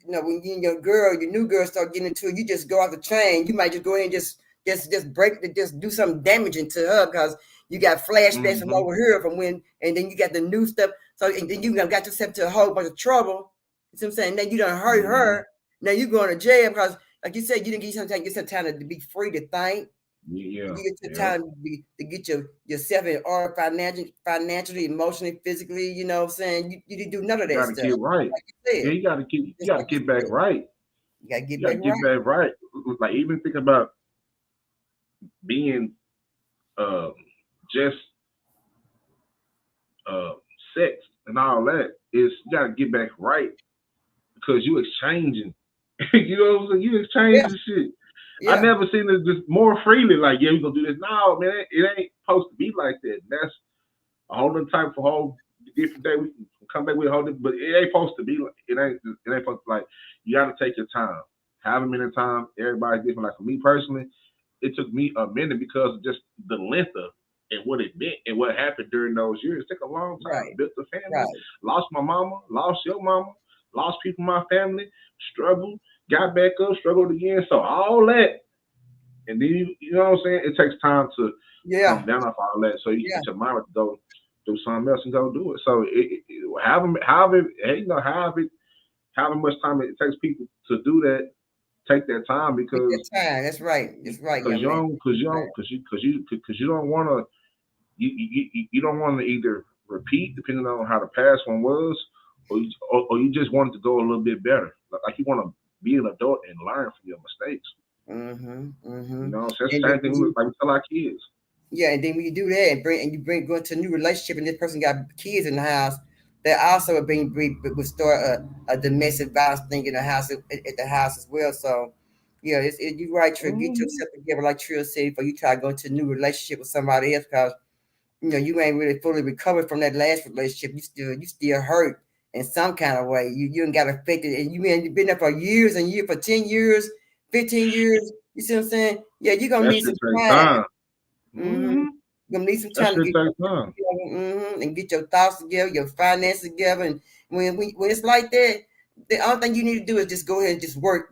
[SPEAKER 3] when you and your new girl start getting into it, you just go off the train. You might just go in and just do something damaging to her, because you got flashbacks from over here from when, and then you got the new stuff. So and then you got yourself to a whole bunch of trouble. You see what I'm saying? Then you done hurt her. Now you going to jail because, like you said, you didn't get some time to be free to think.
[SPEAKER 1] Yeah.
[SPEAKER 3] You get your time to get yourself in order financially, emotionally, physically. You know what I'm saying? You didn't do none of that stuff.
[SPEAKER 1] You gotta get right. Like you said. Yeah, you gotta get back right.
[SPEAKER 3] You gotta get back
[SPEAKER 1] right. Like, even think about being just sex and all that, is you gotta get back right, because you exchanging. You know what I'm saying? You exchanging shit. I never seen it just more freely. Like, we gonna do this. No, man, it ain't supposed to be like that. That's a whole other type of whole different day. We can come back with a whole different, but it ain't supposed to be like it ain't supposed to, like, you gotta take your time. Have a minute time. Everybody's different. Like, for me personally, it took me a minute because of just the length of and what it meant and what happened during those years. It took a long time.
[SPEAKER 3] Right.
[SPEAKER 1] Built a family,
[SPEAKER 3] Right.
[SPEAKER 1] lost my mama, lost your mama, lost people in my family, struggled, got back up, struggled again. So all that, and then you know what I'm saying? It takes time to come
[SPEAKER 3] Yeah.
[SPEAKER 1] down off all that. So you
[SPEAKER 3] Yeah.
[SPEAKER 1] get your mind to go do something else and go do it. So however much time it takes people to do that, take that time
[SPEAKER 3] Take
[SPEAKER 1] because
[SPEAKER 3] that time. That's right. That's right,
[SPEAKER 1] because
[SPEAKER 3] young
[SPEAKER 1] you
[SPEAKER 3] man.
[SPEAKER 1] don't because you
[SPEAKER 3] Right.
[SPEAKER 1] don't because you don't want to you don't want to either repeat depending on how the past one was, or you just want it to go a little bit better. Like you want to be an adult and learn from your mistakes.
[SPEAKER 3] Mm-hmm.
[SPEAKER 1] You
[SPEAKER 3] Mm-hmm.
[SPEAKER 1] know, so it's
[SPEAKER 3] And
[SPEAKER 1] the
[SPEAKER 3] then
[SPEAKER 1] same thing like we tell our kids.
[SPEAKER 3] yeah, and then when you do that and you bring go into a new relationship and this person got kids in the house, that also would start a domestic violence thing in the house at the house as well. So yeah, you're right, Trill. Get
[SPEAKER 1] Mm-hmm.
[SPEAKER 3] yourself together, like Trill said, before you try to go into a new relationship with somebody else, because you ain't really fully recovered from that last relationship. You still hurt in some kind of way. You ain't got affected, and you've been there for years and years, for 10 years, 15 years. You see what I'm saying? Yeah, you're gonna
[SPEAKER 1] That
[SPEAKER 3] need
[SPEAKER 1] should
[SPEAKER 3] some
[SPEAKER 1] take
[SPEAKER 3] time.
[SPEAKER 1] time.
[SPEAKER 3] Mm-hmm.
[SPEAKER 1] Mm-hmm.
[SPEAKER 3] You're gonna need some
[SPEAKER 1] That
[SPEAKER 3] time to
[SPEAKER 1] should
[SPEAKER 3] get
[SPEAKER 1] take
[SPEAKER 3] yourself
[SPEAKER 1] time.
[SPEAKER 3] together, and get your thoughts together, your finances together. And when it's like that, the only thing you need to do is just go ahead and just work.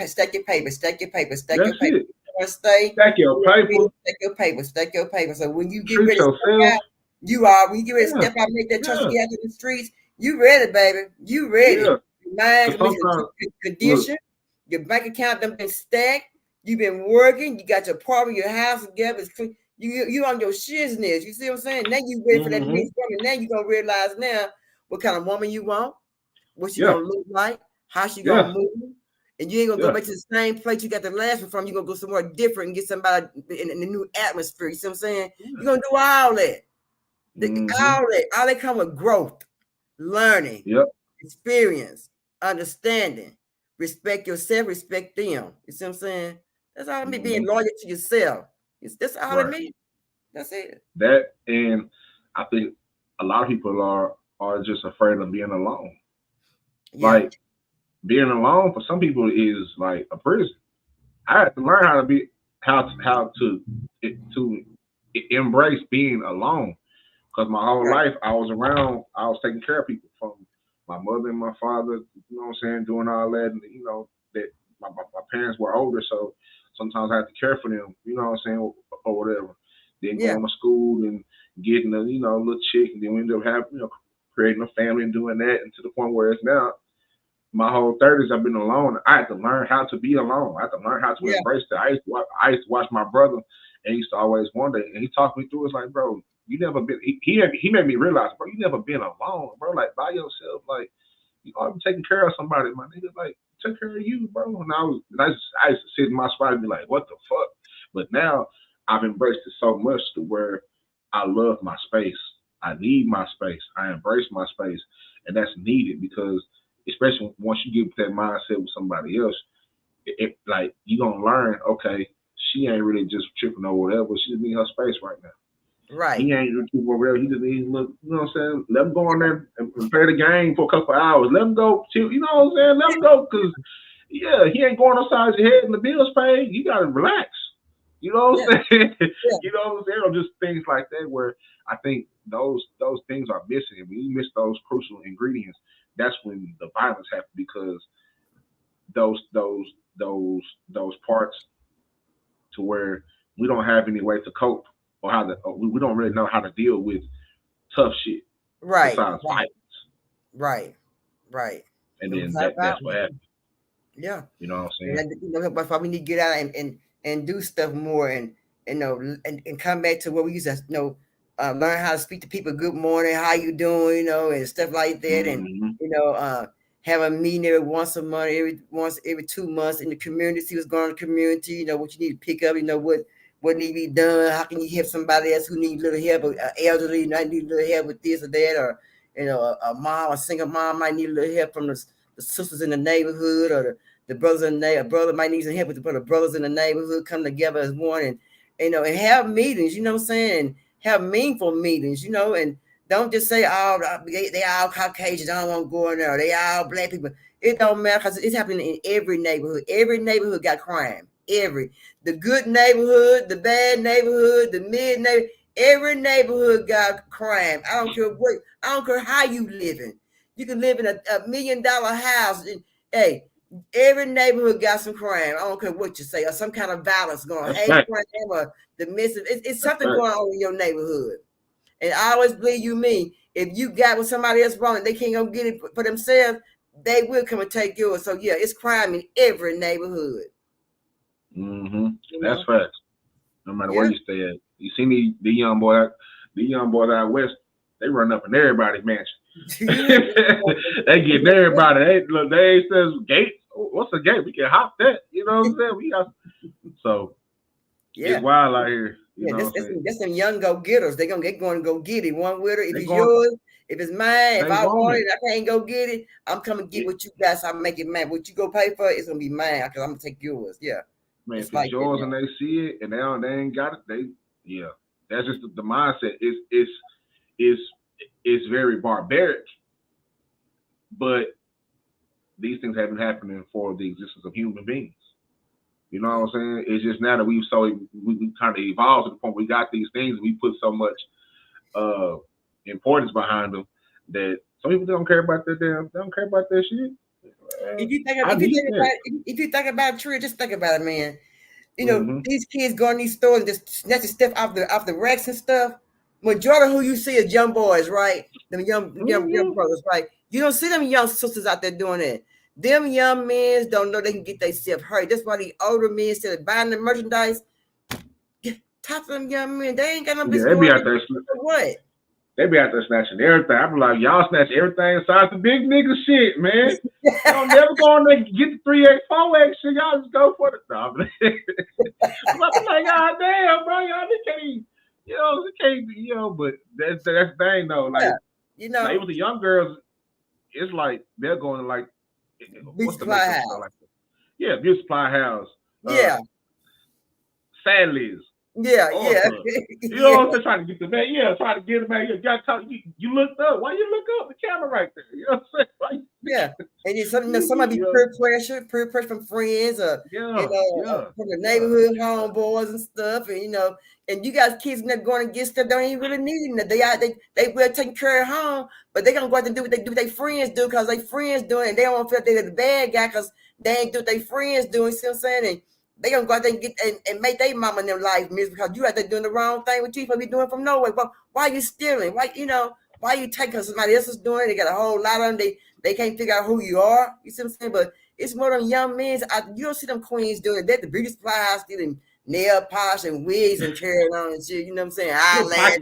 [SPEAKER 3] Stack your paper, stack your paper, stack your
[SPEAKER 1] That's
[SPEAKER 3] paper.
[SPEAKER 1] it.
[SPEAKER 3] You want to stay?
[SPEAKER 1] Stack your paper.
[SPEAKER 3] Stack your paper, stack your paper. So when you get
[SPEAKER 1] Treat
[SPEAKER 3] ready to step
[SPEAKER 1] yourself.
[SPEAKER 3] out, when you get ready to
[SPEAKER 1] Yeah.
[SPEAKER 3] step out, make that choice to
[SPEAKER 1] Yeah.
[SPEAKER 3] get out to the streets, you ready, baby. You ready.
[SPEAKER 1] Yeah.
[SPEAKER 3] Your mind,
[SPEAKER 1] Cause
[SPEAKER 3] I mean,
[SPEAKER 1] sometimes
[SPEAKER 3] your
[SPEAKER 1] look.
[SPEAKER 3] condition, your bank account done been stacked. You've been working. You got your apartment, your house together. You on your shizness. You see what I'm saying? Now you ready for that
[SPEAKER 1] Mm-hmm.
[SPEAKER 3] next woman. Now you gonna realize now what kind of woman you want, what she
[SPEAKER 1] Yeah.
[SPEAKER 3] gonna look like, how she gonna
[SPEAKER 1] Yeah.
[SPEAKER 3] move. And you ain't gonna go
[SPEAKER 1] Yeah.
[SPEAKER 3] back to the same place you got the last one from. You're gonna go somewhere different and get somebody in a new atmosphere. You see what I'm saying? You're gonna do all that.
[SPEAKER 1] Mm-hmm.
[SPEAKER 3] All that come with growth, learning,
[SPEAKER 1] Yep.
[SPEAKER 3] experience, understanding, respect yourself, respect them. You see what I'm saying? That's all it means,
[SPEAKER 1] Mm-hmm.
[SPEAKER 3] being loyal to yourself. That's all it
[SPEAKER 1] Right.
[SPEAKER 3] means. That's it.
[SPEAKER 1] That and I think a lot of people are just afraid of being alone.
[SPEAKER 3] Yeah.
[SPEAKER 1] Like being alone for some people is like a prison. I had to learn how to embrace being alone because my whole
[SPEAKER 3] Right.
[SPEAKER 1] life I was taking care of people from my mother and my father. You know what I'm saying, doing all that, and that my parents were older, so sometimes I had to care for them. You know what I'm saying, or whatever. Then
[SPEAKER 3] Yeah.
[SPEAKER 1] going to school and getting a little chick, and then we ended up having creating a family and doing that, and to the point where it's now my whole 30s, I've been alone. I had to learn how to be alone. I had to learn how to
[SPEAKER 3] Yeah.
[SPEAKER 1] embrace that. I used to watch my brother, and he used to always wonder, and he talked me through. It's like, bro, you never been. He made me realize, bro, you never been alone, bro. Like by yourself, like you always taking care of somebody, my nigga. Like take care of you, bro. And I used to sit in my spot and be like, what the fuck? But now I've embraced it so much to where I love my space. I need my space. I embrace my space, and that's needed because especially once you get with that mindset with somebody else, like you gonna learn. Okay, she ain't really just tripping or whatever. She just need her space right now.
[SPEAKER 3] Right.
[SPEAKER 1] He ain't really tripping or whatever. He just needs look. You know what I'm saying? Let him go in there and play the game for a couple of hours. Let him go. Chill, you know what I'm saying? Let him go because yeah, he ain't going upside your head and the bills paid. You gotta relax. You know
[SPEAKER 3] Yeah.
[SPEAKER 1] what I'm saying?
[SPEAKER 3] Yeah.
[SPEAKER 1] You know what I'm saying? Or just things like that where I think those things are missing. And when you miss those crucial ingredients, that's when the violence happens because those those those parts to where we don't have any way to cope or we don't really know how to deal with tough shit
[SPEAKER 3] Right.
[SPEAKER 1] besides
[SPEAKER 3] Right.
[SPEAKER 1] violence.
[SPEAKER 3] Right. Right.
[SPEAKER 1] And
[SPEAKER 3] No
[SPEAKER 1] then
[SPEAKER 3] doubt about
[SPEAKER 1] that's
[SPEAKER 3] it.
[SPEAKER 1] what happens.
[SPEAKER 3] Yeah.
[SPEAKER 1] You know what I'm
[SPEAKER 3] And
[SPEAKER 1] saying?
[SPEAKER 3] that's why we need to get out and do stuff more and and come back to what we used to learn how to speak to people. Good morning, how you doing? And stuff like that. And
[SPEAKER 1] Mm-hmm.
[SPEAKER 3] have a meeting every once a month, every 2 months in the community. See what's going on in the community. What you need to pick up. What need to be done. How can you help somebody else who needs a little help? Elderly might need a little help with this or that, or a single mom might need a little help from the sisters in the neighborhood, or the brothers in the brother might need some help with the brothers in the neighborhood come together as one and have meetings, you know what I'm saying? And have meaningful meetings, and don't just say, oh, they all Caucasians, I don't want to go in there. They all black people. It don't matter because it's happening in every neighborhood. Every neighborhood got crime. the good neighborhood, the bad neighborhood, the mid neighborhood. Every neighborhood got crime. I don't care how you living. You can live in a $1 million house. And, hey, every neighborhood got some crime. I don't care what you say, or some kind of violence going on. Hate crime or domestic. It's something going on in your neighborhood. And I always believe if you got what somebody else wrong and they can't go get it for themselves, they will come and take yours. So yeah, it's crime in every neighborhood.
[SPEAKER 1] That's facts. No matter where you stay at. You see the young boys out west, they run up in everybody's mansion. They get everybody. They says gate. What's a gate? We can hop that. You know what I'm saying? It's wild out here.
[SPEAKER 3] That's some young go-getters. They're going to go get it. One with her. If it's yours, if it's mine, if I want it, I can't go get it. I'm coming to get what you got, so I make it mine. What you go pay for, it's going to be mine because I'm going to take yours. Yeah.
[SPEAKER 1] Man, if it's yours and they see it and they ain't got it, that's just the mindset. It's very barbaric, but these things have been happening for the existence of human beings. You know what I'm saying? It's just now that we kind of evolved to the point where we got these things and we put so much importance behind them that some people don't care about that they don't care about that shit.
[SPEAKER 3] If you think about it, Trey, just think about it, man. You know, these kids go in these stores and just snatching stuff off the racks and stuff. Majority of who you see is young boys, right? Them young brothers, right? You don't see them young sisters out there doing that. Them young men don't know they can get themselves hurt. That's why the older men, instead of buying the merchandise, talk to them young men. They ain't got no business.
[SPEAKER 1] They be out there
[SPEAKER 3] what?
[SPEAKER 1] They be out there snatching everything. I be like, y'all snatch everything besides the big nigga shit, man. Y'all never going to get the 3X, 4X shit. Y'all just go for the stuff. I'm like, God damn, bro, y'all just can't, but that's the thing though. Like, like, with the young girls, it's like they're going to like,
[SPEAKER 3] Beauty Supply House.
[SPEAKER 1] Like, Beauty Supply House. Sally's.
[SPEAKER 3] You
[SPEAKER 1] know what I'm saying? Trying to get the man. Trying to get the man. You looked up. Why you look up? The camera right there. You know what I'm saying?
[SPEAKER 3] And then somebody be peer pressure from friends or from the neighborhood homeboys and stuff, and you guys kids that going to get stuff don't even really need it. They will take care of home, but they gonna go out and do what their friends do because they friends do it, and they don't want to feel like they're the bad guy because they ain't do what their friends do. You see what I'm saying? And they gonna go out there and get and make their mama and their life miserable because you out there doing the wrong thing what you supposed to be doing from nowhere. But why you stealing? Why you take because somebody else is doing it? They got a whole lot of them. They can't figure out who you are. You see what I'm saying? But it's more of them young men. You don't see them queens doing that. The Beauty Supply House stealing nail polish and wigs and carrying on and shit. You know what I'm saying?
[SPEAKER 1] Eyelash.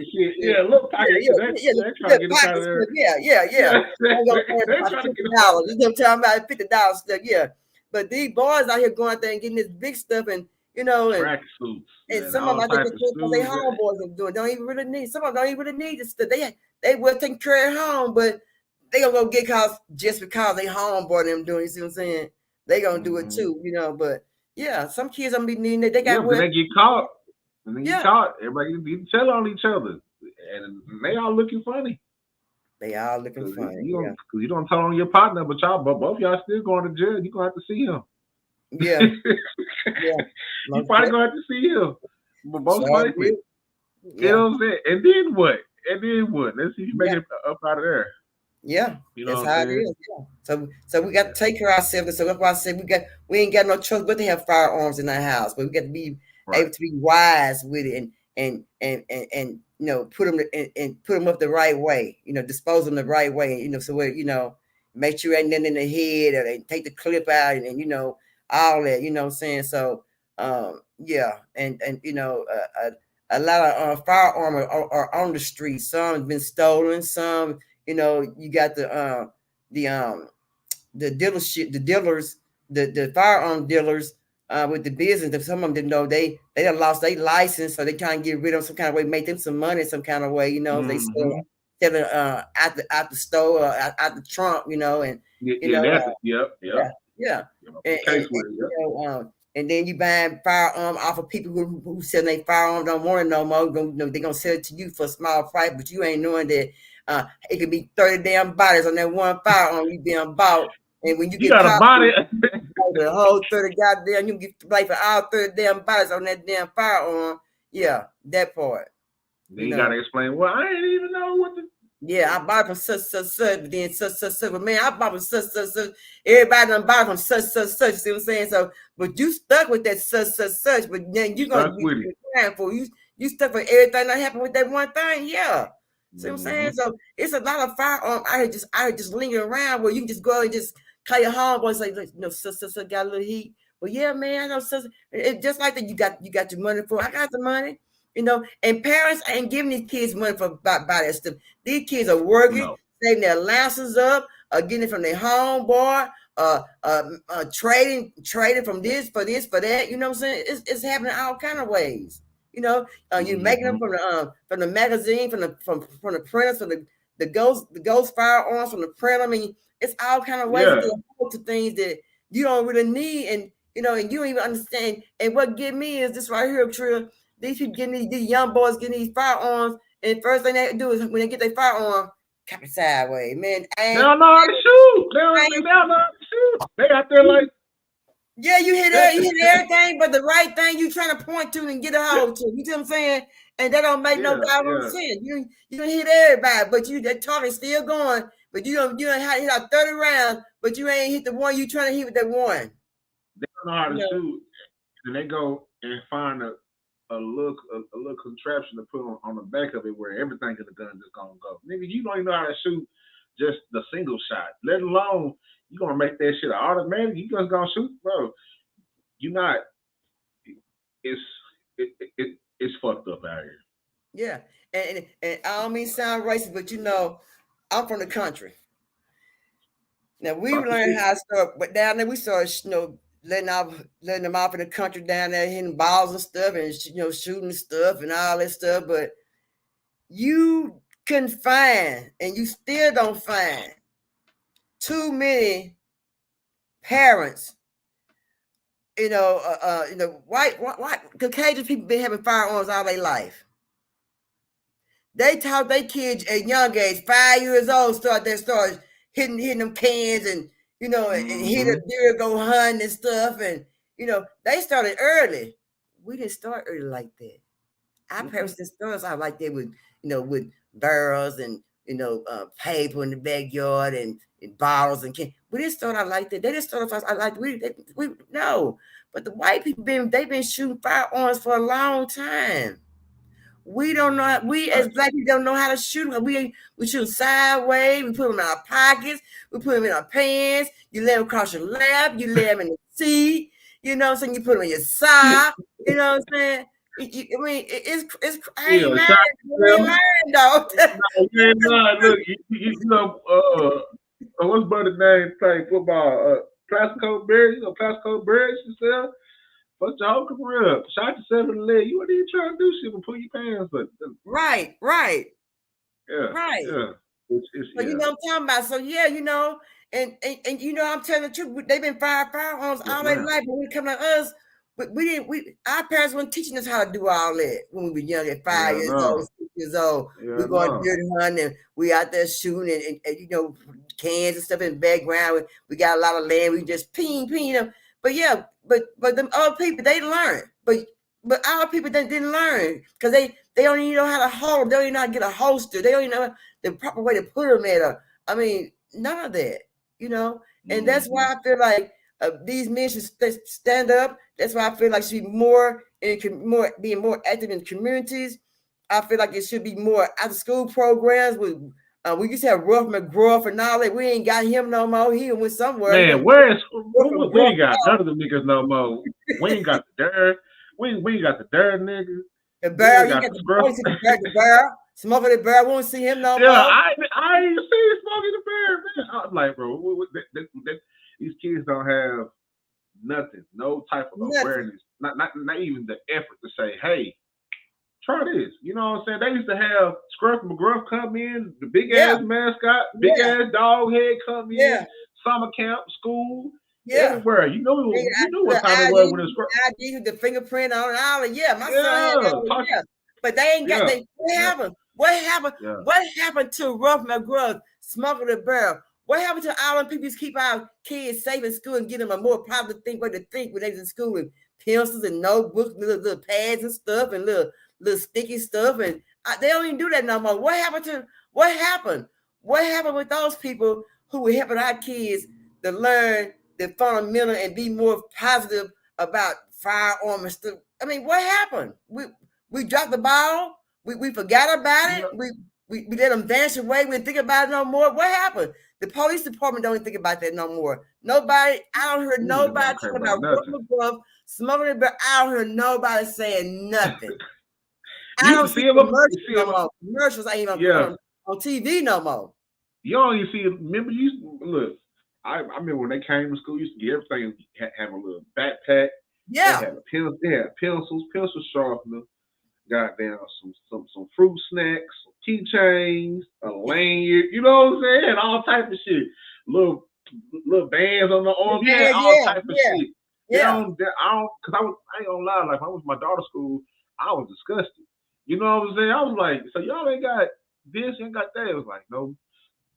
[SPEAKER 1] Look pocket shit. They're trying to get out of there.
[SPEAKER 3] Yeah. They're trying to get $50. You know what I'm talking about? $50 stuff. Yeah. But these boys out here going out there and getting this big stuff and
[SPEAKER 1] track suits.
[SPEAKER 3] And some of them because they homeboys are doing. Don't even really need. Some of them don't even really need this stuff. They will take care of home, but they gonna go get just because they homeboy them doing. You see what I'm saying? They gonna do it too, But some kids gonna be needing it. They got
[SPEAKER 1] when they get caught. When they get caught, everybody need to tell on each other, and they all looking funny.
[SPEAKER 3] They all looking funny.
[SPEAKER 1] Because you don't tell on your partner, but both y'all still going to jail. You're going to have to see him.
[SPEAKER 3] Yeah.
[SPEAKER 1] You probably going to have to see him. But most likely. You know what I'm saying? And then what? Let's see if you make it up out of there.
[SPEAKER 3] Yeah. That's how it is. Yeah. So we got to take care of ourselves. So that's why I said we ain't got no choice but to have firearms in our house. But we got to be able to be wise with it and put them up the right way, dispose them the right way, so where, make sure ain't nothing in the head or they take the clip out and all that, you know what I'm saying? So, and a lot of firearm are on the street. Some have been stolen. Some, you got the dealers, the firearm dealers, with the business. Some of them didn't know they done lost their license, so they trying to get rid of them some kind of way, make them some money some kind of way. They sell out the store, out the trunk, and then you buying firearm off of people who sell their firearm don't want it no more. They're gonna sell it to you for a small price, but you ain't knowing that it could be 30 damn bodies on that one firearm you being bought. And when you get
[SPEAKER 1] got a body,
[SPEAKER 3] the whole 30 goddamn, you get to play for all 30 damn bodies on that damn firearm. Yeah, that part.
[SPEAKER 1] Then you gotta explain, well, I ain't even know what the
[SPEAKER 3] yeah, I bought from such, but then such, but man, I bought from such. Everybody done bought from such, see what I'm saying? So, but you stuck with that such, but then you're going to be crying for you stuck with everything that happened with that one thing, yeah. See what I'm saying? So, it's a lot of firearms I just lingering around where you can just go and just call your homeboy and say, look, you know, such, got a little heat. But yeah, man, I know such, it just like that, you got your money for, I got the money. You know, and parents ain't giving these kids money for buy that stuff. These kids are working, saving their allowances up, getting it from their homeboy, trading from this for that. You know what I'm saying? It's happening all kind of ways. You know, you making them from the magazine, from the printers, from the ghost firearms from the print. I mean, it's all kind of ways to things that you don't really need, and you know, and you don't even understand. And what get me is this right here, Trill. These people getting these young boys getting these firearms, and first thing they do is when they get their firearm, cap it sideways. Man,
[SPEAKER 1] they don't know how to shoot. They don't know how to shoot. They out there like,
[SPEAKER 3] yeah, you hit everything, but the right thing you trying to point to and get a hold to. You see what I'm saying? And that don't make no doggone sense. You don't hit everybody, but that target's still going. But you don't hit out 30 rounds, but you ain't hit the one you trying to hit with that one.
[SPEAKER 1] They don't know how to shoot, and they go and find a little contraption to put on the back of it where everything in the gun is gonna go. Nigga, you don't even know how to shoot just the single shot, let alone you gonna make that shit automatic. You just gonna shoot, bro. You not. It's fucked up out here.
[SPEAKER 3] Yeah, and I don't mean sound racist, but you know, I'm from the country. Now we learned how to start, but down there we started, you know, letting them off in the country down there, hitting balls and stuff, and you know, shooting stuff and all that stuff. But you couldn't find, and you still don't find, too many parents. You know, white Caucasian people been having firearms all their life. They taught their kids at young age, 5 years old, start hitting them cans and. You know, and hit a deer, go hunting and stuff. And, you know, they started early. We didn't start early like that. Our parents didn't start out like that with, you know, with barrels and, you know, paper in the backyard and bottles and cans. We didn't start out like that. They didn't start out like we no. But the white people, they've been shooting firearms for a long time. We don't know. We as black people don't know how to shoot. We shoot sideways. We put them in our pockets. We put them in our pants. You lay them across your lap. You lay them in the seat. You know what I'm saying? You put them in your sock. You know what I'm saying? I mean, it's. I ain't lying, though.
[SPEAKER 1] No, you ain't lying. Look, you know, what's brother's name playing football? Plaxico Berry. You know, Plaxico Berry yourself. Fuck y'all, come real. Shot yourself in the leg. You weren't even trying to do shit but pull your pants up.
[SPEAKER 3] Right.
[SPEAKER 1] Yeah.
[SPEAKER 3] Right.
[SPEAKER 1] Yeah.
[SPEAKER 3] So you know what I'm talking about. So yeah, you know, and you know, I'm telling the truth. They've been firearms all their life, but when it come to us, our parents weren't teaching us how to do all that when we were young at 5 years old, 6 years old. We're going deer hunting and we out there shooting and you know, cans and stuff in the background. We got a lot of land. We just ping, you know. But yeah, but them other people, they learn. But our people didn't learn because they don't even know how to hold them. They don't even know how to get a holster. They don't even know the proper way to put them at I mean, none of that, you know. And that's why I feel like these men should stand up. That's why I feel like should be being more active in communities. I feel like it should be more after school programs with. We used to have Ruff McGruff and all that. We ain't got him no more. He went somewhere.
[SPEAKER 1] Man, we ain't got none of them niggas no more. We ain't got the dirt. We ain't got the dirt niggas.
[SPEAKER 3] The barrel, you got the barrel. Smoking the barrel, we won't see him no more.
[SPEAKER 1] Yeah, I ain't seen Smoking the Barrel, man. I was like, bro, these kids don't have nothing, no type of awareness, not even the effort to say, hey, try this. You know what I'm saying? They used to have Scruff McGruff come in, the big ass mascot, big ass dog head come in, summer camp, school, everywhere. You knew what time it was when it was
[SPEAKER 3] ID with the fingerprint on and all. My son had that. But they ain't got what happened? What happened? What happened to Ruff McGruff, Smoking the Barrel? What happened to all them people who keep our kids safe in school and get them a more positive way to think when they was in school, and pencils and notebooks, little pads and stuff, and little sticky stuff, and they don't even do that no more. What happened? What happened with those people who were helping our kids to learn the fundamental and be more positive about firearm and stuff? I mean, what happened? We dropped the ball. We forgot about it. We let them vanish away. We didn't think about it no more. What happened? The police department don't even think about that no more. Nobody, I don't hear nobody talking about smoking, but I don't hear nobody saying nothing. I don't see commercials no more. Commercials ain't even on TV no more.
[SPEAKER 1] You don't even see it. Remember, look, I remember when they came to school, you used to get everything, have a little backpack.
[SPEAKER 3] Yeah.
[SPEAKER 1] They had pencils, pencil sharpener, goddamn some fruit snacks, some keychains, a lanyard, you know what I'm saying? And all type of shit. Little bands on the arm, all type of shit.
[SPEAKER 3] Yeah.
[SPEAKER 1] I ain't gonna lie, like when I was my daughter's school, I was disgusted. You know what I'm saying? I was like, so y'all ain't got this, ain't got that. It was like, no,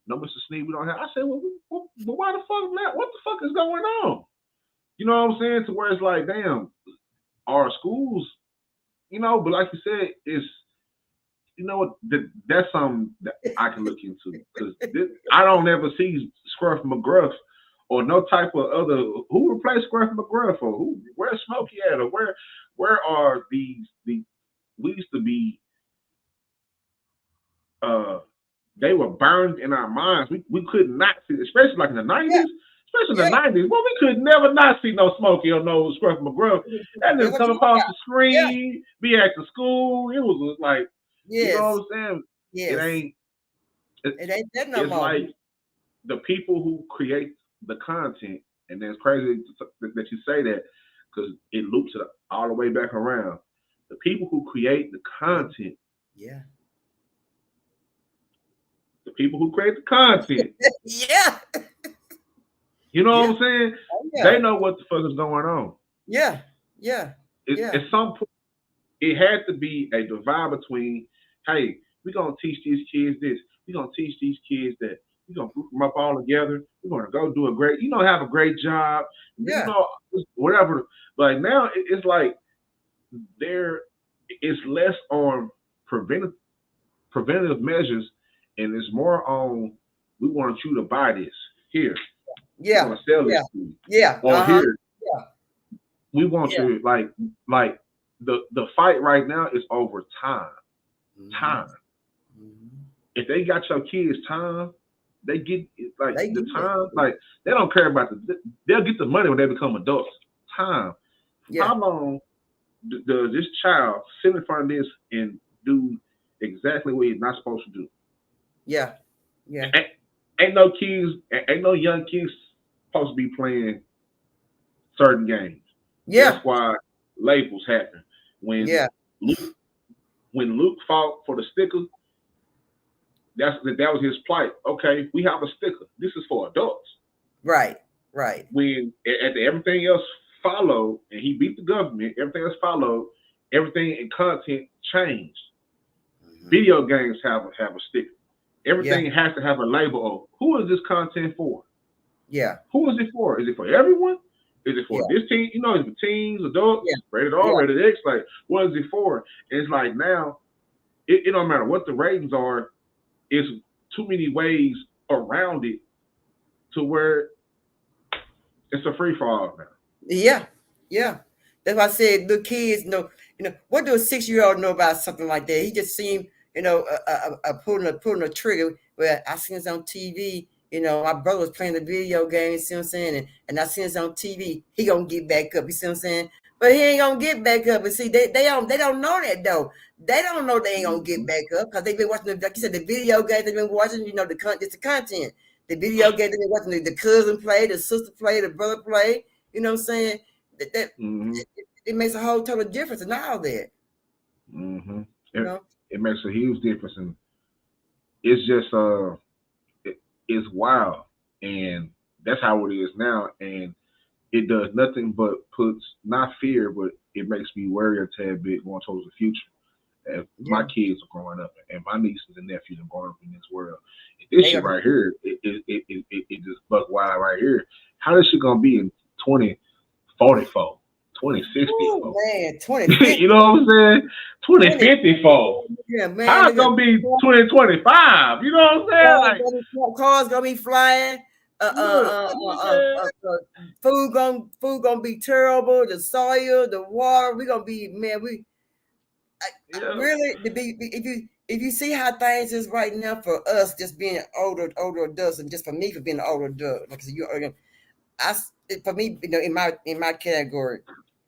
[SPEAKER 1] Mr. Sneed, we don't have. I said, well, why the fuck not? What the fuck is going on? You know what I'm saying? To where it's like, damn, our schools, you know, but like you said, it's, you know what, that's something that I can look into. Because I don't ever see Scruff McGruff or no type of other, who replaced Scruff McGruff, or where's Smokey at, or where are these, we used to be, they were burned in our minds. We could not see, especially like in the 90s, especially in the 90s. Well, we could never not see no Smokey or no Scruff McGruff. That didn't come across the screen, be at the school. It was like, you know what I'm saying?
[SPEAKER 3] Yes. It ain't that no more.
[SPEAKER 1] It's like the people who create the content, and it's crazy that you say that, because it loops it all the way back around. The people who create the content.
[SPEAKER 3] Yeah.
[SPEAKER 1] The people who create the content.
[SPEAKER 3] Yeah.
[SPEAKER 1] You know what I'm saying? They know what the fuck is going on.
[SPEAKER 3] Yeah.
[SPEAKER 1] At some point, it had to be a divide between, hey, we're going to teach these kids this. We're going to teach these kids that. We're going to group them up all together. We're going to go do have a great job.
[SPEAKER 3] Yeah.
[SPEAKER 1] You know, whatever. Like now, it's like there is less on preventive measures, and it's more on, we want you to buy this here.
[SPEAKER 3] Yeah.
[SPEAKER 1] We want to sell this to you.
[SPEAKER 3] Yeah.
[SPEAKER 1] Or here.
[SPEAKER 3] Yeah.
[SPEAKER 1] We want to, like the fight right now is over time. Time. If they got your kids time, they get like the time. Like they don't care about they'll get the money when they become adults. Time. Yeah. How long does this child sit in front of this and do exactly what he's not supposed to do?
[SPEAKER 3] Yeah.
[SPEAKER 1] Ain't no young kids supposed to be playing certain games.
[SPEAKER 3] Yeah.
[SPEAKER 1] That's why labels happen. When Luke fought for the sticker, that was his plight. Okay, we have a sticker. This is for adults.
[SPEAKER 3] Right.
[SPEAKER 1] When everything else followed, and he beat the government, everything else followed, everything in content changed. Video games have a sticker. Everything has to have a label of who is this content for?
[SPEAKER 3] Yeah.
[SPEAKER 1] Who is it for? Is it for everyone? Is it for this teen? You know, is it for teens, adults, rated R, rated X? Like, what is it for? And it's like now, it don't matter what the ratings are. It's too many ways around it to where it's a free for all now.
[SPEAKER 3] Yeah. That's why I said the kids know. What do a 6-year-old know about something like that? He just seemed, pulling a trigger. Well, I seen this on TV. My brother was playing the video game. You see what I'm saying? And I seen this on TV. He gonna get back up. You see what I'm saying? But he ain't gonna get back up. And see, they don't know that though. They don't know they ain't gonna get back up because they've been watching like you said, the video game they've been watching. It's the content. The video game they've been watching. The cousin play, the sister play, the brother play. You know what I'm saying? It makes a whole total difference in all that.
[SPEAKER 1] It makes a huge difference, and it's just it's wild, and that's how it is now. And it does nothing but puts not fear, but it makes me worry a tad bit going towards the future. As my kids are growing up, and my nieces and nephews are growing up in this world. This shit right here, it just buck wild right here. How is shit gonna be in 2044, 2064?
[SPEAKER 3] Man, 2050.
[SPEAKER 1] You know what I'm saying? 2054.
[SPEAKER 3] Yeah, man.
[SPEAKER 1] How it's gonna be 2025? You know what I'm saying?
[SPEAKER 3] Like cars gonna be flying. Food gonna be terrible. The soil, the water, we gonna be, man. Really, if you see how things is right now for us, just being older adults, and just for me for being an older adult, because for me, in my category,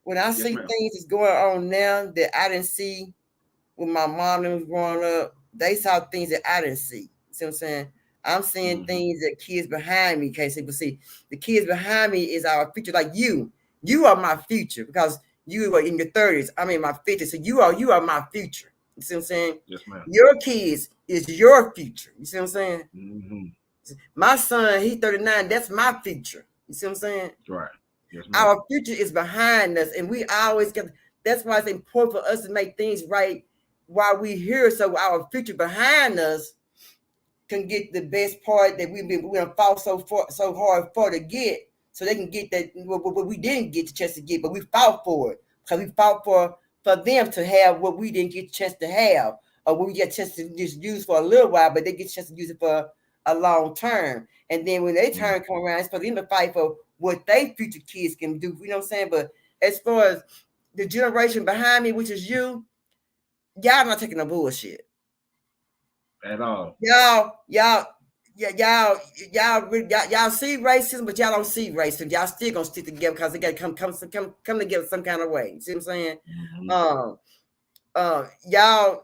[SPEAKER 3] when I see things is going on now that I didn't see when my mom was growing up, they saw things that I didn't see. See what I'm saying? I'm seeing things that kids behind me can't see. But see, the kids behind me is our future. Like you are my future because you are in your 30s. I'm in my 50s. So you are my future. You see what I'm saying?
[SPEAKER 1] Yes, ma'am.
[SPEAKER 3] Your kids is your future. You see what I'm saying? Mm-hmm. My son, he's 39. That's my future. You see what I'm saying?
[SPEAKER 1] Right. Yes, ma'am.
[SPEAKER 3] Our future is behind us, and we always get. That's why it's important for us to make things right while we're here, so our future behind us can get the best part that we've fought so hard for to get, so they can get that what we didn't get the chance to get, but we fought for it because we fought for them to have what we didn't get the chance to have, or we get a chance to just use for a little while, but they get a chance to use it for a long term. And then when their turn come around, it's for them to fight for what they future kids can do. You know what I'm saying? But as far as the generation behind me, which is y'all not taking no bullshit
[SPEAKER 1] at all.
[SPEAKER 3] Y'all see racism, but y'all don't see racism. Y'all still gonna stick together because they gotta come together some kind of way. See what I'm saying? Y'all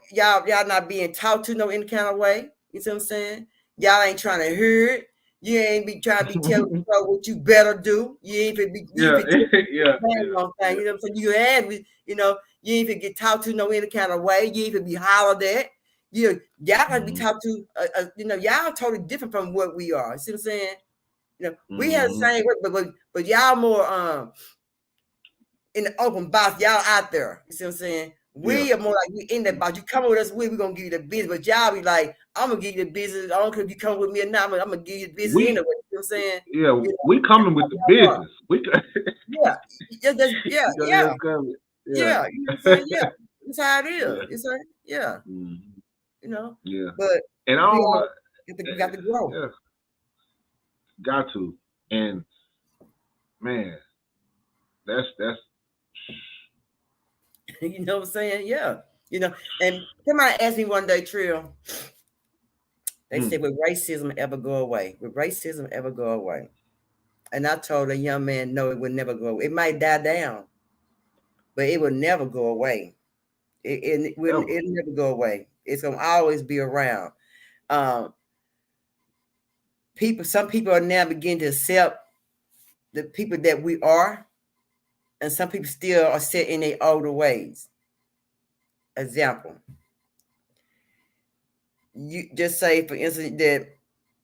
[SPEAKER 3] not being taught to know any kind of way. You see what I'm saying? Y'all ain't trying to hear it. You ain't be trying to be telling people what you better do. You ain't be You know what I'm saying? You ain't get taught to know any kind of way. You ain't be hollered at. Y'all gotta be taught to. Y'all totally different from what we are. See what I'm saying? We have the same work, but y'all more in the open box. Y'all out there. You see what I'm saying? We are more like we in that box. You come with us, we're gonna give you the business. But y'all be like, I'm gonna give you the business. I don't care if you come with me or not. I'm gonna give you the business anyway. You know what I'm saying?
[SPEAKER 1] Yeah, we coming with the business.
[SPEAKER 3] Yeah. You know what I'm saying? Yeah, that's how it is. Yeah. But
[SPEAKER 1] and I don't
[SPEAKER 3] we got to grow.
[SPEAKER 1] Yeah. Got to. And man, that's
[SPEAKER 3] you know what I'm saying? Yeah. And somebody asked me one day, Trill, they said, will racism ever go away? Will racism ever go away? And I told a young man, no, it would never go away. It might die down, but it will never go away. It'll never go away. It's gonna always be around. Some people are now beginning to accept the people that we are, and some people still are set in their older ways. Example, you just say, for instance, that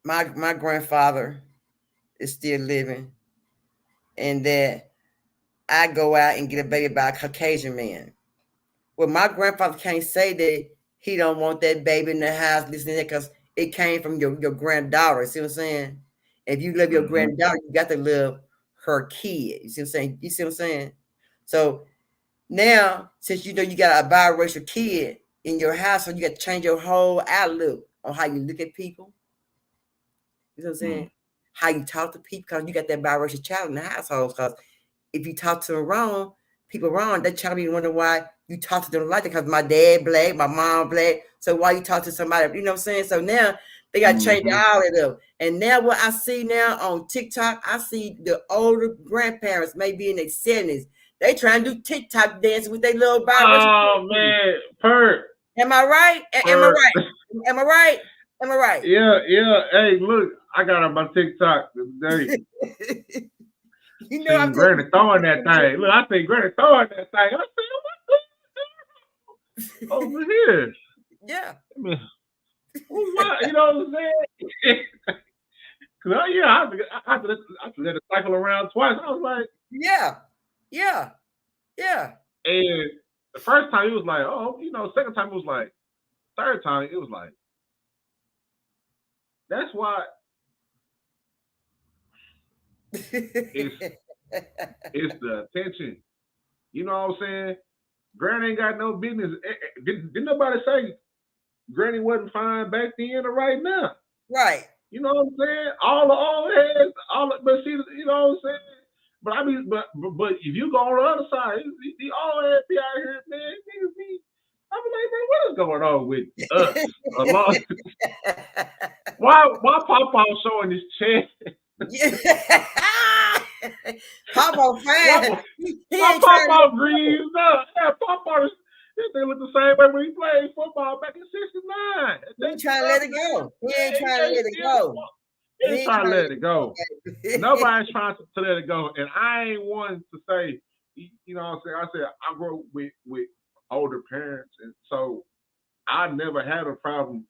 [SPEAKER 3] my grandfather is still living, and that I go out and get a baby by a Caucasian man. Well, my grandfather can't say that he don't want that baby in the house, listening to that, because it came from your granddaughter. See what I'm saying? If you love your granddaughter, you got to love her kid. You see what I'm saying? You see what I'm saying? So now, since you got a biracial kid in your household, you got to change your whole outlook on how you look at people. You know what I'm saying? How you talk to people, because you got that biracial child in the household. Because if you talk to them wrong, people wrong, that child be wondering why you talk to them like that. Because my dad black, my mom black, so why you talk to somebody? You know what I'm saying? So now they got to change all of them. And now what I see now on TikTok, I see the older grandparents, maybe in their 70s, they trying to do TikTok dancing with their little biracial.
[SPEAKER 1] Oh man, Purp.
[SPEAKER 3] Am I right? Am I right? Am I right? Am I right?
[SPEAKER 1] Yeah. Hey, look, I got on my TikTok today. I'm Granny throwing that thing. Look, I see Granny throwing that thing. I see, what's over here?
[SPEAKER 3] Yeah.
[SPEAKER 1] I mean, what? You know what I'm saying? Cause I have to let it cycle around twice. I was like,
[SPEAKER 3] yeah.
[SPEAKER 1] And The first time it was like, oh, second time it was like, third time it was like, that's why it's the attention. You know what I'm saying? Granny ain't got no business. Didn't nobody say Granny wasn't fine back then or right now?
[SPEAKER 3] Right.
[SPEAKER 1] You know what I'm saying? All the old heads, but see, you know what I'm saying? But I mean, but if you go on the other side, the old heads be out here, man, niggas be. I'm like, man, what is going on with us? Why Papa showing his chest?
[SPEAKER 3] Papa fine.
[SPEAKER 1] Why Papa greens up? Yeah, Papa. They look the same way when he played football back in '69.
[SPEAKER 3] He ain't trying to let it go. He ain't trying to let it go.
[SPEAKER 1] He ain't trying to let it go. Nobody's trying to let it go. And I ain't one to say, you know what I'm saying? I grew up with older parents. And so I never had a problem,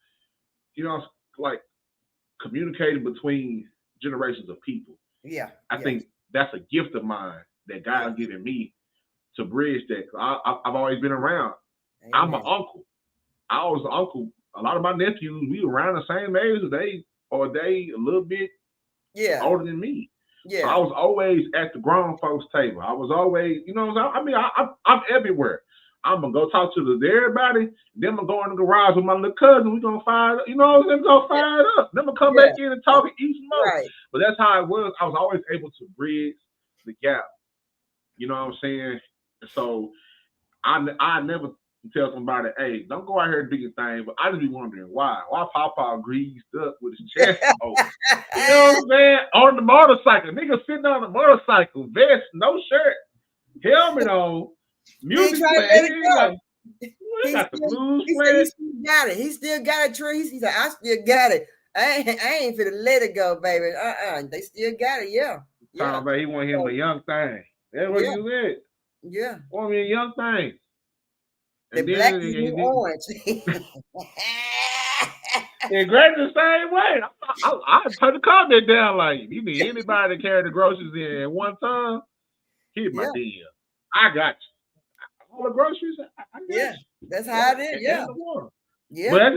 [SPEAKER 1] like communicating between generations of people.
[SPEAKER 3] Yeah.
[SPEAKER 1] I think that's a gift of mine that God's given me to bridge that. I've always been around. Amen. I'm an uncle. I was an uncle. A lot of my nephews, we were around the same age as they a little bit older than me. Yeah. So I was always at the grown folks' table. I was always, I'm everywhere. I'm gonna go talk to everybody. Then I'm gonna go in the garage with my little cousin. We're gonna fire it up. We're gonna fire it up. Then I'm gonna come back in and talk and eat some more. Right. But that's how it was. I was always able to bridge the gap. You know what I'm saying? So I never tell somebody, hey, don't go out here and do your thing. But I just be wondering why Papa greased up with his chest open. You know what I'm saying? On the motorcycle, nigga sitting on the motorcycle, vest, no shirt, helmet on, music playing. He got the blues playing.
[SPEAKER 3] He still got it. He still got it, Tree. He said, I still got it. I ain't finna let it go, baby. They still got it. Yeah.
[SPEAKER 1] Talking about he want him a young thing. That's what you said.
[SPEAKER 3] Yeah.
[SPEAKER 1] Want me a young thing.
[SPEAKER 3] The black is orange.
[SPEAKER 1] And Greg the same way. I turn the comment down like, you need anybody to carry the groceries in one time? Hit my DM. I got you. All the groceries, I got you.
[SPEAKER 3] That's how it is. Yeah.
[SPEAKER 1] But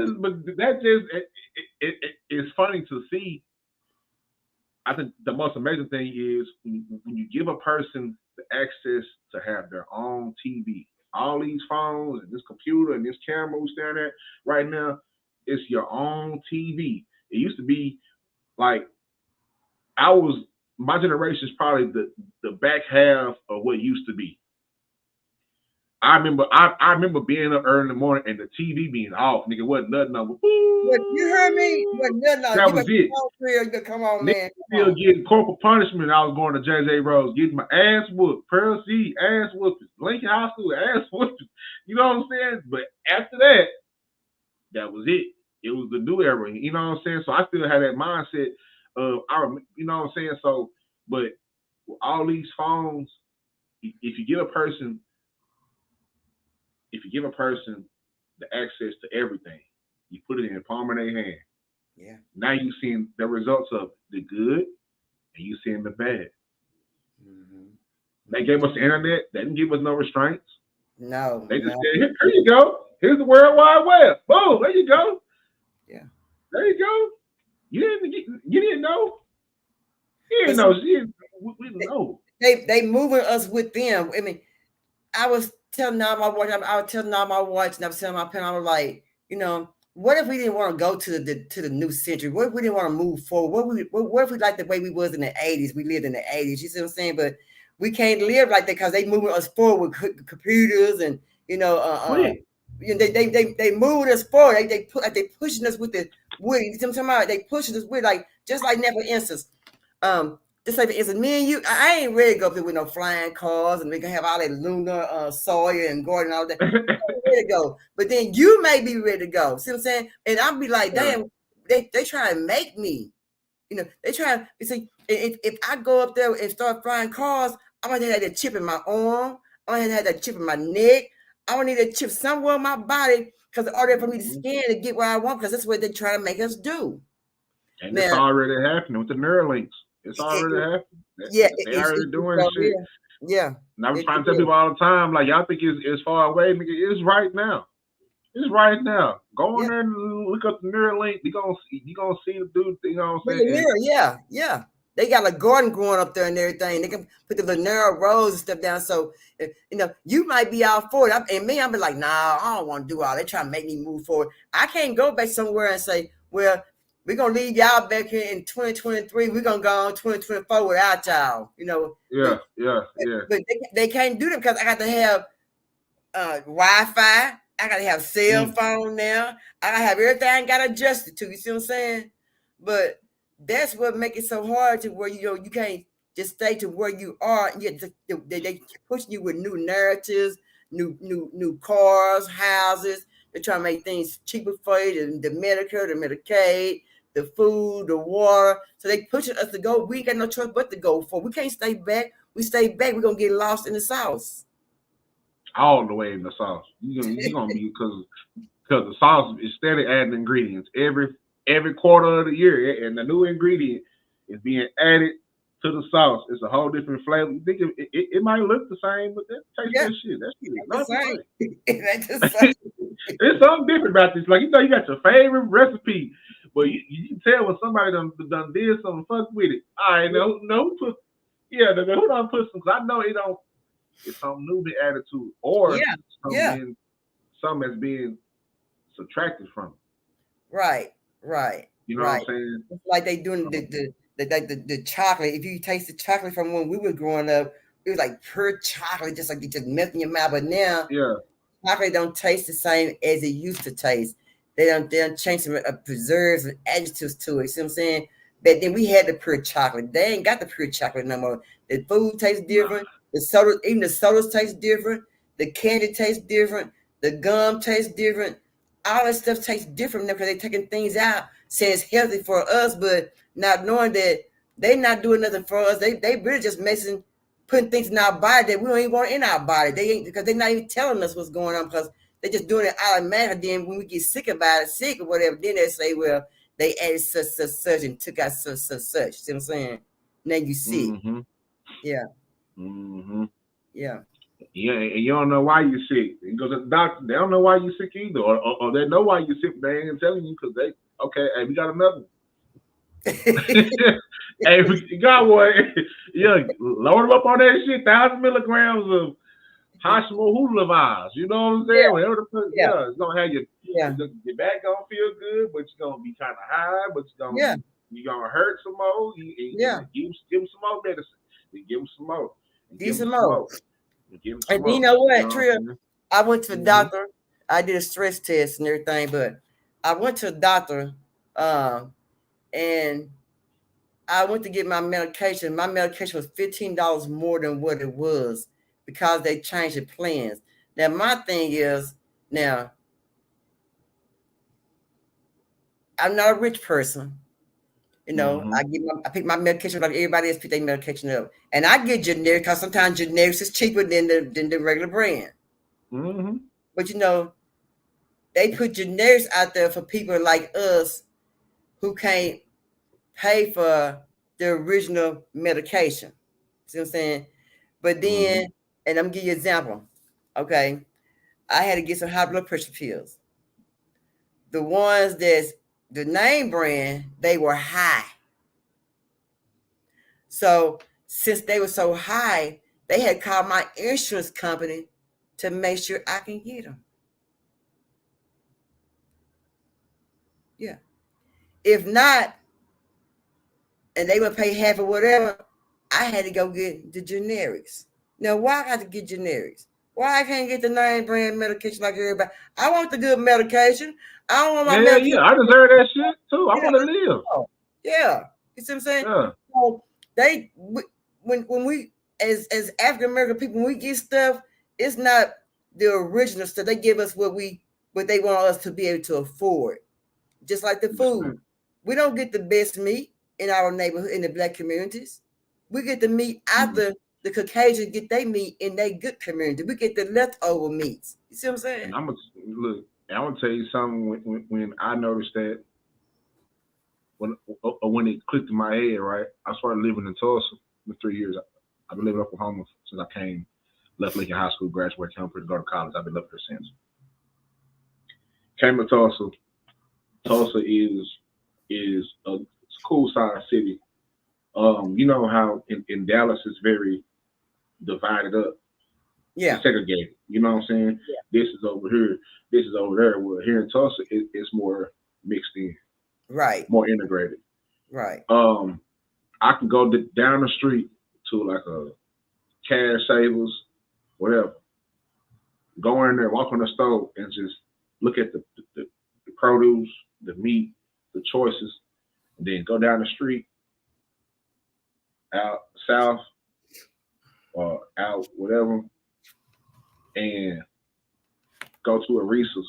[SPEAKER 1] that just it's funny to see. I think the most amazing thing is when you give a person the access to have their own TV, all these phones and this computer and this camera we're staring at right now, it's your own TV. It used to be like my generation is probably the back half of what it used to be. I remember being up early in the morning and the TV being off. Nigga, wasn't nothing on.
[SPEAKER 3] You heard me?
[SPEAKER 1] That was it.
[SPEAKER 3] Come on, man.
[SPEAKER 1] Still getting corporal punishment. I was going to JJ Rose, getting my ass whooped. Pearl C, ass whooped. Lincoln High School, ass whooped. You know what I'm saying? But after that was it. It was the new era. You know what I'm saying? So I still had that mindset of, you know what I'm saying? So, but with all these phones, if you give a person the access to everything, you put it in the palm of their hand.
[SPEAKER 3] Yeah.
[SPEAKER 1] Now you seeing the results of the good and you seeing the bad. Mm-hmm. They gave us the internet. They didn't give us no restraints.
[SPEAKER 3] No.
[SPEAKER 1] They just said, here you go. Here's the World Wide Web. Boom, there you go.
[SPEAKER 3] Yeah.
[SPEAKER 1] There you go. You didn't know. You didn't know. We didn't know.
[SPEAKER 3] They moving us with them. I mean, I was telling all my watch, and I was telling my parents, I was like, what if we didn't want to go to the new century? What if we didn't want to move forward? What if we like the way we was in the 80s? We lived in the 80s. You see what I'm saying? But we can't live like that because they moving us forward with computers and they moving us forward. They pushing us with the wood. You see what I'm talking about? They pushing us with just like for instance, just like for instance, me and you, I ain't ready to go up there with no flying cars and we can have all that Luna, Sawyer and Gordon and all that. I'm ready to go. But then you may be ready to go. See what I'm saying? And I'll be like, damn, they try to make me. They try to see if I go up there and start flying cars, I'm gonna have that chip in my arm. I'm gonna have that chip in my neck. I'm gonna need that chip somewhere in my body because in order for me to scan to get where I want, because that's what they're trying to make us do.
[SPEAKER 1] And it's already happening with the Neuralinks. It's already happening. They're already doing shit.
[SPEAKER 3] Yeah.
[SPEAKER 1] And I'm
[SPEAKER 3] It
[SPEAKER 1] trying to tell
[SPEAKER 3] is.
[SPEAKER 1] people all the time, like, y'all think it's far away, nigga. It's right now. It's right now. Go on
[SPEAKER 3] Yeah.
[SPEAKER 1] there and look up the Neuralink. You gonna see the dude. You know what I'm
[SPEAKER 3] With the
[SPEAKER 1] saying?
[SPEAKER 3] mirror, yeah, yeah. They got a garden growing up there and everything. They can put the little narrow rows and stuff down. So, you might be out for it. And me, I'm be like, nah, I don't want to do all. They try to make me move forward. I can't go back somewhere and say, well, we're going to leave y'all back here in 2023. We're going to go on 2024 without y'all, But,
[SPEAKER 1] Yeah, yeah, yeah.
[SPEAKER 3] but they can't do that because I got to have Wi-Fi. I gotta have cell phone now. I gotta have everything got adjusted to. You see what I'm saying? But that's what make it so hard to where you can't just stay to where you are. Yet they pushing you with new narratives, new cars, houses. They're trying to make things cheaper for you. The Medicare, the Medicaid, the food, the water. So they pushing us to go. We ain't got no choice but to go for. We can't stay back. We stay back, we're gonna get lost in the sauce.
[SPEAKER 1] All the way in the sauce. You gonna be because the sauce is steady adding ingredients every quarter of the year, and the new ingredient is being added to the sauce. It's a whole different flavor. You think it might look the same, but taste that shit. That shit is not the same.
[SPEAKER 3] That's the same.
[SPEAKER 1] There's something different about this. Like, you got your favorite recipe, but you can tell when somebody done did something fuck with it. I know who put who done put some. Cause I know it don't. It's something new been added to it, or something that's being subtracted from it.
[SPEAKER 3] Right.
[SPEAKER 1] You know what I'm saying?
[SPEAKER 3] It's like they doing the chocolate. If you taste the chocolate from when we were growing up, it was like pure chocolate, just like you just melt in your mouth. But now, chocolate don't taste the same as it used to taste. They don't change some preserves and adjectives to it. See what I'm saying? But then we had the pure chocolate. They ain't got the pure chocolate no more. The food tastes different. The soda, even the sodas taste different. The candy tastes different. The gum tastes different. All that stuff tastes different now because they're taking things out, saying it's healthy for us, but not knowing that they're not doing nothing for us. They really just putting things in our body that we don't even want in our body. They ain't, because they're not even telling us what's going on, because they're just doing it automatically. Then when we get sick or whatever, then they say, well, they added such and took out such. See what I'm saying? Now you sick.
[SPEAKER 1] Mm-hmm.
[SPEAKER 3] Yeah.
[SPEAKER 1] Mm-hmm.
[SPEAKER 3] Yeah.
[SPEAKER 1] Yeah, and you don't know why you're sick. You go to the doctor, they don't know why you're sick either, or they know why you're sick, but they ain't telling you because hey, we got another one. Hey, we got one. Yeah, load them up on that shit. 1,000 milligrams of Hashimo hula vibes. You know what I'm saying? Whenever it's gonna have your back gonna feel good, but you're gonna be kind of high, but you're gonna hurt some more. Give them some more medicine. Give them some more.
[SPEAKER 3] Give some more. And
[SPEAKER 1] you
[SPEAKER 3] know what, Trill? I went to the doctor. I did a stress test and everything, but I went to the doctor, and I went to get my medication. My medication was $15 more than what it was because they changed the plans. Now, my thing is, now, I'm not a rich person. I pick my medication like everybody else pick their medication up. And I get generic because sometimes generics is cheaper than the regular brand.
[SPEAKER 1] Mm-hmm.
[SPEAKER 3] But they put generics out there for people like us who can't pay for the original medication. See what I'm saying? But then, and I'm gonna give you an example. Okay. I had to get some high blood pressure pills. The ones that's the name brand, they were high. So since they were so high, they had called my insurance company to make sure I can get them. Yeah. If not, and they would pay half or whatever, I had to go get the generics. Now, why I got to get generics? Why I can't get the name brand medication like everybody? I want the good medication. I don't want my medication.
[SPEAKER 1] Yeah, I deserve that shit too. I want to live.
[SPEAKER 3] Yeah. You see what I'm saying?
[SPEAKER 1] Yeah.
[SPEAKER 3] So when we as African American people, when we get stuff, it's not the original stuff. They give us what they want us to be able to afford. Just like the food. We don't get the best meat in our neighborhood, in the Black communities. We get the meat after the Caucasians get their meat in their good community. We get the leftover meats. You see what I'm saying?
[SPEAKER 1] And I'm gonna tell you something. When I noticed that, when it clicked in my head, right? I started living in Tulsa for 3 years. I've been living in Oklahoma since I left Lincoln High School, graduated campus, to go to college. I've been living here since. Came to Tulsa. Tulsa is a cool sized city. You know how in Dallas it's very divided up,
[SPEAKER 3] Yeah.
[SPEAKER 1] segregated. You know what I'm saying?
[SPEAKER 3] Yeah.
[SPEAKER 1] This is over here, this is over there. Well, here in Tulsa, it's more mixed in,
[SPEAKER 3] Right.
[SPEAKER 1] more integrated.
[SPEAKER 3] Right.
[SPEAKER 1] I can go down the street to like a Cash Savers, whatever. Go in there, walk on the stove, and just look at the produce, the meat, the choices, and then go down the street, out south or out whatever, and go to a Reese's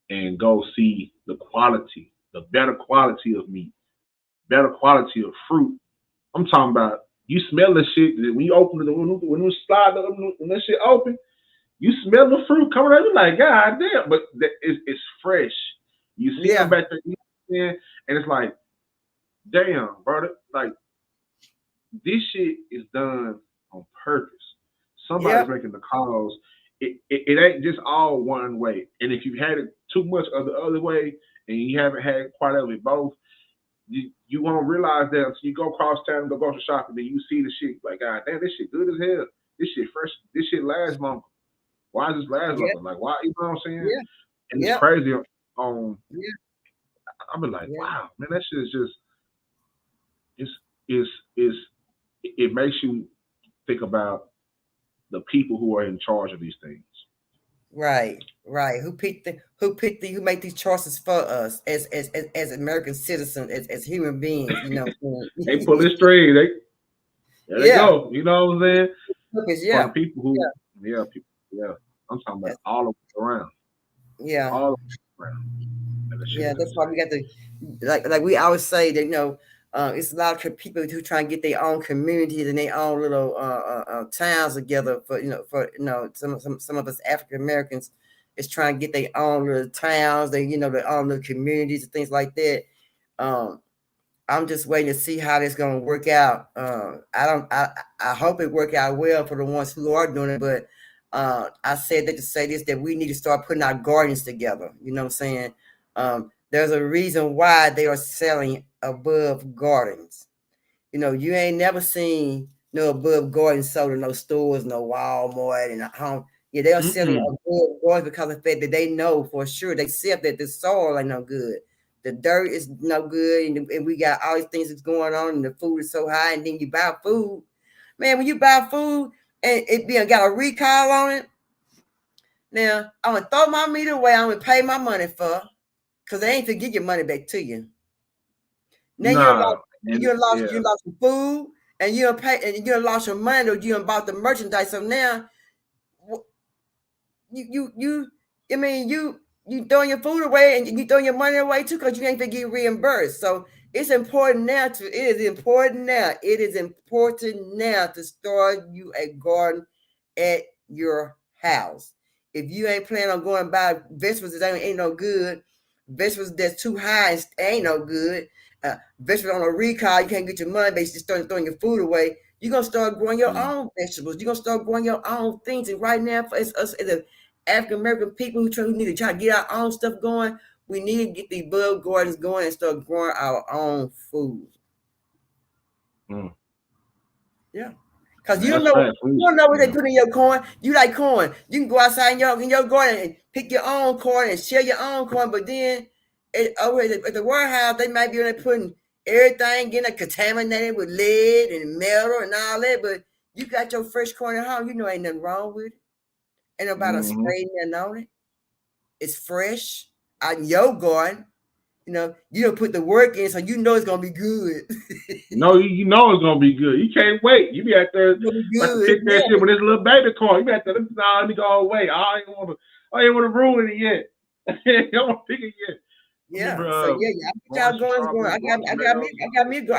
[SPEAKER 1] and go see the quality, the better quality of meat, better quality of fruit. I'm talking about you smell the shit when you open it, when you slide when that shit open, you smell the fruit coming out. You're like, God damn, but it's fresh. You see them back there, and it's like, damn, brother, like this shit is done on purpose. Somebody's making the calls. It ain't just all one way. And if you've had it too much of the other way and you haven't had quite of it both, you won't realize that until you go across town and go grocery shopping, then you see the shit like, God damn, this shit good as hell. This shit fresh. This shit lasts longer. Why does this last longer? Like, why? You know what I'm saying?
[SPEAKER 3] Yeah.
[SPEAKER 1] And it's crazy. I've been like, wow, man, that shit is just it makes you think about the people who are in charge of these things.
[SPEAKER 3] Right. Who make these choices for us as American citizens, as human beings, you know.
[SPEAKER 1] They pull this string, there they go. You know what I'm saying? For the people who I'm talking about all of us around.
[SPEAKER 3] Yeah.
[SPEAKER 1] All of us around.
[SPEAKER 3] Yeah, that's why we got to like we always say that, you know, it's a lot of people who try and get their own communities and their own little towns together for some of us African Americans is trying to get their own little towns, their own little communities and things like that. I'm just waiting to see how this going to work out. I hope it work out well for the ones who are doing it, but I said that to say this, that we need to start putting our gardens together. You know what I'm saying? There's a reason why they are selling above gardens. You know, you ain't never seen no above gardens sold in no stores, no Walmart and home. Yeah, they are selling above gardens because of the fact that they know for sure they see that the soil ain't no good. The dirt is no good, and we got all these things that's going on, and the food is so high, and then you buy food. Man, when you buy food and it got a recall on it, now I'm gonna throw my meat away, I'm gonna pay my money for, because they ain't to get your money back to you. Now you lost your food, and you pay, and you lost your money, or you bought the merchandise. So now you throwing your food away and you throwing your money away too, because you ain't gonna get reimbursed. So it is important now to start you a garden at your house. If you ain't planning on going buy vegetables that ain't no good, vegetables that's too high ain't no good, vegetables on a recall, you can't get your money, basically start throwing your food away. You're gonna start growing your own vegetables. You're gonna start growing your own things. And right now, for us as African American people who need to try to get our own stuff going, we need to get these bug gardens going and start growing our own food. Yeah. Because you don't know what they put in your corn. You like corn. You can go outside in your garden and pick your own corn and share your own corn, but then over at the warehouse, they might be putting everything getting contaminated with lead and metal and all that, but you got your fresh corn at home, ain't nothing wrong with it. Ain't nobody spraying nothing on it. It's fresh out in your garden. You don't put the work in, so it's gonna be good.
[SPEAKER 1] No, you know it's gonna be good. You can't wait. You be out there about to pick that shit with this little baby corn. You be out there, let me go away. I ain't wanna ruin it yet. I don't wanna pick it yet.
[SPEAKER 3] Yeah. Y'all growing. I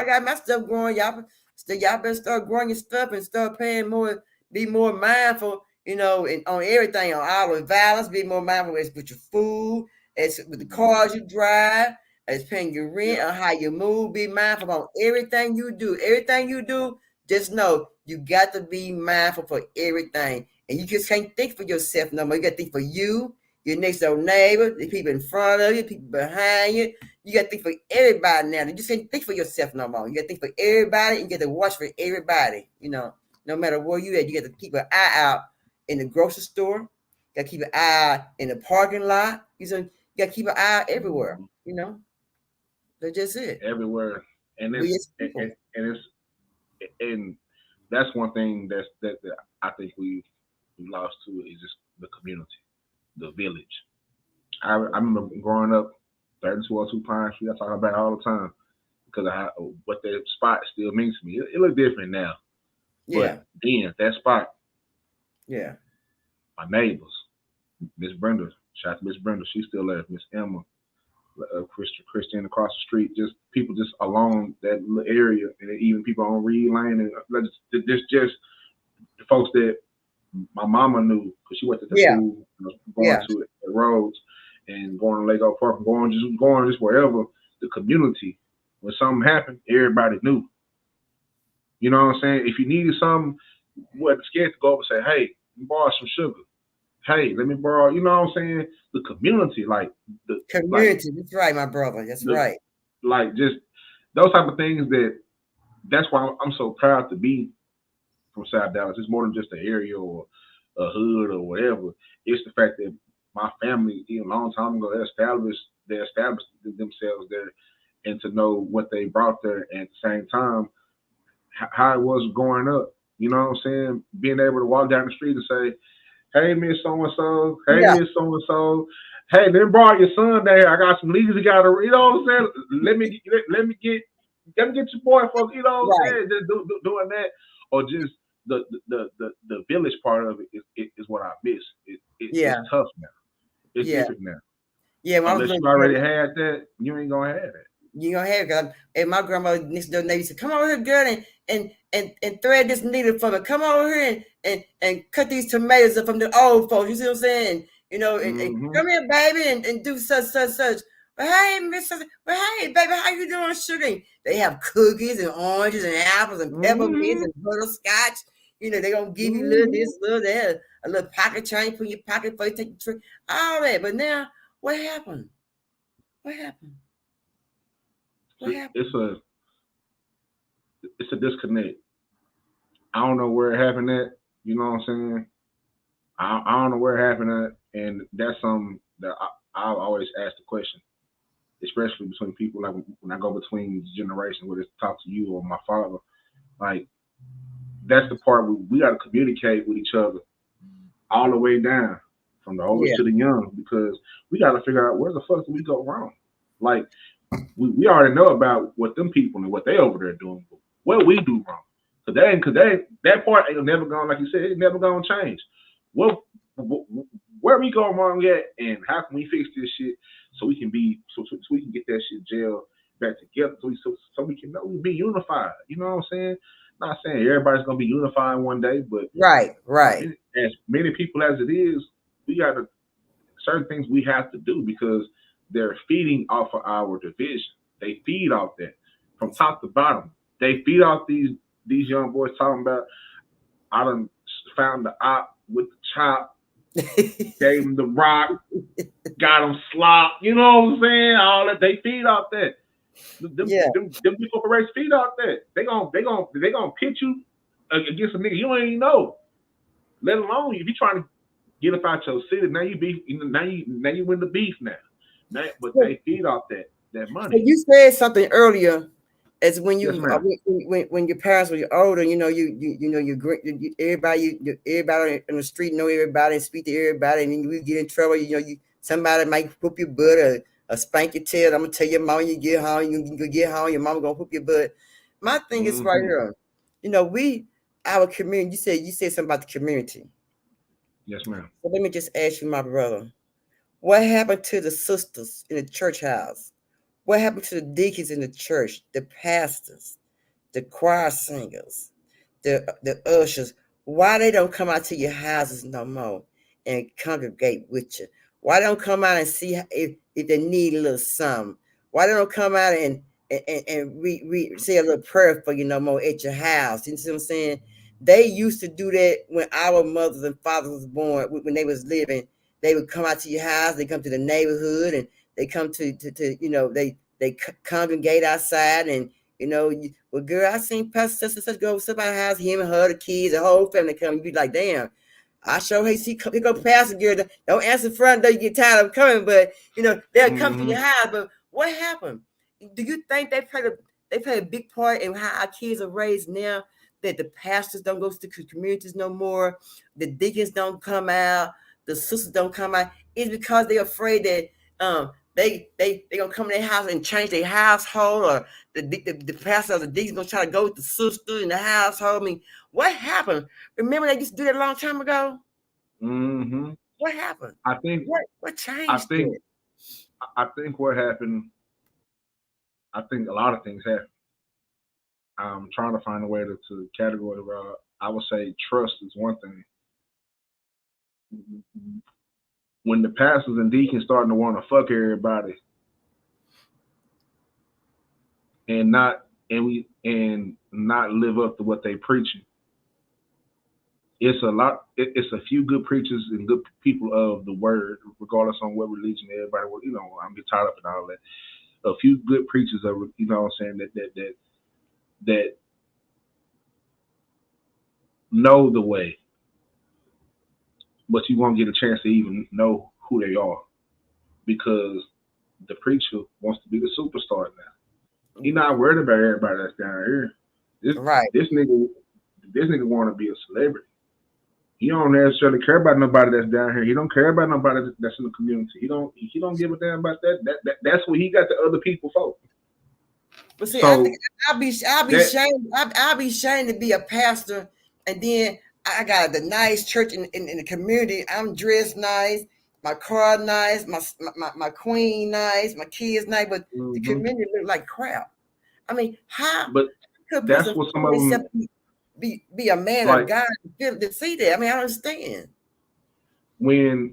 [SPEAKER 3] got my stuff growing. Y'all better start growing your stuff and start paying more, be more mindful, and on everything, on all the violence, be more mindful with your food, as with the cars you drive, as paying your rent, or how you move, be mindful on everything you do. Everything you do, just know you got to be mindful for everything. And you just can't think for yourself no more. You got to think for you, your next door neighbor, the people in front of you, the people behind you. You got to think for everybody now. You just can't think for yourself no more. You got to think for everybody, and you got to watch for everybody. No matter where you at, you got to keep an eye out in the grocery store. You got to keep an eye out in the parking lot. You got to keep an eye out everywhere. That's just it.
[SPEAKER 1] Everywhere, and that's one thing that I think we lost to is just the community, the village. I remember growing up, 3202 Pine Street. I talk about it all the time because what that spot still means to me. It look different now, but then that spot, my neighbors, Miss Brenda, shout out to Miss Brenda, she's still there. Miss Emma, Christian across the street, just people just along that little area, and even people on Reed Lane, and just the folks that my mama knew because she went to the school, going to the roads and going to Lego Park and going just wherever. The community, when something happened, everybody knew. You know what I'm saying? If you needed something, you wasn't scared to go up and say, "Hey, let me borrow some sugar. Hey, let me borrow." You know what I'm saying? The community, like the
[SPEAKER 3] community. That's right, my brother. That's right.
[SPEAKER 1] Like just those type of things. That's why I'm so proud to be from South Dallas. It's more than just an area or a hood or whatever. It's the fact that my family, a long time ago, they established themselves there, and to know what they brought there, and at the same time, how it was growing up. You know what I'm saying? Being able to walk down the street and say, "Hey, Miss So-and-so. Hey, Miss So-and-so. Hey, let me borrow your son there. I got some leaves you got to," you know what I'm saying? Let me get your boy for, you know what I'm saying? Just doing that, or just the village part of it is what I miss. It's tough now. It's different now.
[SPEAKER 3] Yeah,
[SPEAKER 1] unless you already had that, you ain't gonna have it.
[SPEAKER 3] You gonna have it. And my grandmother next door neighbor said, "Come over here, girl, and thread this needle for me. Come over here and cut these tomatoes up from the old folks." You see what I'm saying? And come here, baby, and do such. Well, hey, Miss, well, hey, baby, how you doing, sugar? They have cookies and oranges and apples and peppermints and butterscotch. They're gonna give you a little this, little that, a little pocket change, put in your pocket before you take the trip, all that. But now, what happened?
[SPEAKER 1] It's a disconnect. I don't know where it happened at. You know what I'm saying? I don't know where it happened at, and that's something that I always ask the question, especially between people, like when I go between generations, whether it's talk to you or my father. Like, that's the part we got to communicate with each other all the way down, from the oldest to the young, because we got to figure out where the fuck did we go wrong. Like, we already know about what them people and what they over there doing, but what we do wrong. Cause that part ain't never gonna, like you said, it's never gonna change. Where we going wrong at, and how can we fix this shit so we can get that shit gel back together, so we can know we be unified. You know what I'm saying? Not saying everybody's gonna be unified one day, but
[SPEAKER 3] right.
[SPEAKER 1] As many people as it is, we got certain things we have to do because they're feeding off of our division. They feed off that from top to bottom. They feed off these young boys talking about, I done found the op with the chop, gave him the rock, got him slop. You know what I'm saying? All that, they feed off that. Them big corporations feed off that. They gonna pitch you against a nigga you don't even know. Let alone if you trying to get up out your city, now you beef. Now you win the beef now. But they feed off that money.
[SPEAKER 3] So you said something earlier, as when you when your parents were older, everybody on the street know everybody and speak to everybody, and then you get in trouble. Somebody might whoop your butt or spank your tail. I'm gonna tell your mom you get home. You get home, your mama gonna whoop your butt. My thing is right here. Our community. You said something about the community.
[SPEAKER 1] Yes, ma'am.
[SPEAKER 3] So let me just ask you, my brother, what happened to the sisters in the church house? What happened to the deacons in the church, the pastors, the choir singers, the ushers? Why they don't come out to your houses no more and congregate with you? Why they don't come out and see if they need a little something? Why they don't come out and and we say a little prayer for you no more at your house. You see what I'm saying? They used to do that when our mothers and fathers was born, when they was living. They would come out to your house, they come to the neighborhood, and they come to they congregate outside, and well, girl, I seen Pastor such go to somebody's house, him and her, the kids, the whole family come. You be like, damn. I sure hate see he go past the girl. Don't answer front though. You get tired of coming, but they'll come to your house. But what happened? Do you think they play a big part in how our kids are raised now? That the pastors don't go to the communities no more, the deacons don't come out, the sisters don't come out. It's because they're afraid that they gonna come in their house and change their household, or the pastor or the deacon gonna try to go with the sister in the household. I mean, what happened? Remember they used to do that a long time ago?
[SPEAKER 1] Mm-hmm.
[SPEAKER 3] What happened?
[SPEAKER 1] I think
[SPEAKER 3] What
[SPEAKER 1] I
[SPEAKER 3] changed
[SPEAKER 1] think
[SPEAKER 3] it?
[SPEAKER 1] I think what happened. I think a lot of things happened. I'm trying to find a way to categorize. I would say trust is one thing. When the pastors and deacons starting to want to fuck everybody and not live up to what they preaching, it's a lot. It's a few good preachers and good people of the word, regardless on what religion everybody. I'm get tired of it and all that. A few good preachers of, what I'm saying, that know the way, but you won't get a chance to even know who they are because the preacher wants to be the superstar now. He's not worried about everybody that's down here.
[SPEAKER 3] Right.
[SPEAKER 1] This nigga want to be a celebrity. He don't necessarily care about nobody that's down here. He don't care about nobody that's in the community. He don't give a damn about that. That's what he got the other people for.
[SPEAKER 3] But see, I
[SPEAKER 1] So
[SPEAKER 3] think I'll be ashamed. I'll be ashamed to be a pastor, and then I got the nice church in the community. I'm dressed nice, my car nice, my queen nice, my kids nice, but the community look like crap. I mean, how
[SPEAKER 1] but
[SPEAKER 3] could a
[SPEAKER 1] that's
[SPEAKER 3] person
[SPEAKER 1] what some of them
[SPEAKER 3] be a man of
[SPEAKER 1] like
[SPEAKER 3] God to see that? I mean, I don't understand.
[SPEAKER 1] when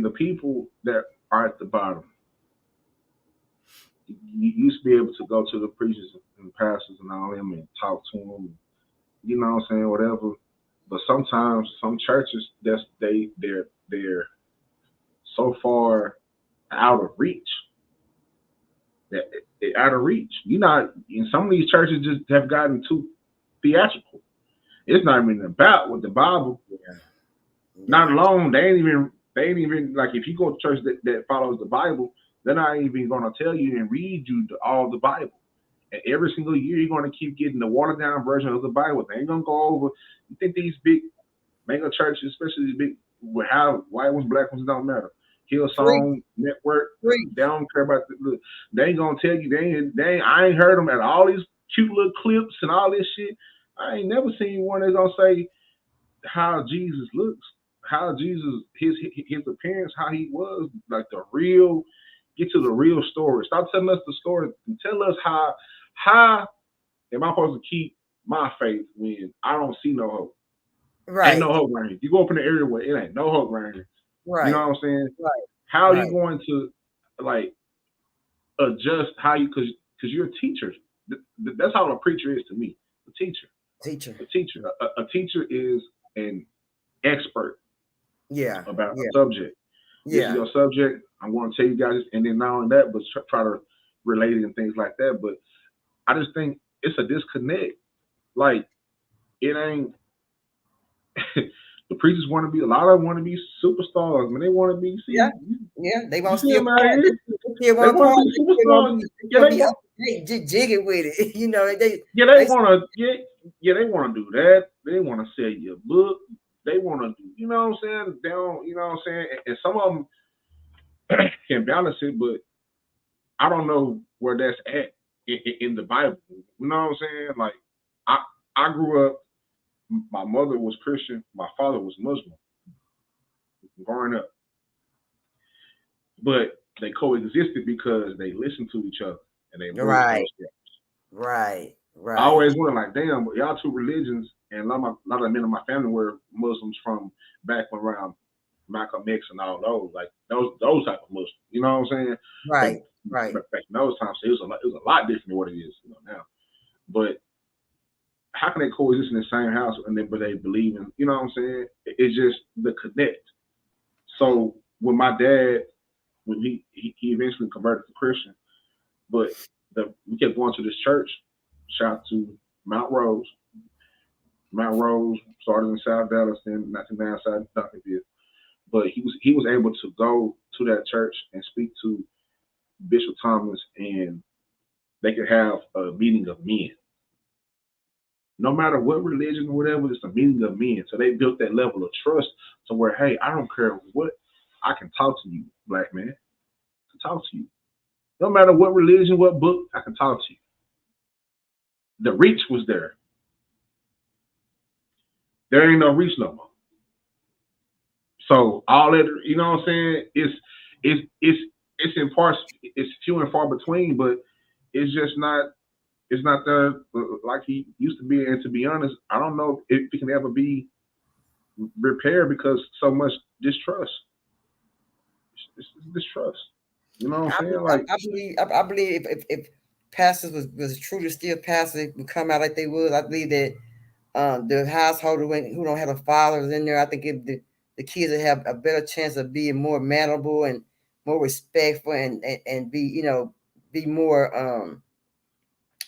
[SPEAKER 1] the people that are at the bottom, you used to be able to go to the preachers and pastors and all them and talk to them, you know what I'm saying, whatever. But sometimes some churches they're so far out of reach that out of reach. In some of these churches just have gotten too theatrical. It's not even about what the Bible.
[SPEAKER 3] Yeah.
[SPEAKER 1] Not alone, they ain't even like if you go to church that follows the Bible, they're not even gonna tell you and read you all the Bible. And every single year you're gonna keep getting the watered down version of the Bible. They ain't gonna go over. You think these big mega churches, especially these big with how white ones, black ones don't matter. Hillsong Network, they don't care about the. They ain't gonna tell you. I ain't heard them at all these cute little clips and all this shit. I ain't never seen one that's gonna say how Jesus looks, how Jesus his appearance, how he was, like the real. Get to the real story. Stop telling us the story and tell us how am I supposed to keep my faith when I don't see no hope.
[SPEAKER 3] Right.
[SPEAKER 1] Ain't no hope right here. You go up in the area where it ain't no hope right here.
[SPEAKER 3] Right.
[SPEAKER 1] You know what I'm saying?
[SPEAKER 3] Right.
[SPEAKER 1] How are you going to like adjust how you because you're a teacher. That's how a preacher is to me. A teacher. A teacher. A teacher is an expert.
[SPEAKER 3] Yeah.
[SPEAKER 1] About a subject. This is your subject. I'm going to tell you guys, and then not only that, but try to relate it and things like that. But I just think it's a disconnect. Like it ain't. The preachers want to be. A lot of them want to be superstars. I mean, they want to be.
[SPEAKER 3] They want to
[SPEAKER 1] see them out here.
[SPEAKER 3] They want
[SPEAKER 1] to be superstars.
[SPEAKER 3] They jigging with it.
[SPEAKER 1] They want to. They want to do that. They want to sell your book. They want to do. You know what I'm saying? They don't. You know what I'm saying? And some of them can balance it, but I don't know where that's at in the Bible. You know what I'm saying? Like I grew up. My mother was Christian. My father was Muslim. Growing up, but they coexisted because they listened to each other and they embraced those steps.
[SPEAKER 3] Right.
[SPEAKER 1] I always wonder, like, damn, but y'all two religions, and a lot of men in my family were Muslims from back around Malcolm X and all those, like those type of Muslims. You know what I'm saying?
[SPEAKER 3] Right.
[SPEAKER 1] But back in those times, it was a lot different than what it is, now. But how can they coexist in the same house but they believe in? You know what I'm saying? It's just the connect. So with my dad, when he eventually converted to Christian, but we kept going to this church. Shout out to Mount Rose. Mount Rose started in South Dallas, then not too outside Duncanville. But he was able to go to that church and speak to Bishop Thomas, and they could have a meeting of men. No matter what religion or whatever, it's a meeting of men. So they built that level of trust to where, hey, I don't care what, I can talk to you, black man. I can talk to you. No matter what religion, what book, I can talk to you. The reach was there. There ain't no reach no more. So all that, you know what I'm saying? It's in parts, it's few and far between, but it's just not. It's not there like he used to be. And to be honest, I don't know if it can ever be repaired because so much distrust. It's distrust. You know what I'm saying?
[SPEAKER 3] I believe if pastors was truly still pastors would come out like they would. I believe that the household who don't have a fathers in there, I think the kids would have a better chance of being more mannerable and more respectful and be be more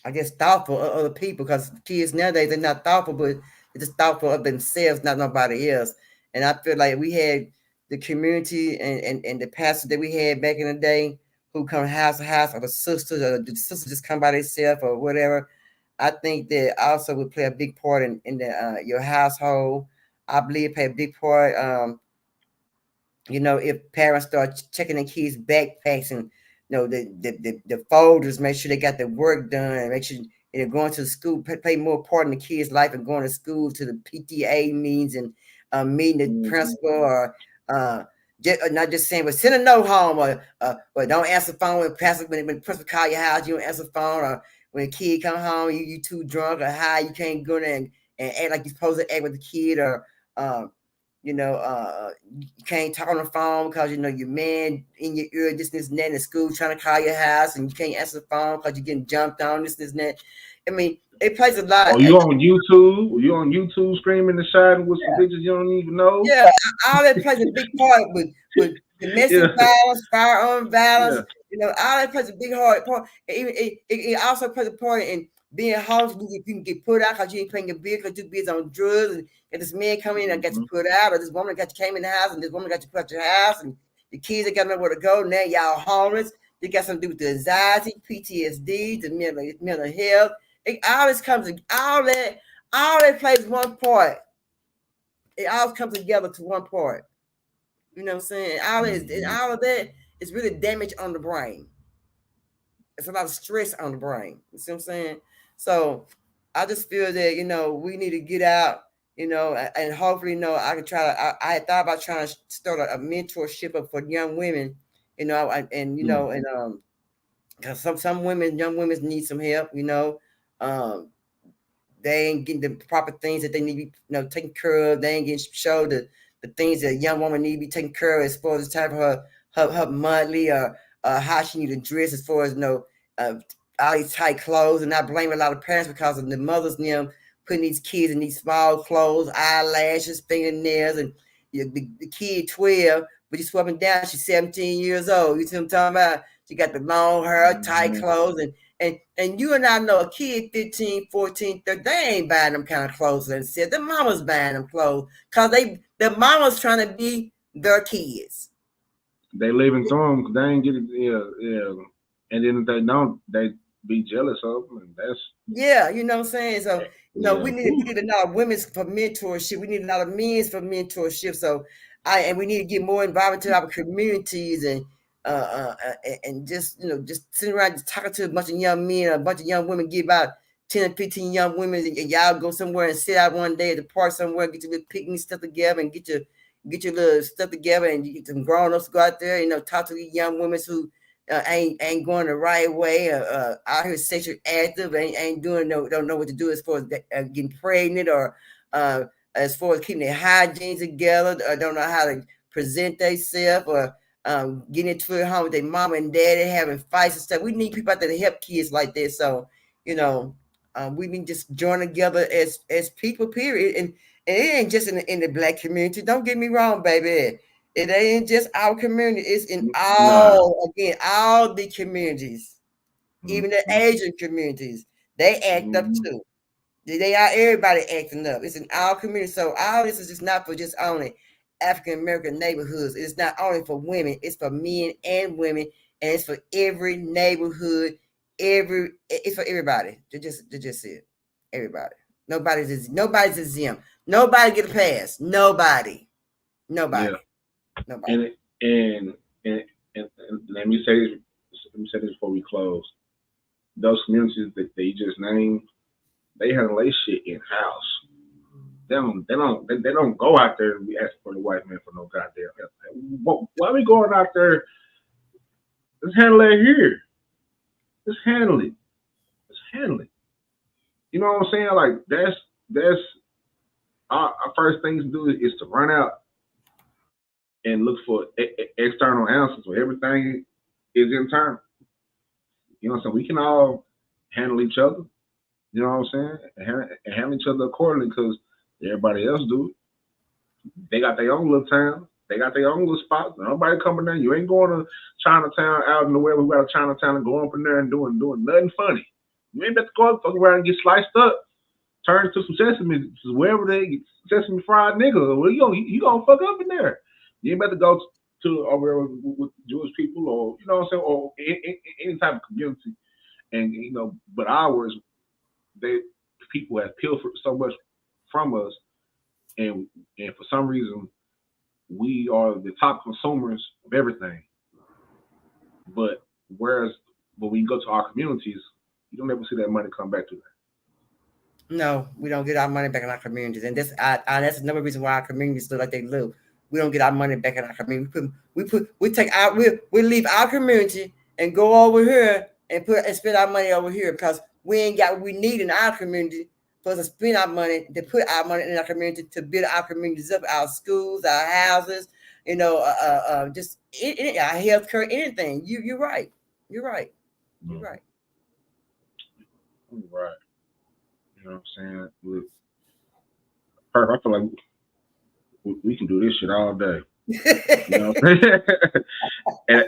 [SPEAKER 3] I guess thoughtful of other people, because kids nowadays they're not thoughtful, but they're just thoughtful of themselves, not nobody else. And I feel like we had the community and the pastors that we had back in the day who come house to house, or the sisters just come by themselves or whatever. I think that also would play a big part in the your household. I believe it play a big part. If parents start checking their kids' backpacks and the folders, make sure they got their work done, make sure going to school play more part in the kids' life, and going to school to the PTA meetings and meeting the principal, or not just saying, but send a note home, or don't answer the phone when the principal call your house, you don't answer the phone, or when a kid come home, you too drunk or high, you can't go there and act like you're supposed to act with the kid, or you can't talk on the phone because your man in your ear, this and that in school trying to call your house, and you can't answer the phone because you're getting jumped on, this and that. I mean, it plays a lot.
[SPEAKER 1] Oh, you on YouTube? You on YouTube screaming and shouting with some bitches you don't even know?
[SPEAKER 3] Yeah, all that plays a big part with domestic violence, firearm violence. All that plays a big part. It also plays a part in being homeless. You can get put out because you ain't paying your bill, because you're busy on drugs, and this man come in and got you put out, or this woman got you came in the house, and this woman got you put out your house, and the kids ain't got nowhere to go. Now y'all homeless. They got something to do with the anxiety, PTSD, the mental health. All this comes, all that plays one part. It all comes together to one part. You know what I'm saying? All of that is really damage on the brain. It's a lot of stress on the brain. You see what I'm saying? So I just feel that, we need to get out, and hopefully, I can try to. I had thought about trying to start a mentorship for young women, because some women, young women need some help, they ain't getting the proper things that they need to be, taken care of. They ain't getting showed the things that a young woman need to be taken care of, as far as the type of her monthly, or how she need to dress, as far as all these tight clothes. And I blame a lot of parents because of the mothers and them putting these kids in these small clothes, eyelashes, fingernails, and the kid 12, but you swapping down, she's 17 years old. You see what I'm talking about? She got the long hair, tight clothes, and you and I know a kid 15, 14, 13, they ain't buying them kind of clothes themselves. The mama's buying them clothes because the mama's trying to be their kids.
[SPEAKER 1] They living through them because they ain't getting, yeah. And then if they don't, they be jealous of them, and that's...
[SPEAKER 3] Yeah, you know what I'm saying? So, we need a lot of women's for mentorship. We need a lot of men's for mentorship. So, and we need to get more involved into our communities, and just just sitting around just talking to a bunch of young men, a bunch of young women, get about 10 or 15 young women, and y'all go somewhere and sit out one day at the park somewhere, get your little picnic stuff together, and get your little stuff together, and you get some grown-ups to go out there, talk to these young women who ain't going the right way, out here sexually active, ain't doing don't know what to do as far as getting pregnant, or as far as keeping their hygiene together, don't know how to present themselves or getting into it home with their mama and daddy, having fights and stuff. We need people out there to help kids like this. So, we need to just join together as people, period. And it ain't just in the Black community. Don't get me wrong, baby. It ain't just our community. It's in all the communities, even the Asian communities. They act up too. They are everybody acting up. It's in our community. So all this is just not for just only African American neighborhoods. It's not only for women. It's for men and women, and it's for every neighborhood. It's for everybody. To just see it. Everybody. Nobody's exempt. Nobody get a pass. Nobody.
[SPEAKER 1] Yeah. Nobody. And let me say this before we close. Those communities that they just named, they handle their shit in house. They don't go out there and be asking for the white man for no goddamn help. Why are we going out there? Let's handle it here. Let's handle it. You know what I'm saying? Like that's our first things to do is to run out and look for external answers. Where everything is internal. You know what I'm saying? We can all handle each other. You know what I'm saying? And handle each other accordingly because everybody else do it. They got their own little town. They got their own little spots. Nobody coming there. You ain't going to Chinatown out in the way. We got a Chinatown and going up in there and doing nothing funny. You ain't about to go fuck around and get sliced up, turn into some sesame, wherever they get sesame fried nigga. Well, you gonna fuck up in there. You ain't about to go to over with Jewish people or you know what I'm saying, or any type of community. And but ours, people have pilfered so much from us, and for some reason we are the top consumers of everything. But whereas when we go to our communities, you don't ever see that money come back to that.
[SPEAKER 3] No, we don't get our money back in our communities, and that's another reason why our communities look like they look. We don't get our money back in our community. We leave our community and go over here and spend our money over here because we ain't got what we need in our community for us to spend our money, to put our money in our community, to build our communities up, our schools, our houses, just our healthcare, anything. You're right. You're right. You're right.
[SPEAKER 1] Right. You know what I'm saying? Look, Purp, I feel like we can do this shit all day. You know what I'm saying?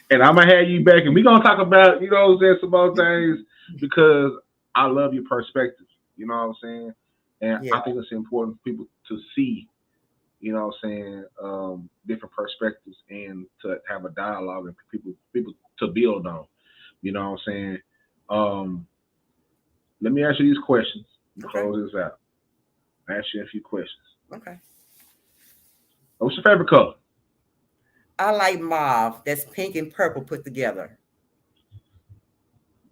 [SPEAKER 1] and I'm gonna have you back, and we're gonna talk about some more things because I love your perspective. You know what I'm saying? And I think it's important for people to see, different perspectives and to have a dialogue and people to build on. You know what I'm saying? Let me ask you these questions. Close this out. I ask you a few questions.
[SPEAKER 3] Okay.
[SPEAKER 1] What's your favorite color?
[SPEAKER 3] I like mauve. That's pink and purple put together.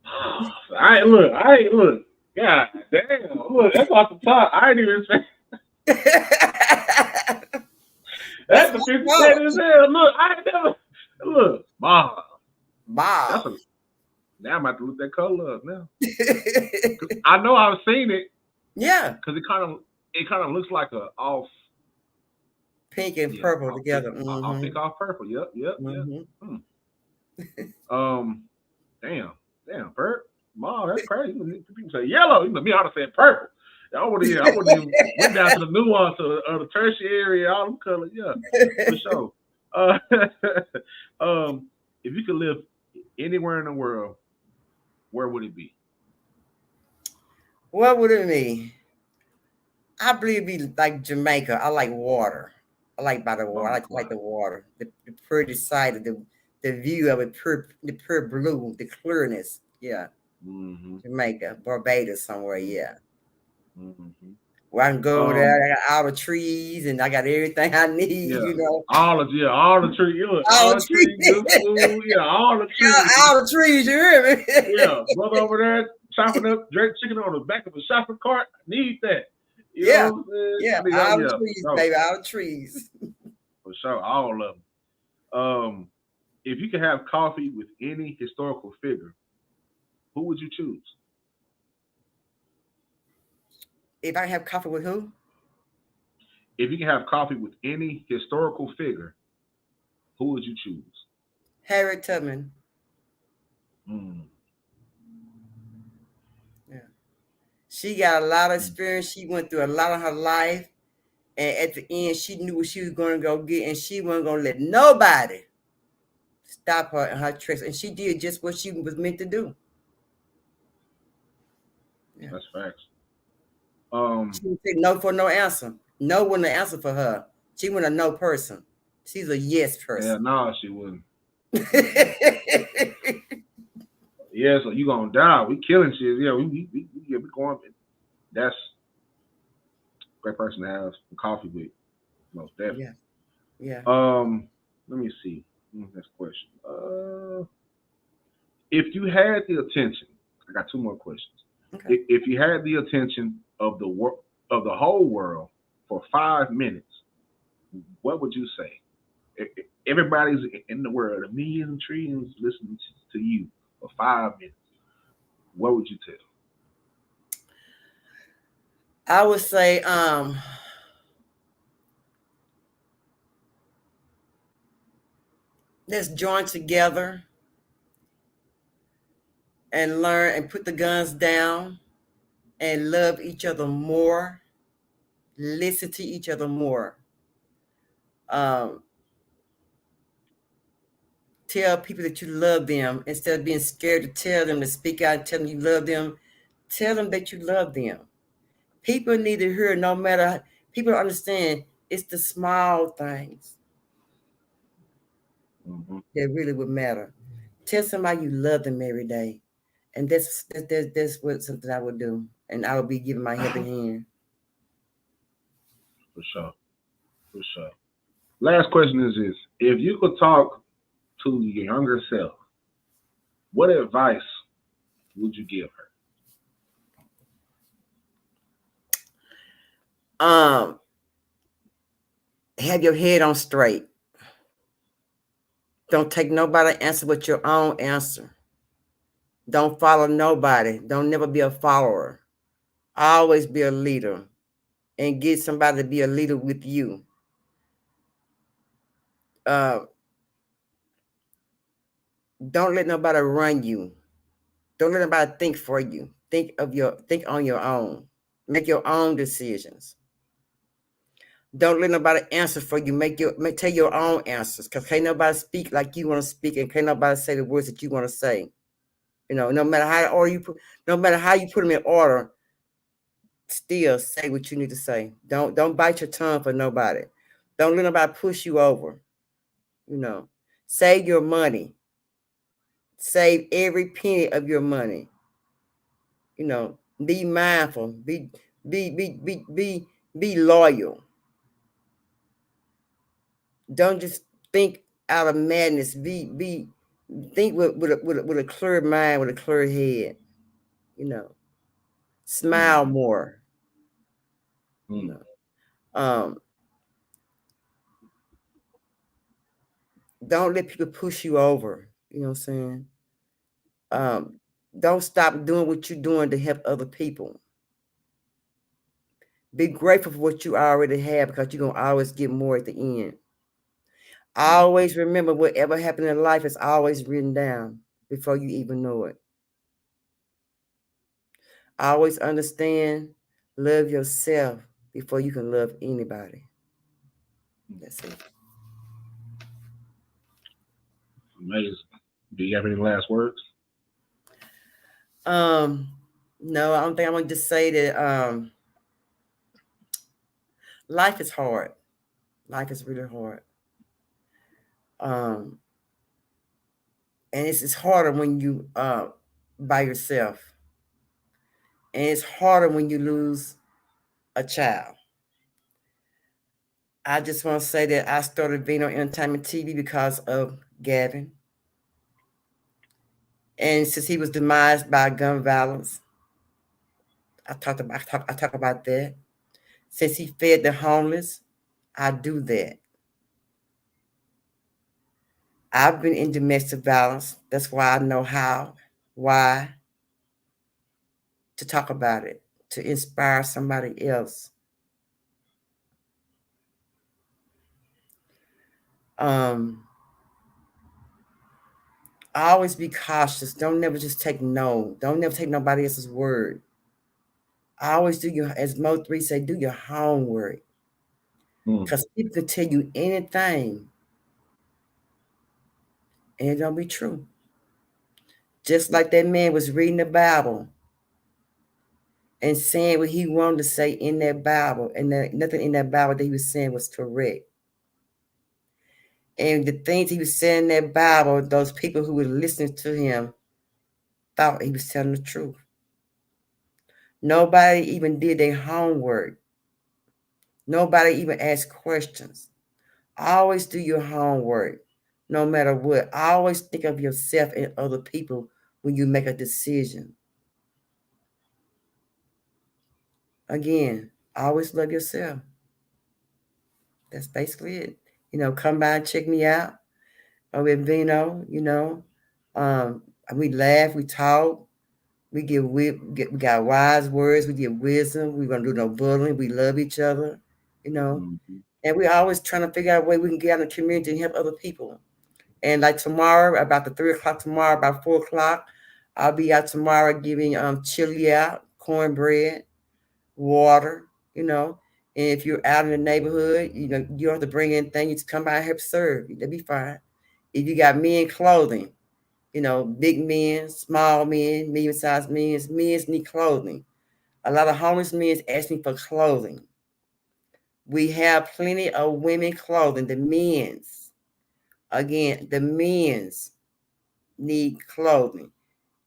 [SPEAKER 1] I ain't look. God damn. Look, that's off the top. I ain't even expect. That's the 50 cent as hell. Look, I ain't never. Look, mauve.
[SPEAKER 3] Mauve.
[SPEAKER 1] Now I'm about to look that color up now. I know I've seen it.
[SPEAKER 3] Yeah.
[SPEAKER 1] Because it kind of looks like a off
[SPEAKER 3] pink and purple together.
[SPEAKER 1] I'll pick off purple. Yep. Damn, Purp. Mom, that's crazy. People say yellow. Me, I'd have said purple. I wouldn't even went down to the nuance of the tertiary, all them colors. Yeah, for sure. If you could live anywhere in the world, where would it be?
[SPEAKER 3] What would it be? I believe it'd be like Jamaica. I like water. I like by the water. I like the water. The pretty sight of the view of it, the pure blue, the clearness. Yeah.
[SPEAKER 1] Mm-hmm.
[SPEAKER 3] Jamaica, Barbados, somewhere. Yeah.
[SPEAKER 1] Mm-hmm.
[SPEAKER 3] Where I can go there. I got all the trees and I got everything I need.
[SPEAKER 1] All the trees. All the trees. Good food. Yeah, all the trees.
[SPEAKER 3] All the trees. You hear me?
[SPEAKER 1] Yeah, brother over there chopping up jerk chicken on the back of a shopping cart. I need that. You know what I'm saying?
[SPEAKER 3] All the trees, baby. All the trees.
[SPEAKER 1] For sure, all of them. If you could have coffee with any historical figure, who would you choose?
[SPEAKER 3] If I have coffee with who?
[SPEAKER 1] If you can have coffee with any historical figure, who would you choose?
[SPEAKER 3] Harriet Tubman.
[SPEAKER 1] Mm.
[SPEAKER 3] Yeah. She got a lot of
[SPEAKER 1] Mm.
[SPEAKER 3] experience. She went through a lot of her life. And at the end, she knew what she was going to go get. And she wasn't going to let nobody stop her in her tricks. And she did just what she was meant to do. Yeah.
[SPEAKER 1] That's facts.
[SPEAKER 3] She didn't say no for no answer. No wasn't an answer for her. She wasn't a no person. She's a yes
[SPEAKER 1] Yeah,
[SPEAKER 3] person.
[SPEAKER 1] no, she wouldn't. Yeah, so you gonna die. We killing shit. Yeah, we going. That's a great person to have some coffee with, most definitely.
[SPEAKER 3] Yeah. Yeah.
[SPEAKER 1] Let me see. Next question. If you had the attention, I got two more questions.
[SPEAKER 3] Okay.
[SPEAKER 1] If you had the attention of of the whole world for 5 minutes, what would you say? Everybody's in the world, a million trillions listening to you for 5 minutes. What would you tell?
[SPEAKER 3] I would say, let's join together and learn and put the guns down and love each other more, listen to each other more. Um, Tell people that you love them instead of being scared to tell them, to speak out and tell them you love them. Tell them that you love them. People need to hear, no matter, people understand it's the small things
[SPEAKER 1] Mm-hmm.
[SPEAKER 3] that really would matter. Tell somebody you love them every day. And that's what something I would do. And I would be giving my helping hand.
[SPEAKER 1] For sure. For sure. Last question is this. If you could talk to your younger self, what advice would you give her?
[SPEAKER 3] Have your head on straight. Don't take nobody answer but your own answer. Don't follow nobody. Don't never be a follower. Always be a leader and get somebody to be a leader with you. Uh, don't let nobody run you. Don't let nobody think for you. Think on your own. Make your own decisions. Don't let nobody answer for you. Take your own answers. Cause can't nobody speak like you want to speak, and can't nobody say the words that you want to say. No matter no matter how you put them in order, still say what you need to say. Don't bite your tongue for nobody. Don't let nobody push you over. Save your money. Save every penny of your money. Be mindful. Be loyal. Don't just think out of madness. Think with a clear mind, with a clear head. Smile more.
[SPEAKER 1] Mm.
[SPEAKER 3] Um, don't let people push you over. You know what I'm saying? Don't stop doing what you're doing to help other people. Be grateful for what you already have, because you're gonna always get more at the end. Always remember, whatever happened in life is always written down before you even know it. Always understand, love yourself before you can love anybody. That's it.
[SPEAKER 1] Amazing. Do you have any last words?
[SPEAKER 3] No, I don't think I'm gonna just say that life is hard. Life is really hard. Um, and it's harder when you by yourself. And it's harder when you lose a child. I just want to say that I started Vino Entertainment TV because of Gavin. And since he was demised by gun violence, I talk about that. Since he fed the homeless, I do that. I've been in domestic violence. That's why I know why to talk about it, to inspire somebody else. Always be cautious. Don't never just take no. Don't never take nobody else's word. Always do your, as Mo 3 say, do your homework. Because people can tell you anything and it don't be true. Just like that man was reading the Bible and saying what he wanted to say in that Bible, and nothing in that Bible that he was saying was correct. And the things he was saying in that Bible, those people who were listening to him thought he was telling the truth. Nobody even did their homework. Nobody even asked questions. Always do your homework, no matter what. Always think of yourself and other people when you make a decision. Again, always love yourself. That's basically it. Come by and check me out over at Vino. We laugh, we talk, we got wise words, we give wisdom. We're gonna do no bullying. We love each other, and we're always trying to figure out a way we can get out in the community and help other people. And like tomorrow, about the 3 o'clock tomorrow, about 4 o'clock, I'll be out tomorrow giving chili out, cornbread, water, And if you're out in the neighborhood, you don't have to bring anything. You just come by and help serve. That'd be fine. If you got men clothing, big men, small men, medium-sized men need clothing. A lot of homeless men is asking for clothing. We have plenty of women clothing. The men's need clothing.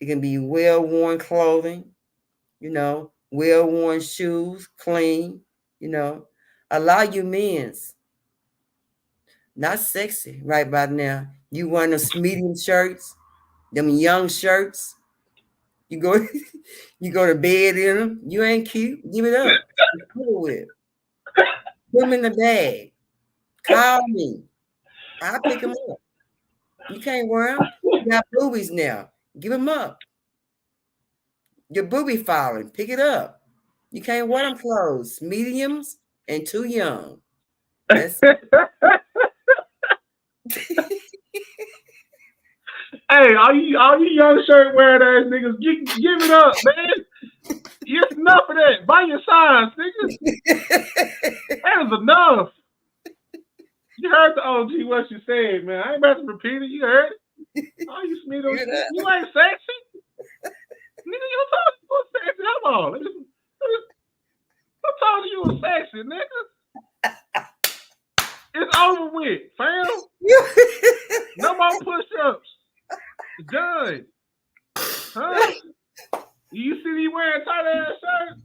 [SPEAKER 3] It can be well-worn clothing, well-worn shoes, clean, Allow you men's, not sexy right about now. You wearing those medium shirts, them young shirts. You go to bed in them. You ain't cute. Give it up. It's cool with. Put them in the bag. Call me. I'll pick them up. You can't wear them. You got boobies now. Give them up. Your boobie falling. Pick it up. You can't wear them clothes. Mediums and too young. That's
[SPEAKER 1] Hey, all you young shirt wearing ass niggas, give it up, man. It's enough of that. Buy your size, niggas. That is enough. You heard the OG what she said, man. I ain't about to repeat it. You heard it. Oh, you Smith, you ain't sexy. Nigga, you told you was sexy. Come on. Who told you was sexy, nigga? It's over with, fam. No more push-ups. It's done. Huh? You see me wearing tight ass shirts?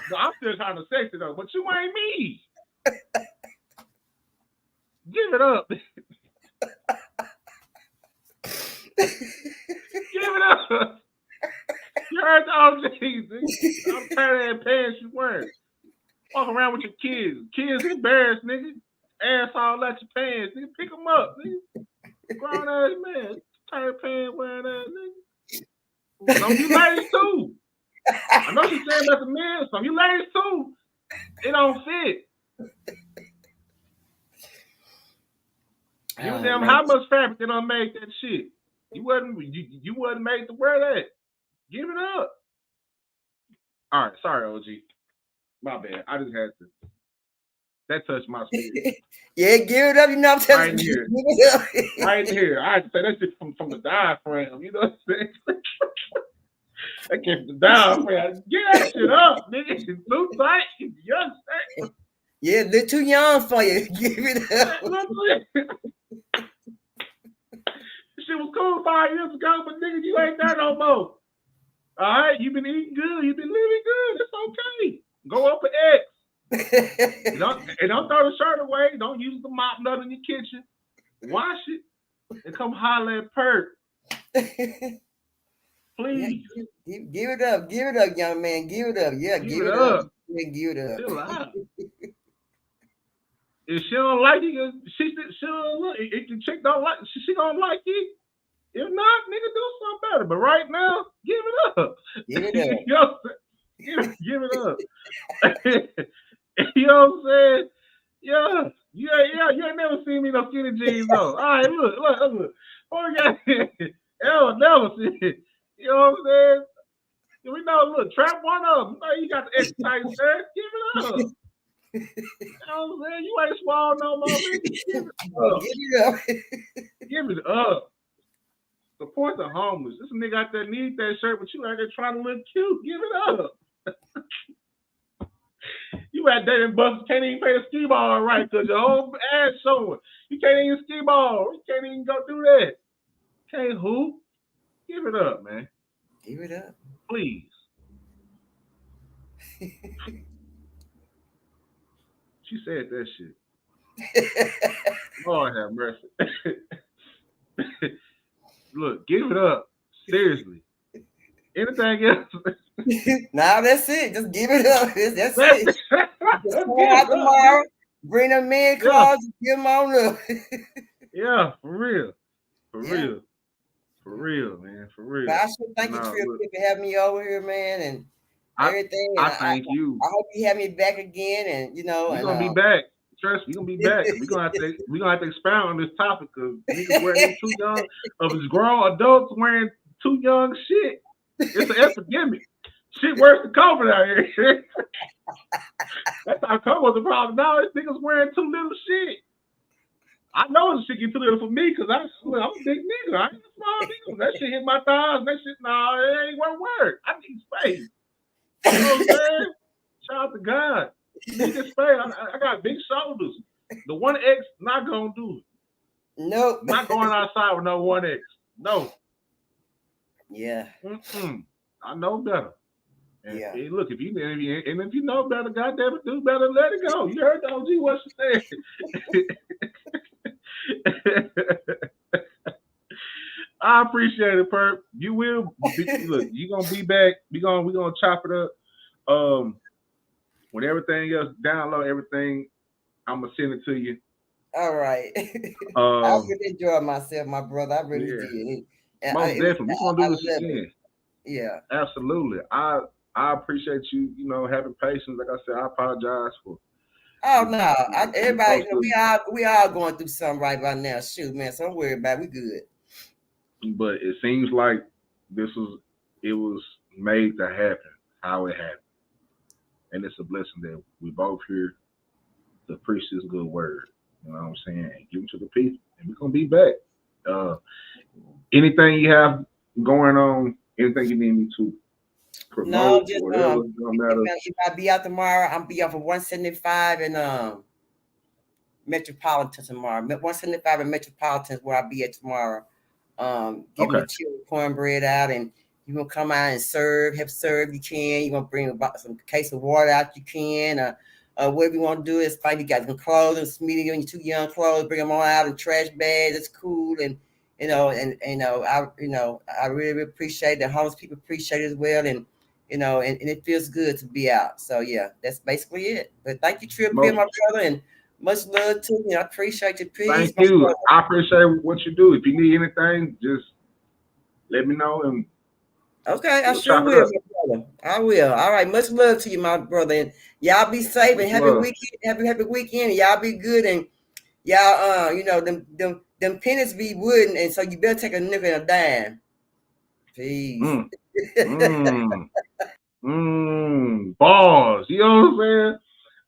[SPEAKER 1] No, I'm still kind of sexy though, but you ain't me. Give it up. Give it up. You heard the OGs. I'm tired of that pants you wearing. Walk around with your kids. Kids embarrassed, nigga. Ass all at your pants, nigga. Pick them up, nigga. Grown ass man. Tired pants wearing ass, nigga. Some of you ladies too. I know she's saying about the men. Some of you ladies too. It don't fit. Give a damn how much fabric they done made that shit. You wasn't made to wear that. Give it up. All right, sorry, OG. My bad. I just had to. That touched my spirit.
[SPEAKER 3] Yeah, give it up. I'm telling you.
[SPEAKER 1] Right here. I had to say that shit from the diaphragm. You know what I'm saying? That came from the diaphragm. Get that shit up, nigga. It's too tight. You understand?
[SPEAKER 3] Yeah, they're too young for you. Give it up.
[SPEAKER 1] Shit was cool 5 years ago, but nigga, you ain't there no more. All right, you've been eating good. You've been living good. It's okay. Go up an X. And don't throw the shirt away. Don't use the mop nut in your kitchen. Wash it and come holler at Purp. Please.
[SPEAKER 3] Yeah, give it up. Give it up, young man. Give it up. Yeah, give it up. Yeah, give it up.
[SPEAKER 1] Chill out. If she don't like you, she don't like. If the chick don't like, she don't like you. If not, nigga, do something better. But right now, give it up.
[SPEAKER 3] Give it up.
[SPEAKER 1] Give it up. You know what I'm saying? Yeah. Yeah, you ain't never seen me in no skinny jeans though. All right, look. Oh yeah, hell, never seen it. You know what I'm saying? We know, look, Trap one of them. You got the extra tight shirt. Give it up. You know what I'm saying? You ain't small no more, nigga. Give it up.
[SPEAKER 3] Give it up.
[SPEAKER 1] Give it up. Support the homeless. This nigga out there need that shirt, but you out there trying to look cute. Give it up. You at dating buses can't even play the skee ball right because your whole ass showing. You can't even skee ball. You can't even go do that. Can't hoop. Give it up, man.
[SPEAKER 3] Give it up.
[SPEAKER 1] Please. She said that shit. Lord have mercy. Look, give it up. Seriously. Anything else?
[SPEAKER 3] Now that's it. Just give it up. That's it. Just come out tomorrow, bring them in clothes, give them on up.
[SPEAKER 1] Yeah, for real. For real, man. For real.
[SPEAKER 3] But I should thank you, Trip, for having me over here, man, and everything.
[SPEAKER 1] I thank you.
[SPEAKER 3] I hope you have me back again, and
[SPEAKER 1] you're gonna be back. Trust me, you're gonna be back. We're gonna have to expound on this topic because niggas wearing too young of his grown adults wearing too young shit. It's an epidemic. Shit worse than COVID out here. That's how COVID was the problem. Now this niggas wearing too little shit. I know this shit get too little for me because I'm a big nigga. I ain't a small nigga. That shit hit my thighs. That shit, nah, it ain't gonna work. I need space. You know what I'm saying? Shout out to God. You need this space. I got big shoulders. The 1X not gonna do it.
[SPEAKER 3] Nope.
[SPEAKER 1] Not going outside with no 1X. No.
[SPEAKER 3] Yeah.
[SPEAKER 1] I know better. And
[SPEAKER 3] yeah.
[SPEAKER 1] Hey, look, if you know better, goddamn it, do better. Let it go. You heard the OG what she said. I appreciate it, Purp. You will look. You gonna be back. We gonna chop it up. When everything else, download everything. I'm gonna send it to you.
[SPEAKER 3] All right. I really enjoyed myself, my brother. I really did.
[SPEAKER 1] Most definitely. We're gonna do this again.
[SPEAKER 3] Yeah.
[SPEAKER 1] Absolutely. I appreciate you, having patience. Like I said, I apologize for.
[SPEAKER 3] Oh no. Everybody, we all going through something right by now. Shoot, man. So don't worry about it. We good.
[SPEAKER 1] But it seems like it was made to happen how it happened. And it's a blessing that we both hear to preach this good word. You know what I'm saying? And give it to the people. And we're gonna be back. Anything you have going on, anything you need me to promote,
[SPEAKER 3] no, just
[SPEAKER 1] whatever, don't matter.
[SPEAKER 3] If I be out tomorrow, I'll be off of 175 and Metropolitan tomorrow. 175 and Metropolitan is where I'll be at tomorrow. Giving the children cornbread out, and you gonna come out and help serve. You can. You gonna bring about some case of water out. You can. Whatever you want to do is find you guys some clothes and some medium and 2 young clothes. Bring them all out in trash bags. It's cool, and I really appreciate the homeless people appreciate it as well, and and it feels good to be out. So yeah, that's basically it. But thank you, Trip, being my brother, and much love to you. I appreciate you. Peace.
[SPEAKER 1] Thank you. Brother. I appreciate what you do. If you need anything, just let me know. And
[SPEAKER 3] okay, I sure will, my brother. I will. All right, much love to you, my brother, and y'all be safe and happy weekend. Happy weekend. And y'all be good, and y'all, them pennies be wooden, and so you better take a nickel and a dime. Peace.
[SPEAKER 1] Balls. You know what I'm saying?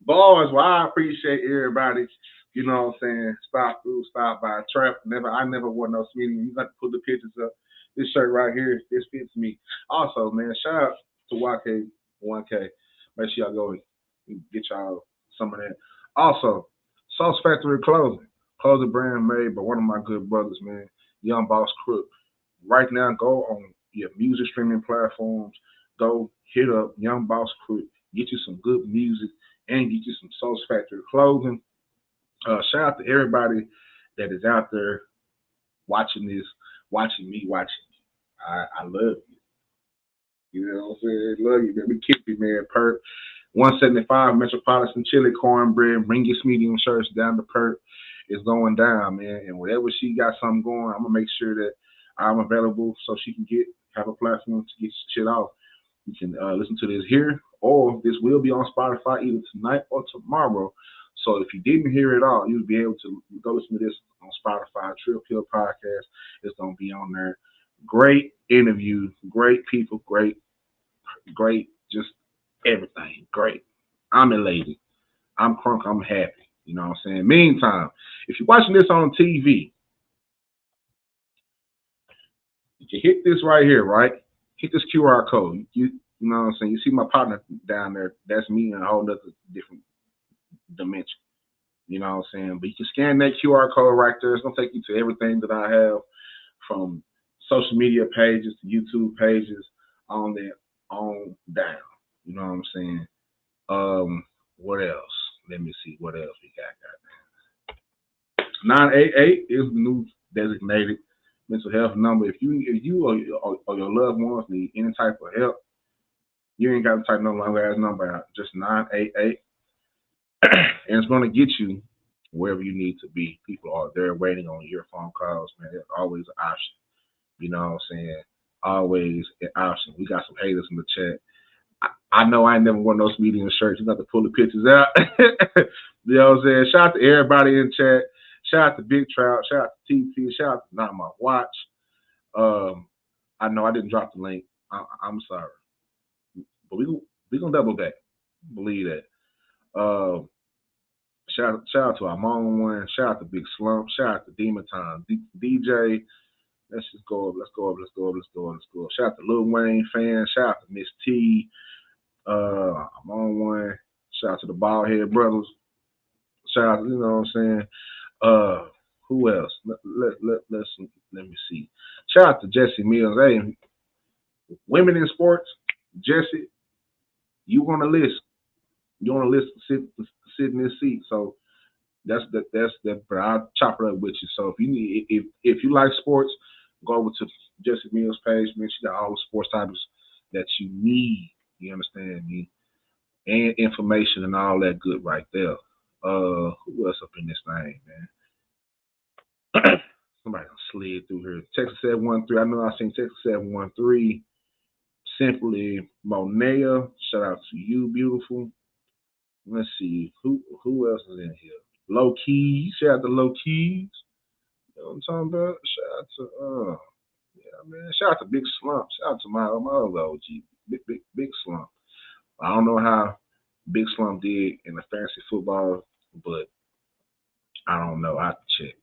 [SPEAKER 1] Balls. Well, I appreciate everybody. You know what I'm saying? Stop by. Trap. I never wore no sweetie. You got to put the pictures up. This shirt right here, this fits me. Also, man, shout out to YK 1K. Make sure y'all go and get y'all some of that. Also, Sauce Factory Clothing brand made by one of my good brothers, man, Young Boss Crook. Right now, go on your music streaming platforms. Go hit up Young Boss Crook. Get you some good music and get you some Sauce Factory clothing. Shout out to everybody that is out there watching this, watching me. I love you. You know what I'm saying? Love you, man. We keep you, man. Purp. 175 Metropolitan Chili Cornbread. Bring your medium shirts down to Purp. It's going down, man. And whenever she got something going, I'm gonna make sure that I'm available so she can have a platform to get shit off. You can listen to this here, or this will be on Spotify either tonight or tomorrow. So if you didn't hear it all, you'll be able to go listen to this on Spotify, Trip Hill Podcast. It's gonna be on there. Great interview, great people, great, just everything. Great. I'm elated. I'm crunk, I'm happy. You know what I'm saying? Meantime, if you're watching this on TV, you hit this right here, right? Hit this QR code. You know what I'm saying? You see my partner down there, that's me in a whole other different dimension. You know what I'm saying? But you can scan that QR code right there. It's gonna take you to everything that I have, from social media pages to YouTube pages, on down. You know what I'm saying? What else? Let me see what else we got. 988 is the new designated mental health number. If you or your loved ones need any type of help, you ain't got to type no long ass number out. Just 988, and it's gonna get you wherever you need to be. People are there waiting on your phone calls, man. There's always an option. You know what I'm saying? Always an option. We got some haters in the chat. I know I ain't never worn those medium shirts. You got to pull the pictures out. You know what I'm saying? Shout out to everybody in chat. Shout out to Big Trout. Shout out to TT. Shout out to Not My Watch. I know I didn't drop the link. I'm sorry. But we gonna double back. Believe that. Shout out to our mom one. Shout out to Big Slump. Shout out to Demon Time. DJ. Let's just go up. Let's go up. Shout out to Lil Wayne fans. Shout out to Miss T. I'm on one. Shout out to the Baldhead Brothers. Shout out to, you know what I'm saying? Who else? Let me see. Shout out to Jesse Mills. Hey, women in sports, Jesse, you on the list. You're on the list to sit in this seat. So that's that. But I'll chop it up with you. So if you like sports, go over to Jesse Mills' page. Man, she got all the sports types that you need. You understand me? And information and all that good right there. Who else up in this thing, man? Somebody slid through here. Texas 713. I know I seen Texas 713. Simply Monea. Shout out to you, beautiful. Let's see. Who else is in here? Low Keys. Shout out to Low Keys. You know what I'm talking about? Shout out to yeah, man. Shout out to Big Slump. Shout out to my other OG. Big Slump. I don't know how Big Slump did in the fantasy football, but I don't know. I have to check.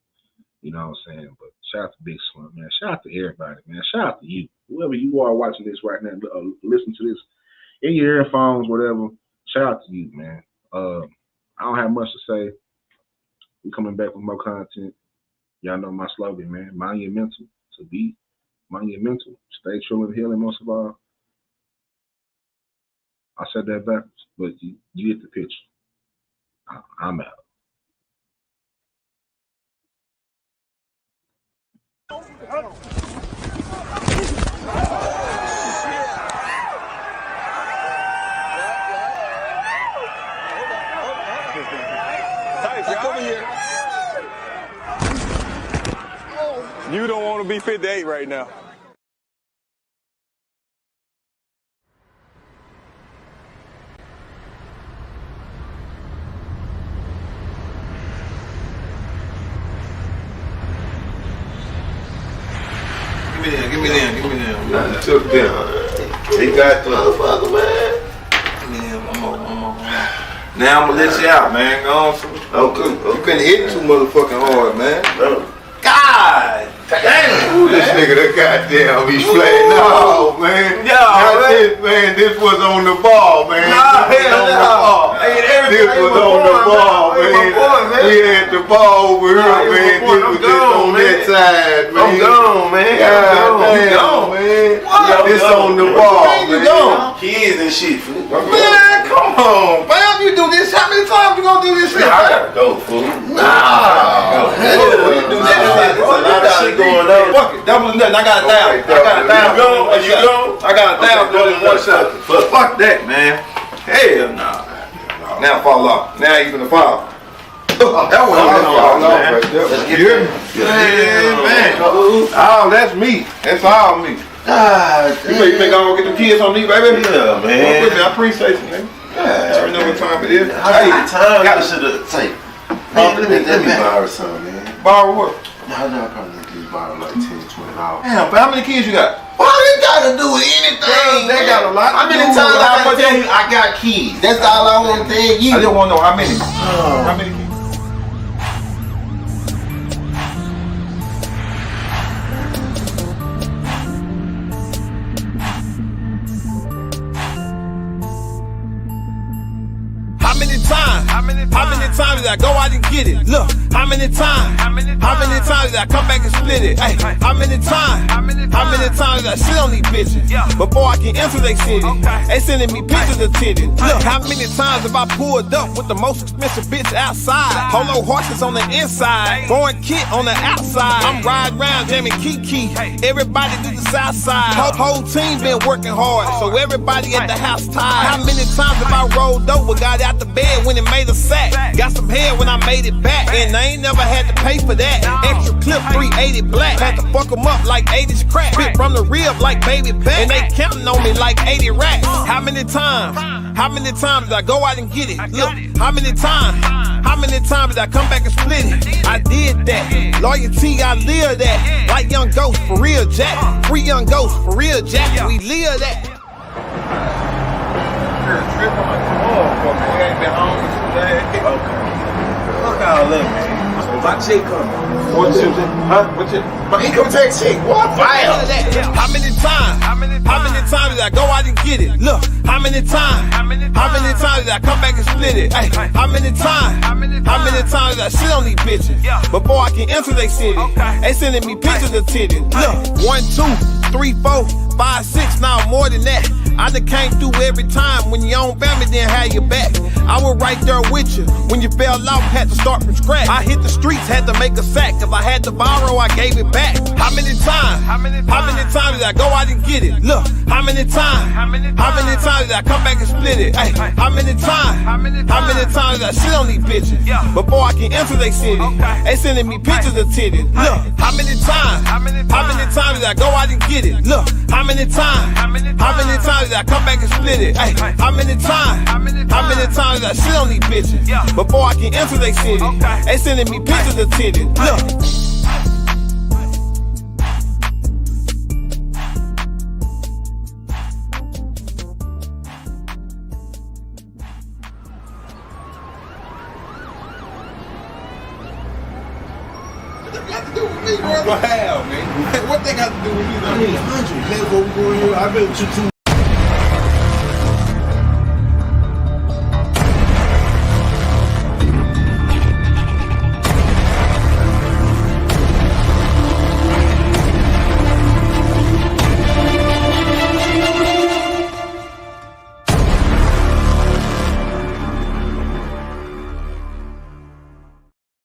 [SPEAKER 1] You know what I'm saying? But shout out to Big Slump, man. Shout out to everybody, man. Shout out to you. Whoever you are watching this right now, listen to this in your earphones, whatever. Shout out to you, man. I don't have much to say. We coming back with more content. Y'all know my slogan, man. Mind your mental. Mind your mental. Stay true and healing, most of all. I said that backwards, but you get the picture. I'm out.
[SPEAKER 5] You don't want to be 58 right now.
[SPEAKER 6] Give me them. I took them. They got the motherfucker, man. I'm on. Now I'm gonna let you out, man. Go on. You couldn't hit too motherfucking hard, man. God damn. This nigga that goddamn he's playing. No, man. This was on the ball, man. This was on the ball, man. We had the ball over here, man. This was just on that side, man. I'm gone, man. You gone, man. This on the ball, man. Kids and shit, fool. Man, come on, fam. You do this. How many times you gonna do this shit? I gotta go, fool. Nah. You do this shit. A lot of shit going on. Fuck it. Double nothing. I got 1,000. You go? I got 1,000 going in one shot. Fuck that, man. Hell nah. Now fall off. Now you gonna fall. That was all off right there. You hear me? Yeah, man. Oh, that's me. That's all me. You think I'm gonna get the kids on me, baby? Yeah, man. I appreciate you, man. You know what time it is?
[SPEAKER 7] How many times I should have take? Let me borrow something, man.
[SPEAKER 6] Borrow what?
[SPEAKER 7] Y'all probably need to borrow like $10, $20.
[SPEAKER 6] Damn, but how many kids you got?
[SPEAKER 7] What they got to do with anything?
[SPEAKER 6] They got a lot.
[SPEAKER 7] How many times I gotta tell you I got kids? That's all I want to tell you.
[SPEAKER 6] I just want to know how many. How many kids?
[SPEAKER 8] How many times did I go out and get it? Look, how many times? How many times did I come back and split it? Hey, how many times? How many times did I sit on these bitches before I can enter they city? They sending me pictures of titties. Look, how many times have I pulled up with the most expensive bitch outside? Polo horses on the inside, foreign kit on the outside. I'm riding around jamming Kiki. Everybody do the south side. Whole team been working hard, so everybody at the house tired. How many times have I rolled over, got out the bed when it made a sack? Got some head when I made it back, and I ain't never had to pay for that. Extra clip 380 black, had to fuck them up like 80s crack. Spit from the rib like baby back, and they counting on me like 80 racks. How many times? How many times did I go out and get it? Look, how many times? How many times did I come back and split it? I did that. Loyalty, I live that. Like Young Ghost, for real, Jack. Free Young Ghost, for real, Jack. We live that.
[SPEAKER 7] Fuck all that, man. My chick coming.
[SPEAKER 6] What chick? Huh? What chick?
[SPEAKER 7] My income tax chick. What? Fire.
[SPEAKER 8] How many times? How many times did I go out and get it? Look, how many times? How many times did I come back and split it? Hey, how many times? How many times did I sit on these bitches before I can enter they city? They sending me pictures of titties. Look, 1, 2, 3, 4, 5, 6, now more than that. I done came through every time. When your own family didn't have your back, I was right there with you. When you fell off, had to start from scratch. I hit the streets, had to make a sack. If I had to borrow, I gave it back. How many times? How many times did I go out and get it? Look, how many times? How many times did I come back and split it? Hey, how many times? How many times did I sit on these bitches before I can enter they city? They sending me pictures of titties. Look, how many times? How many times did I go out and get it? Look, how many times? How many times did I come back and split it? Hey, how many times? How many times did I sit on these bitches before I can enter they city? They sending me pictures of titties. Look.
[SPEAKER 6] What they got to do with me?
[SPEAKER 7] I need 100. Man, what we going here? I bet you 2